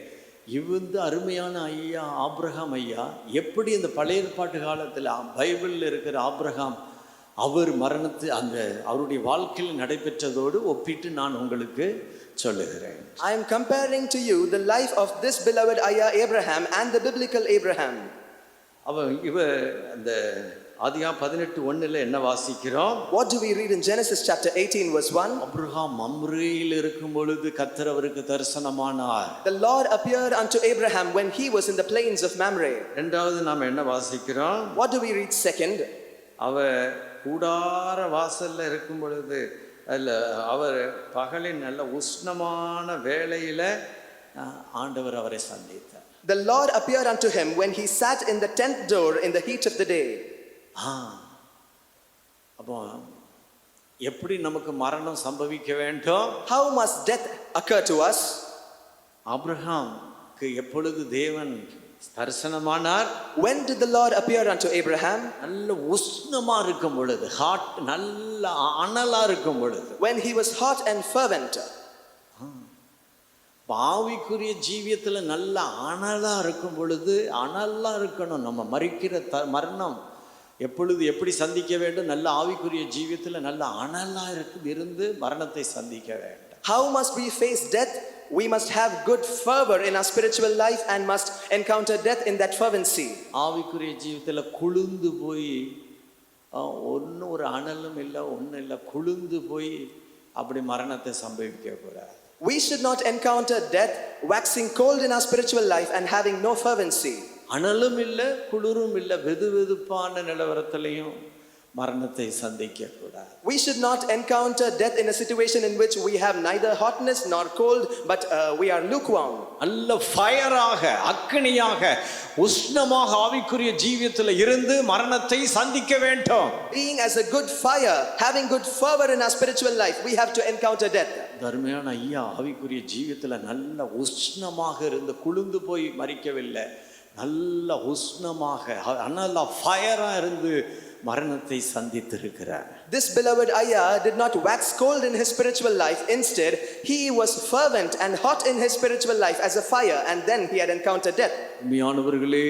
இந்த அருமையான ஐயா ஆபிரகாம் ஐயா எப்படி இந்த பழைய ஏற்பாட்டு காலத்தில் பைபிளில் இருக்கிற ஆபிரகாம் அவர் மரணத்தை அந்த அவருடைய வாழ்க்கையில் நடைபெற்றதோடு ஒப்பிட்டு நான் உங்களுக்கு சொல்லுகிறேன்.
I am comparing to you the life of this beloved ayah Abraham and the biblical Abraham.
இவர் அந்த ஆதியாகமம் 18:1 என்ன வாசிக்கிறோம்?
What do we read in Genesis chapter 18 verse 1?
Abraham மம்ரேயில் இருக்கும் பொழுது கர்த்தர் அவருக்கு தரிசனமானார்.
The Lord appeared unto Abraham when he was in the plains of Mamre.
இரண்டாவது நாம் என்ன வாசிக்கிறோம்?
What do we read second?
அவர் கூடார வாசல்ல இருக்கும் பொழுது, அதில் அவர் பகலின் நல்ல உஷ்ணமான வேளையில ஆண்டவர் அவரை சந்தித்தார்.
The Lord appeared unto him when he sat in the tent door in the heat of the day.
அப்போ எப்படி நமக்கு மரணம் சம்பவிக்க வேண்டும்?
How must death occur to us?
ஆபிரகாமுக்கு எப்பொழுது தேவன் தரிசனமானார்?
When did the Lord appear unto Abraham?
நல்ல உஷ்ணமா இருக்கும் பொழுது, ஹாட், நல்ல அனலா இருக்கும் பொழுது.
When he was hot and fervent.
ஆவிக்குரிய ஜீவியத்துல நல்ல அனலா இருக்கும் பொழுது, அனலா இருக்கணும். நம்ம மரிக்கிற மரணம் எப்பொழுது எப்படி சந்திக்க வேண்டும்? நல்ல ஆவிக்குரிய ஜீவியத்துல நல்ல அனலா இருந்து மரணத்தை சந்திக்க வேண்டும்.
How must we face death? We must have good fervor in our spiritual life and must encounter death in that fervency.
ஆவிக்குரிய ஜீவியத்துல குளிர்ந்து போய் ஒன்றும் ஒரு அனலும் இல்லை, ஒன்றும் இல்லை, குளிர்ந்து போய் அப்படி மரணத்தை சம்பவிக்க கூடாது.
We should not encounter death waxing cold in our spiritual life and having no fervency.
அனலும் இல்லை, குளிரும் இல்லை, வெதுவெதுப்பான நிலவரத்திலையும் மரணத்தை சந்திக்க கூடாது.
We should not encounter death in a situation in which we have neither hotness nor cold, but we are lukewarm.
நல்ல ஃபயராக, அக்கினியாக, உஷ்ணமாக ஆவிக்குரிய ஜீவியத்தில் இருந்து மரணத்தை சந்திக்க வேண்டும்.
Being as a good fire, having good fervor in our spiritual life, we have to encounter death.
தர்மையான ஐயா ஆவிக்குரிய ஜீவியத்தில் நல்ல உஷ்ணமாக இருந்து குளிர்ந்து போய் மரிக்கவில்லை, நல்ல உஷ்ணமாக அனலா ஃபயரா இருந்து மரணத்தை சந்தித்திருக்கிறார்.
This beloved Ayya did not wax cold in his spiritual life. Instead, he was fervent and hot in his spiritual life as a fire, and then he had encountered death.
உண்மையானவர்களே,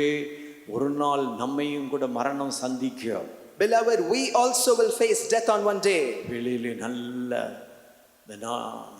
ஒரு நாள் நம்மையும் கூட மரணம் சந்திக்கும்.
Beloved, we also will face death on one day.
வெளியிலே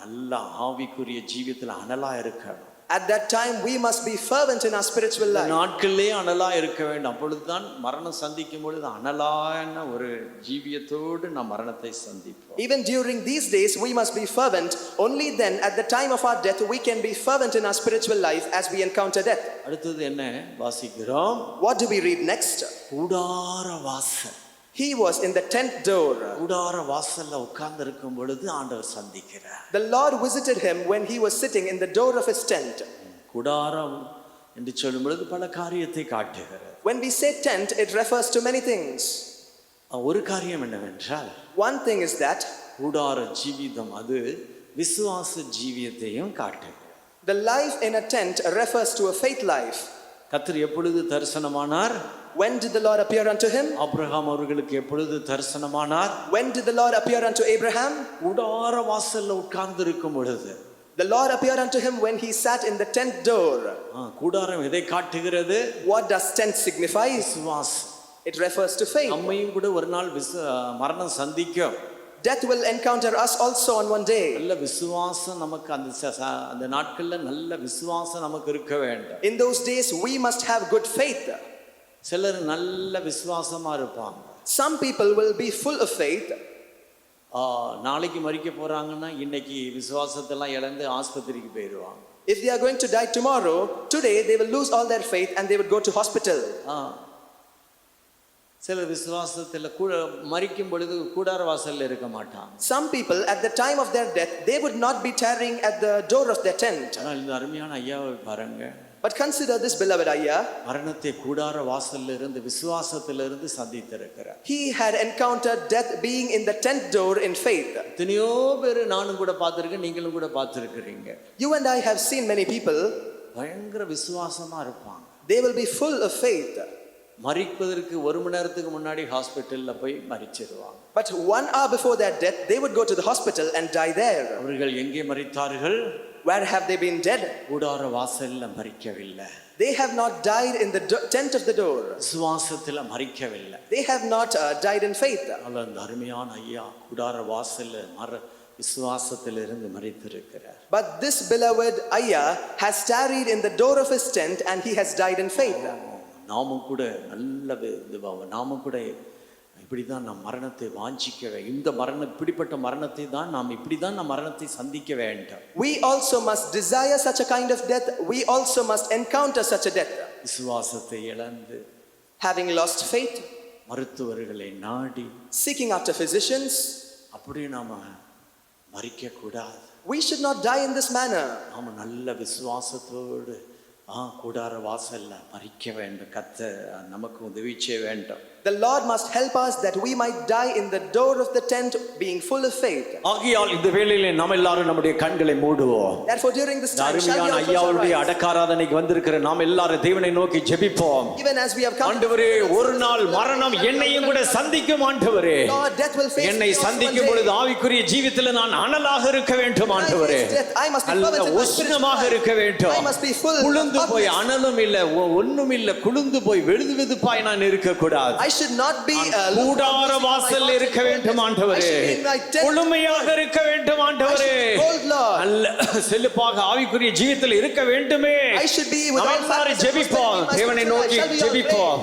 நல்ல ஆவிக்குரிய ஜீவியத்தில் அனலா இருக்கணும்.
At that time, we must be fervent in our spiritual life.
நாட்களிலே அனலா இருக்க வேண்டும். அப்பொழுதுதான் மரணம் சந்திக்கும் பொழுது அனலான ஒரு ஜீவியத்தோடு நாம் மரணத்தை சந்திப்போம்.
Even during these days, we must be fervent. Only then, at the time of our death, we can be fervent in our spiritual life as we encounter death.
அடுத்தது என்ன வாசிக்கிறோம்?
What do we read next?
கூடார வாசல்.
He was in the tent door.
கூடார வாசல்ல உட்கார்ந்து இருக்கும் பொழுது ஆண்டவர் சந்திக்கிறார்.
The Lord visited him when he was sitting in the door of his tent.
கூடாரம் என்று சொல்லும் பொழுது பல காரியத்தை காட்டுகிறது.
When we say tent, it refers to many things.
ஒரு காரியம் என்னவென்றால்,
one thing is that
கூடார ஜீவிதம் அது விசுவாச ஜீவியத்தையும் காட்டுகிறது.
The life in a tent refers to a faith life.
கர்த்தர் எப்பொழுது தரிசனமானார்?
When did the Lord appear unto him?
Abraham அவர்களுக்கு எப்பொழுது தரிசனமானார்?
When did the Lord appear unto Abraham?
கூடார வாசல்ல உட்கார்ந்து இருக்கும் பொழுது.
The Lord appeared unto him when he sat in the tent door.
கூடாரம் எதை காட்டுகிறது?
What does tent signify?
விசுவாசம்.
It refers to faith.
நம்மையும் கூட ஒரு நாள் மரணம் சந்திக்கும்.
Death will encounter us also on one day.
நல்ல விசுவாசம் நமக்கு அந்த நாட்கள்ல நல்ல விசுவாசம் நமக்கு இருக்க வேண்டும்.
In those days we must have good faith.
சிலர் நல்ல விசுவாசமா இருப்பாங்க.
Some people will be full of faith.
நாளைக்கு மரிக்க போறாங்கன்னா இன்னைக்கு விசுவாசத்தெல்லாம் இழந்து ஆஸ்பத்திரிக்கு போயிடுவாங்க.
If they are going to die tomorrow, today they will lose all their faith and they would go to hospital.
சில விசுவாசத்தில் கூட மரிக்கும் பொழுது கூடார வாசல்ல இருக்க மாட்டாங்க.
Some people at the time of their death they would not be tarrying at the door of their tent.
ஆனால் இந்த அருமையான ஐயாவை பாருங்க.
But consider this beloved Ayya.
மரணத்தை கூடார வாசல்ல இருந்து விசுவாசத்திலிருந்து சந்தித்திருக்கிறார்.
He had encountered death being in the tent door in faith.
எத்தனையோ பேர் நானும் கூட பார்த்திருக்கேன், நீங்களும் கூட பார்த்திருக்கிறீங்க.
You and I have seen many people.
பயங்கர விசுவாசமா இருப்பாங்க.
They will be full of faith.
மரிப்பதற்கு ஒரு மணி நேரத்துக்கு முன்னாடி ஹாஸ்பிட்டல்ல போய் மரிச்சிடுவாங்க.
But 1 hour before their death they would go to the hospital and die there.
அவர்கள் எங்கே மரித்தார்கள்?
Where have they been dead?
கூடார வாசல்ல மரிக்கவில்லை.
They have not died in the tent of the door.
விசுவாசத்துல மரிக்கவில்லை.
They have not died in faith.
அந்த அருமையான ஐயா கூடார வாசல்ல விசுவாசத்திலிருந்து மரித்திருக்கிறார்.
But this beloved Ayya has tarried in the door of his tent and he has died in faith.
நாமும் கூட நாமும் கூட இப்படிதான் நாம் மரணத்தை வாஞ்சிக்க வேண்டும். இந்த இப்படிப்பட்ட மரணத்தை தான் நாம் இப்படிதான் நாம் மரணத்தை சந்திக்க வேண்டும்.
We also must desire such a kind of death. We also must encounter such a death.
விசுவாசத்தை இழந்து,
having lost faith,
மருத்துவர்களை நாடி,
seeking after physicians,
அப்படி நாம மரிக்க கூடாது.
We should not die in this manner.
நாம நல்ல விசுவாசத்தோடு கூடார வாசல்ல மரிக்க வேண்டும். கர்த்தர் நமக்கு உதவி செய்ய வேண்டும்.
The Lord must help us that we might die in the door of the tent, being full of faith.
ஆகையால் இந்த வேளையிலே நாம் எல்லாரும் நம்முடைய கண்களை மூடுவோம்.
Therefore during this time shall we
அருமையான
also
ஐயாவுடைய
rise.
அடக்காராதனைக்கு வந்திருக்கிற நாம் எல்லாரும் தேவனை நோக்கி ஜெபிப்போம்.
Even as we have come,
ஆண்டவரே, ஒரு நாள் மரணம் என்னையும் கூட சந்திக்கும் ஆண்டவரே.
Lord, death will face
என்னை
me also one
சந்திக்கும்
day.
பொழுது ஆவிக்குரிய ஜீவியத்தில் நான் அனலாக இருக்க வேண்டும் ஆண்டவரே.
I must be
நல்ல
fervent in my
உஷ்ணமாக
spiritual
இருக்க
life.
வேண்டும்.
I must be full
குளிர்ந்து
of
போய்
hotness.
அனலும் இல்ல ஒண்ணும் இல்ல, குளிர்ந்து போய் வெது வெதுப்பாய் நான் இருக்க கூடாது.
I should not be
கூடார வாசல் இருக்க வேண்டும் ஆண்டவரே. முழுமையாக இருக்க வேண்டும் ஆண்டவரே. நல்ல செழிப்பாக ஆவிக்குரிய ஜீவியத்தில் இருக்க வேண்டுமே. நம்ம ஜெபிப்போம், தேவனை நோக்கி ஜெபிப்போம்.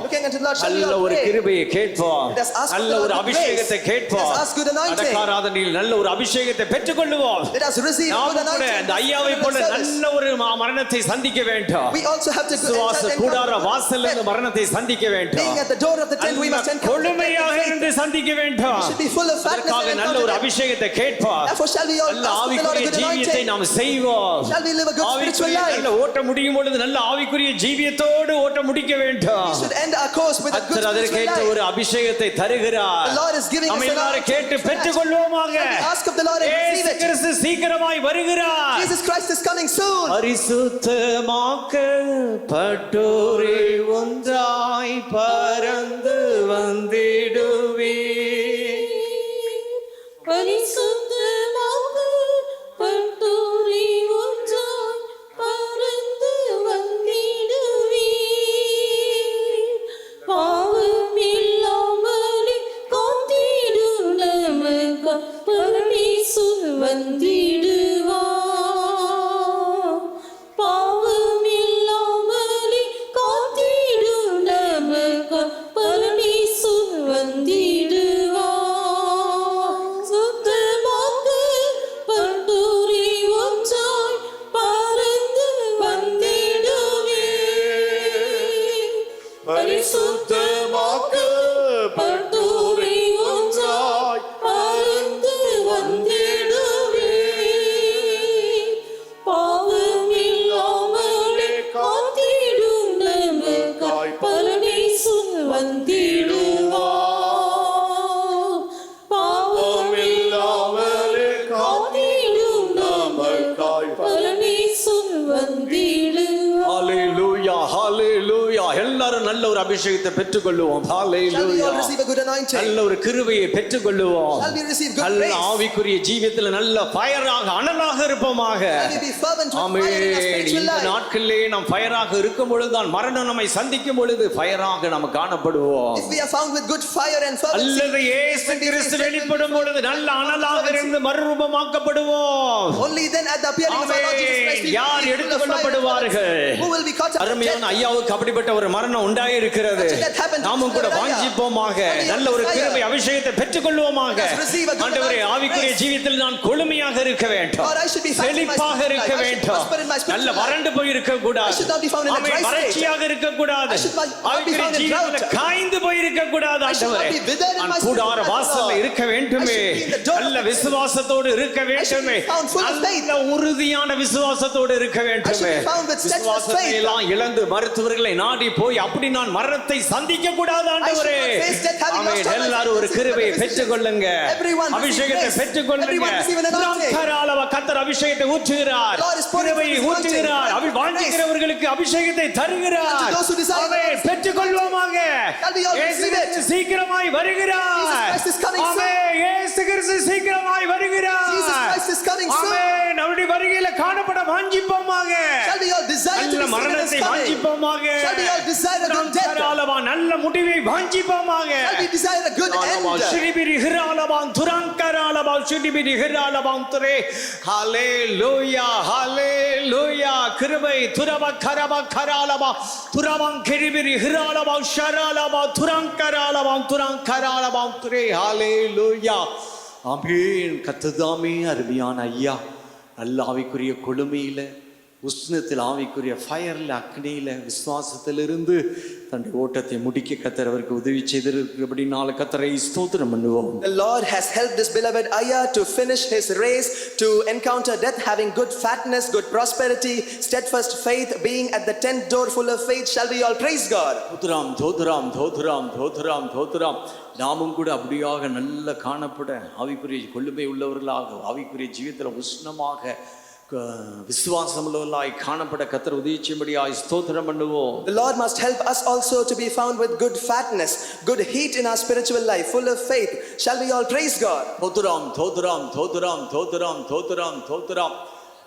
நல்ல ஒரு கிருபையை கேட்போம், நல்ல ஒரு அபிஷேகத்தை கேட்போம். அடக்காராதனையில் நல்ல ஒரு அபிஷேகத்தை பெற்றுக்கொள்ளுவோம். நாமும் கூட இந்த ஐயாவை போல நல்ல ஒரு மரணத்தை சந்திக்க வேண்டும். விசுவாச கூடார வாசல்ல இந்த மரணத்தை சந்திக்க வேண்டும். கொழுமையாக இருந்து சந்திக்க வேண்டும். அதற்காக நல்ல ஒரு அபிஷேகத்தை கேட்போம். நல்ல ஆவிக்குரிய ஜீவியத்தை நாம் செய்வோம். ஆவிக்குரிய நல்ல ஓட்ட முடியும் பொழுது நல்ல ஆவிக்குரிய ஜீவியத்தோடு ஓட்ட முடிக்க வேண்டும். கர்த்தர் அதற்கேற்ற ஒரு அபிஷேகத்தை தருகிறார். நாம் எல்லாரும் கேட்டு பெற்றுக் கொள்வோமாக. இயேசு கிறிஸ்து சீக்கிரமாய் வருகிறார். பரிசுத்தமாக்கப்பட்டோரே ஒன்றாய் பறந்து வந்திடுவே.
பரிசுத்தமாக்கப்பட்டோரே ஒன்றாய் பறந்து வந்திடுவே. பாவமில்லாமலே காத்திடும் நமக்கு பரமேசு வந்திடுவார். பாவமில்லாமலே காத்திடும் நமக்கு பரமேசு வந்திடுவார். சுத்தமாக்கப்பட்டோரே ஒன்றாய் பறந்து வந்திடுவே. பரிசுத்தமாக்கப்பட்டோரே ஒன்றாய் பறந்து வந்திடுவே. பாவமில்லாமலே காத்திடும் நமக்காய் பரமேசு வந்திடுவார். பாவமில்லாமலே காத்திடும் நமக்காய் பரமேசு வந்திடுவார்.
ஹalleluya, ஹalleluya. எல்லாரும் நல்ல ஒரு அபிஷேகத்தை பெற்றுக்கொள்வோம். ஹalleluya. நல்ல ஒரு கிருபையை பெற்றுக்கொள்வோம். நல்ல ஆவிக்குரிய ஜீவியத்தில் நல்ல ஃபயராக அனலாக இருப்போமாக. ஆமென். இந்த நாட்களிலே நாம் ஃபயராக இருக்கும் பொழுது தான் மரணம் நம்மை சந்திக்கும் பொழுது ஃபயராக நாம் காணப்படுவோம். அல்லது இயேசு கிறிஸ்து வெளிப்படும் பொழுது நல்ல அனலாக இருந்து மறுரூபமாக்கப்படுவோம். யார் எடுத்துக் கொள்ளப்படுவார்கள்? அருமையான ஐயாவுக்கு அப்படிப்பட்ட ஒரு மரணம் உண்டாகி இருக்கிறது. நாமும் கூட வாஞ்சிப்போமாக. நல்ல ஒரு கிருபை அபிஷேகத்தை பெற்றுக் கொள்வோமாக. ஆண்டவரே, ஆவிக்குரிய ஜீவியத்தில் நான் கொழுமையாக இருக்க வேண்டும், செழிப்பாக இருக்க வேண்டும். நல்ல வறண்டு போய் இருக்க கூடாது, வறட்சியாக இருக்க கூடாது, ஆவிக்குரிய ஜீவியத்தில் காய்ந்து போய் இருக்க கூடாது. ஆண்டவரே, நான் கூடார வாசல்ல இருக்க வேண்டுமே. நல்ல விசுவாசத்தோடு இருக்க வேண்டுமே. நல்ல உறுதியான விசுவாசத்தோடு இருக்க வேண்டுமே. விசுவாசத்தை எல்லாம் இழந்து மருத்துவர்களை நாடி போய் அப்படி நான் மரணத்தை சந்திக்க கூடாது. ஆண்டவரே, ஆமென். எல்லாரும் ஒரு கிருபையை பெற்றுக் கொள்ளுங்க, அபிஷேகத்தை பெற்றுக் கொள்ளுங்க. கர்த்தர் அபிஷேகத்தை ஊற்றுகிறார், கிருபையை ஊற்றுகிறார். வாஞ்சிக்கிறவர்களுக்கு அபிஷேகத்தை தருகிறார். ஆமென். பெற்றுக் கொள்வோமாக. இயேசு சீக்கிரமாய் வருகிறார். ஆமென். இயேசு கிறிஸ்து சீக்கிரமாய் வருகிறார். ஆமென். அவருடைய வருகையில காணப்பட வாஞ்சிப்போமாக. நல்ல மரணத்தை வாஞ்சிப்போமாக. நல்ல முடிவை வாஞ்சிப்போமாக. ஹalleluya, ஹalleluya. கிருபை துரப கரப கராலபா துரவம் கிரிபிரி ஹிராலபா ஷராலபா துரங்கராலபா துரங்கராலபா துரே. ஹalleluya. ஆமென். கர்த்ததாமே அருமையான ஐயா நல்ல ஆவிக்குரிய கொழுமையில உஷ்ணத்தில் ஆவிக்குரிய ஃபயரில் அக்னியில் விசுவாசத்திலிருந்து தன்னுடைய ஓட்டத்தை முடிக்க கர்த்தர் அவருக்கு உதவி செய்திருக்கிறபடினால கர்த்தரை ஸ்தோத்திரம் பண்ணுவோம்.
The Lord has helped this beloved Ayah to finish his race, to encounter death having good fatness, good prosperity, steadfast faith, being at the 10th door full of faith. Shall we all praise God?
தோத்ராம் தோத்ராம் தோத்ராம் தோத்ராம் தோத்ராம். நாமும் கூட அப்படியாக நல்ல காணப்பட ஆவிக்குரிய கொள்ளுமை உள்ளவர்களாக ஆவிக்குரிய ஜீவியத்தில் உஷ்ணமாக விசுவாசம் உள்ளவர்களாய் காணப்பட கர்த்தர் உதவி செய்யும்படியாய் ஸ்தோத்திரம் பண்ணுவோம்.
The Lord must help us also to be found with good fatness, good heat in our spiritual life, full of faith. Shall we all praise God?
தோத்ராம் தோத்ராம் தோத்ராம் தோத்ராம் தோத்ராம் தோத்ராம்.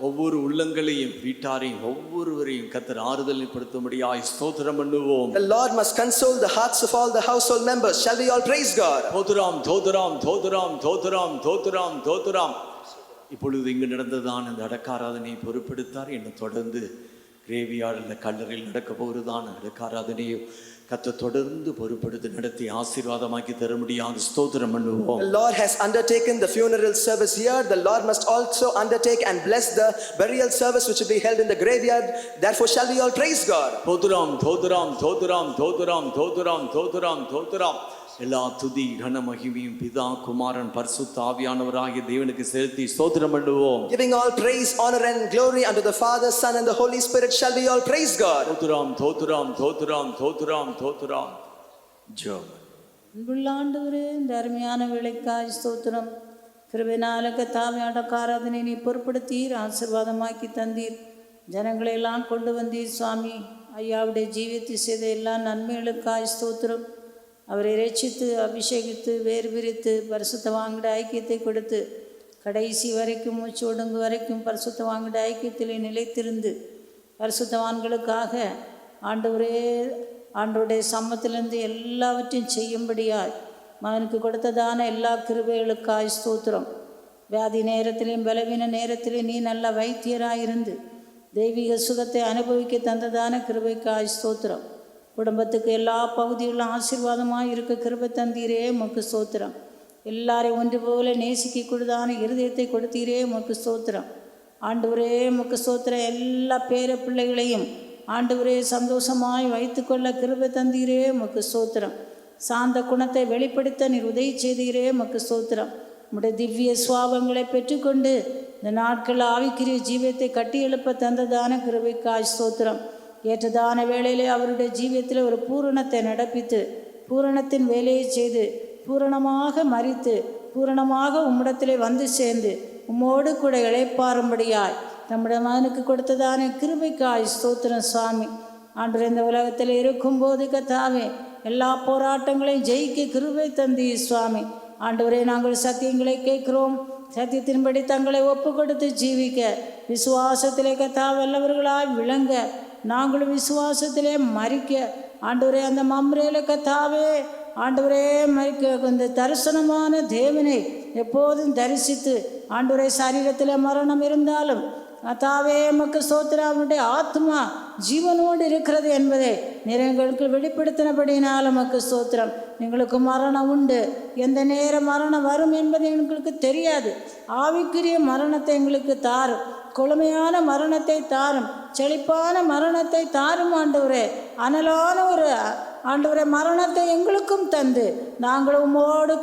ஒவ்வொரு உள்ளங்களையும் வீட்டாரையும் ஒவ்வொருவரையும் கர்த்தர் ஆறுதல் படுத்தும்படியாய் ஸ்தோத்திரம் பண்ணுவோம்.
The Lord must console the hearts of all the household members. Shall we all praise God?
தோத்ராம் தோத்ராம் தோத்ராம் தோத்ராம் தோத்ராம் தோத்ராம். இப்பொழுது இங்கு நடந்ததான் இந்த அடக்காராதனையை பொறுப்பெடுத்தார். என்னை தொடர்ந்து கிரேவியார்டில் கல்லறையில் நடக்க போகிறதான அடக்காராதனையை கர்த்தர் தொடர்ந்து பொறுப்பெடுத்து நடத்தி ஆசீர்வாதமாக்கி தர முடியாது ஸ்தோத்திரம் பண்ணுவோம்.
The Lord has undertaken the funeral service here. The Lord must also undertake and bless the burial service which will be held in the graveyard. Therefore shall we all praise God.
தோத்ராம் தோத்ராம் தோத்ராம் தோத்ராம் தோத்ராம் தோத்ராம் தோத்ராம். எல்லா துதி கன மகிமையும் பிதா குமாரன் பரிசுத்த ஆவியானவராகிய தேவனுக்கு செலுத்தி ஸ்தோத்திரம் பண்ணுவோம்.
Giving all praise, honor and glory unto the Father, Son and the Holy Spirit. Shall we all praise God?
தோத்ராம் தோத்ராம் தோத்ராம் தோத்ராம் தோத்ராம். ஜெபம்.
அன்புள்ள ஆண்டவரே, இந்த அருமையான வேளைக்காய் ஸ்தோத்திரம். கிருபையினால கர்த்தாவே அடக்காராதனை நீ பொறுப்படுத்தீர், ஆசீர்வாதமாக்கி தந்தீர், ஜனங்களை எல்லாம் கொண்டு வந்தீர் சுவாமி. ஐயாவுடைய ஜீவியத்தை செய்த எல்லா நன்மைகளுக்காய் ஸ்தோத்திரம். அவரை ரட்சித்து அபிஷேகித்து வேறு பிரித்து பரிசுத்தவான்கிற ஐக்கியத்தை கொடுத்து கடைசி வரைக்கும் மூச்சு ஒடுங்கு வரைக்கும் பரிசுத்தவான்கிற ஐக்கியத்திலே நிலைத்திருந்து பரிசுத்தவான்களுக்காக ஆண்டவருடைய சம்மத்திலிருந்து எல்லாவற்றையும் செய்யும்படியாய் மகனுக்கு கொடுத்ததான எல்லா கிருபைகளுக்காய் ஸ்தோத்திரம். வியாதி நேரத்திலையும் பலவீன நேரத்திலையும் நீ நல்ல வைத்தியராயிருந்து தெய்வீக சுகத்தை அனுபவிக்க தந்ததான கிருபைக்காய் ஸ்தோத்திரம். குடும்பத்துக்கு எல்லா பகுதிகளும் ஆசீர்வாதமாக இருக்க கிருபை தந்தீரே உமக்கு ஸ்தோத்திரம். எல்லாரையும் ஒன்று போல நேசிக்க கூடதான இருதயத்தை கொடுத்தீரே உமக்கு ஸ்தோத்திரம். ஆண்டவரே உமக்கு ஸ்தோத்திரம். எல்லா பேர பிள்ளைகளையும் ஆண்டவரே சந்தோஷமாய் வைத்துக்கொள்ள கிருபை தந்தீரே உமக்கு ஸ்தோத்திரம். சாந்த குணத்தை வெளிப்படுத்த நீர் உதவி செய்தீரே உமக்கு ஸ்தோத்திரம். உம்முடைய திவ்ய சுவாபங்களை பெற்றுக்கொண்டு இந்த நாட்கள் ஆவிக்குரிய ஜீவியத்தை கட்டி எழுப்ப தந்ததான கிருபைக்காய் ஸ்தோத்திரம். ஏற்றதான வேளையிலே அவருடைய ஜீவியத்தில் ஒரு பூரணத்தை நடப்பித்து பூரணத்தின் வேலையை செய்து பூரணமாக மரித்து பூரணமாக உம்மிடத்திலே வந்து சேர்ந்து உம்மோடு கூட இளைப்பாரும்படியாய் நம்முடைய மகனுக்கு கொடுத்ததான கிருபைக்காய் ஸ்தோத்திரம் சுவாமி. ஆண்டவர் இந்த உலகத்தில் இருக்கும்போது கர்த்தாவே எல்லா போராட்டங்களையும் ஜெயிக்க கிருபை தந்தி சுவாமி. ஆண்டவரே, நாங்கள் சத்தியங்களை கேட்கிறோம், சத்தியத்தின்படி தங்களை ஒப்பு கொடுத்து ஜீவிக்க விசுவாசத்திலே கர்த்தாவே வல்லவர்களாய் விளங்க நாங்களும் விசுவாசத்திலே மரிக்க ஆண்டவரே அந்த மம்ரேல கர்த்தாவே ஆண்டவரே மரிக்க இந்த தரிசனமான தேவனை எப்போதும் தரிசித்து ஆண்டவரே சரீரத்தில் மரணம் இருந்தாலும் கர்த்தாவே எமக்கு ஸ்தோத்திரம், அவனுடைய ஆத்மா ஜீவனோடு இருக்கிறது என்பதை நிறைங்களுக்கு வெளிப்படுத்தினபடினால் எமக்கு ஸ்தோத்திரம். எங்களுக்கு மரணம் உண்டு, எந்த நேரம் மரணம் வரும் என்பது எங்களுக்கு தெரியாது. ஆவிக்குரிய மரணத்தை எங்களுக்கு தாரும், கொழுமையான மரணத்தை தாரும், செழிப்பான மரணத்தை தாரும் ஆண்டவரே. அனலான ஒரு ஆண்டவரே மரணத்தை எங்களுக்கும் தந்து நாங்கள் உம்மோடு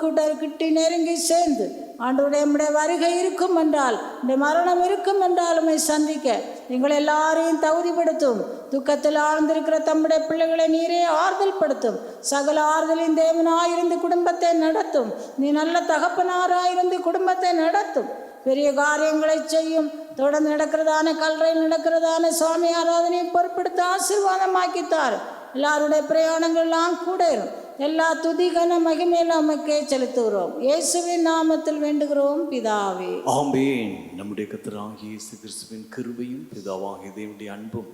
கிட்டி நெருங்கி சேர்ந்து ஆண்டவரே நம்முடைய வருகை இருக்கும் என்றால், இந்த மரணம் இருக்கும் என்றால் உம்மை சந்திக்க எங்களை எல்லாரையும் தகுதிப்படுத்தும். துக்கத்தில் ஆழ்ந்திருக்கிற தம்முடைய பிள்ளைகளை நீரே ஆறுதல் படுத்தும். சகல ஆறுதலின் தேவனாயிருந்து குடும்பத்தை நடத்தும். நீ நல்ல தகப்பனாராயிருந்து குடும்பத்தை நடத்தும். பெரிய காரியங்களை செய்யும். தொடர்ந்து நடக்கிறதான கல்றையில் நடக்கிறதான சுவாமி ஆராதனையை பொறுப்படுத்த ஆசீர்வாதமாக்கித்தார். எல்லாருடைய பிரயாணங்கள் எல்லாம் கூட இருக்கும். எல்லா துதிகன மகிமையெல்லாம் நமக்கே செலுத்துகிறோம். இயேசுவின் நாமத்தில் வேண்டுகிறோம் பிதாவே,
ஆமென். நம்முடைய கர்த்தராகிய இயேசு கிறிஸ்துவின் கிருபையும் பிதாவாகிய தேவனுடைய அன்பும்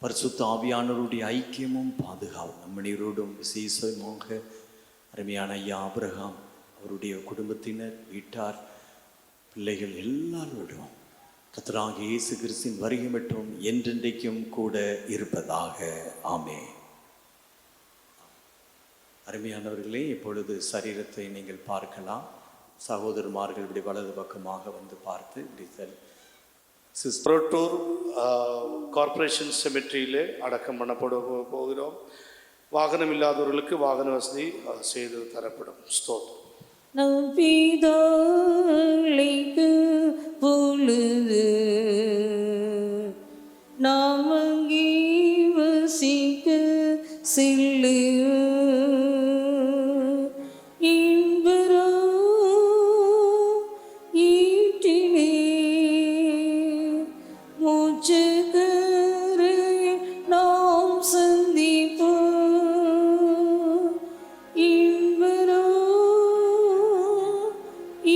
பரிசுத்த ஆவியானவருடைய ஐக்கியமும் பாதுகாவும் நம்மனோடும் விசேஷமாக அருமையான ஐயா ஆபிரகாம் அவருடைய குடும்பத்தினர் வீட்டார் பிள்ளைகள் எல்லாரோடும் கர்த்தராகிய இயேசு கிறிஸ்துவின் வருகை மட்டும் என்றென்றைக்கும் கூட இருப்பதாக. ஆமென். அருமையானவர்களே, இப்பொழுது சரீரத்தை நீங்கள் பார்க்கலாம். சகோதரமார்கள் இப்படி வலது பக்கமாக வந்து பார்த்து இப்படி
புரோட்டூர் கார்ப்பரேஷன் செமெட்ரியிலே அடக்கம் பண்ணப்பட போகிறோம். வாகனம் இல்லாதவர்களுக்கு வாகன வசதி செய்து தரப்படும். ஸ்தோத்திரம்.
நம் பிதாளைக்கு பொழுது நாம் அங்கே வசிக்க செல்லு இன்பரா ஈட்டிலே மூச்சக்கரை நாம் சந்திப்போம். இன்பரா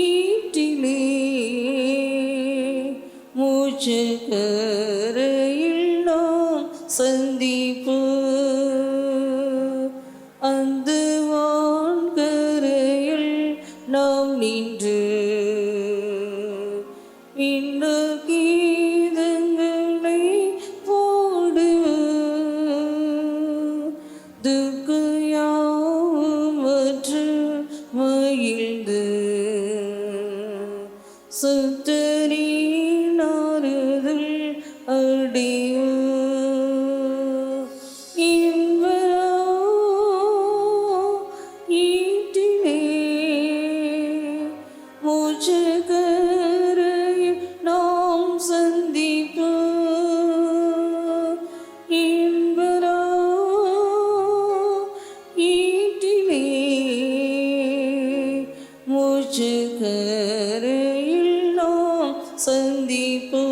ஈட்டிலே மூச்சக்கரையில் நாம் சந்திப்போம். அந்த வான்கரையில் நாம் நின்று இன்ன கீதங்களை பாடுவோம். துக்கையாவற்று மகிழ்ந்து சுத்தரின் ஆறுதல் அடைவோம். இன்பரா ஈட்டிலே மூச்சக்கரையில் நாம் சந்திப்போம். இன்பரா ஈட்டிலே மூச்சக்கரையில் நாம் சந்திப்போம்.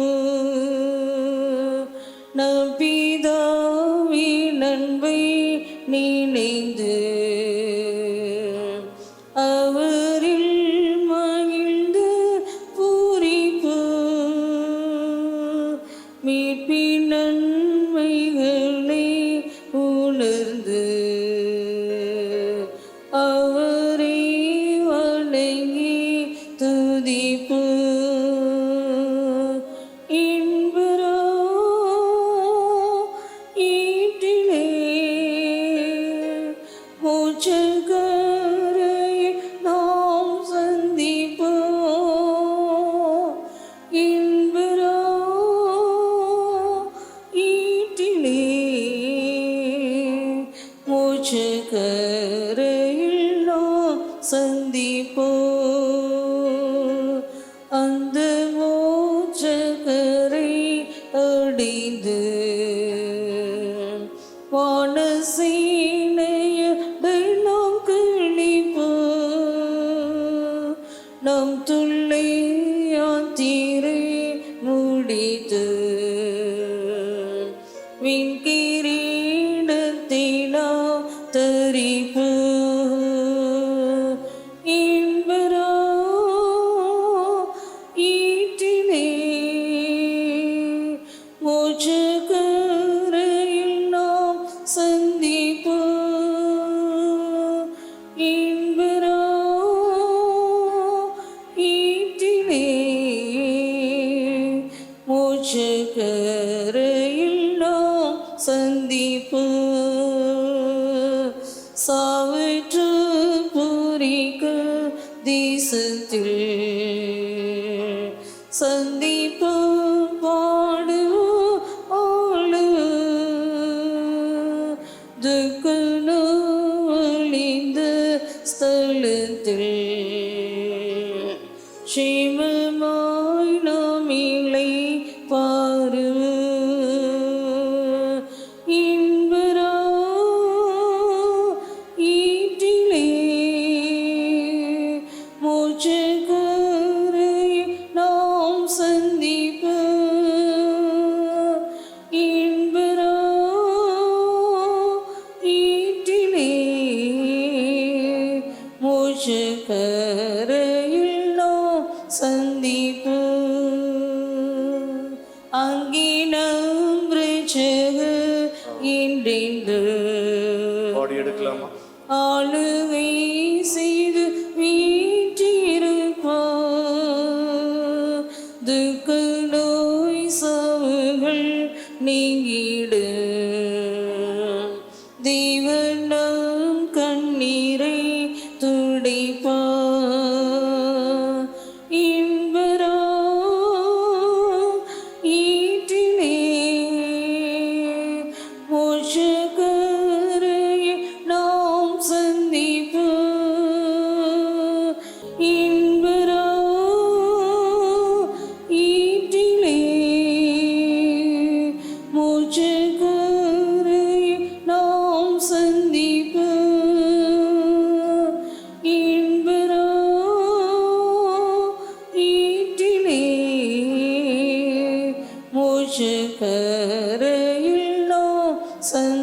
நம் பிதாவின் அன்பை நினைந்து அவரில் மகிழ்ந்து பூரிப்போம். மீட்பின் நன்மைகளை உணர்ந்து அவரை வணங்கி துதிப்போம். இன்பரா ஈட்டிலே மூச்சக்கரையில் நாம் சந்திப்போம். இன்பரா ஈட்டிலே மூச்சக்கரையில் நாம் சந்திப்போம். அந்த மூச்சக்கரை அடைந்து வானசேனையுடன் நாம் கழிப்போம். நம் துள்ளை யாத்திரை முடித்து விண்கிரீடத்தை நாம் தரிப்போம். இன்பரா ஈட்டிலே மூச்சக்கரையில் நாம் சந்திப்போம். இன்பரா ஈட்டிலே மூச்சக்கரையில் நாம் சந்திப்போம். சாவற்று பூரிக்க தேசத்தில் சந்திப்போம். பாடுவோம் ஆளுவோம். துக்கனொழிந்த ஸ்தலத்தில் க்ஷேமமாய் நாம் இலை பாருவோம். இன்பரா ஈட்டிலே மூச்சக்கரையில் நாம் சந்திப்போம். இன்பரா ஈட்டிலே மூச்சக்கரையில் நாம் சந்திப்போம். அங்கே நம் இரட்சகர் என்றென்று
பாடி எடுக்கலாமா?
ஆளுகை செய்து வீற்றிருப்பார். துக்க நோய் சாவுகள் நீங்கிட தேவன் நம் கண்ணீரை துடைப்பார். இன்பரா
சன்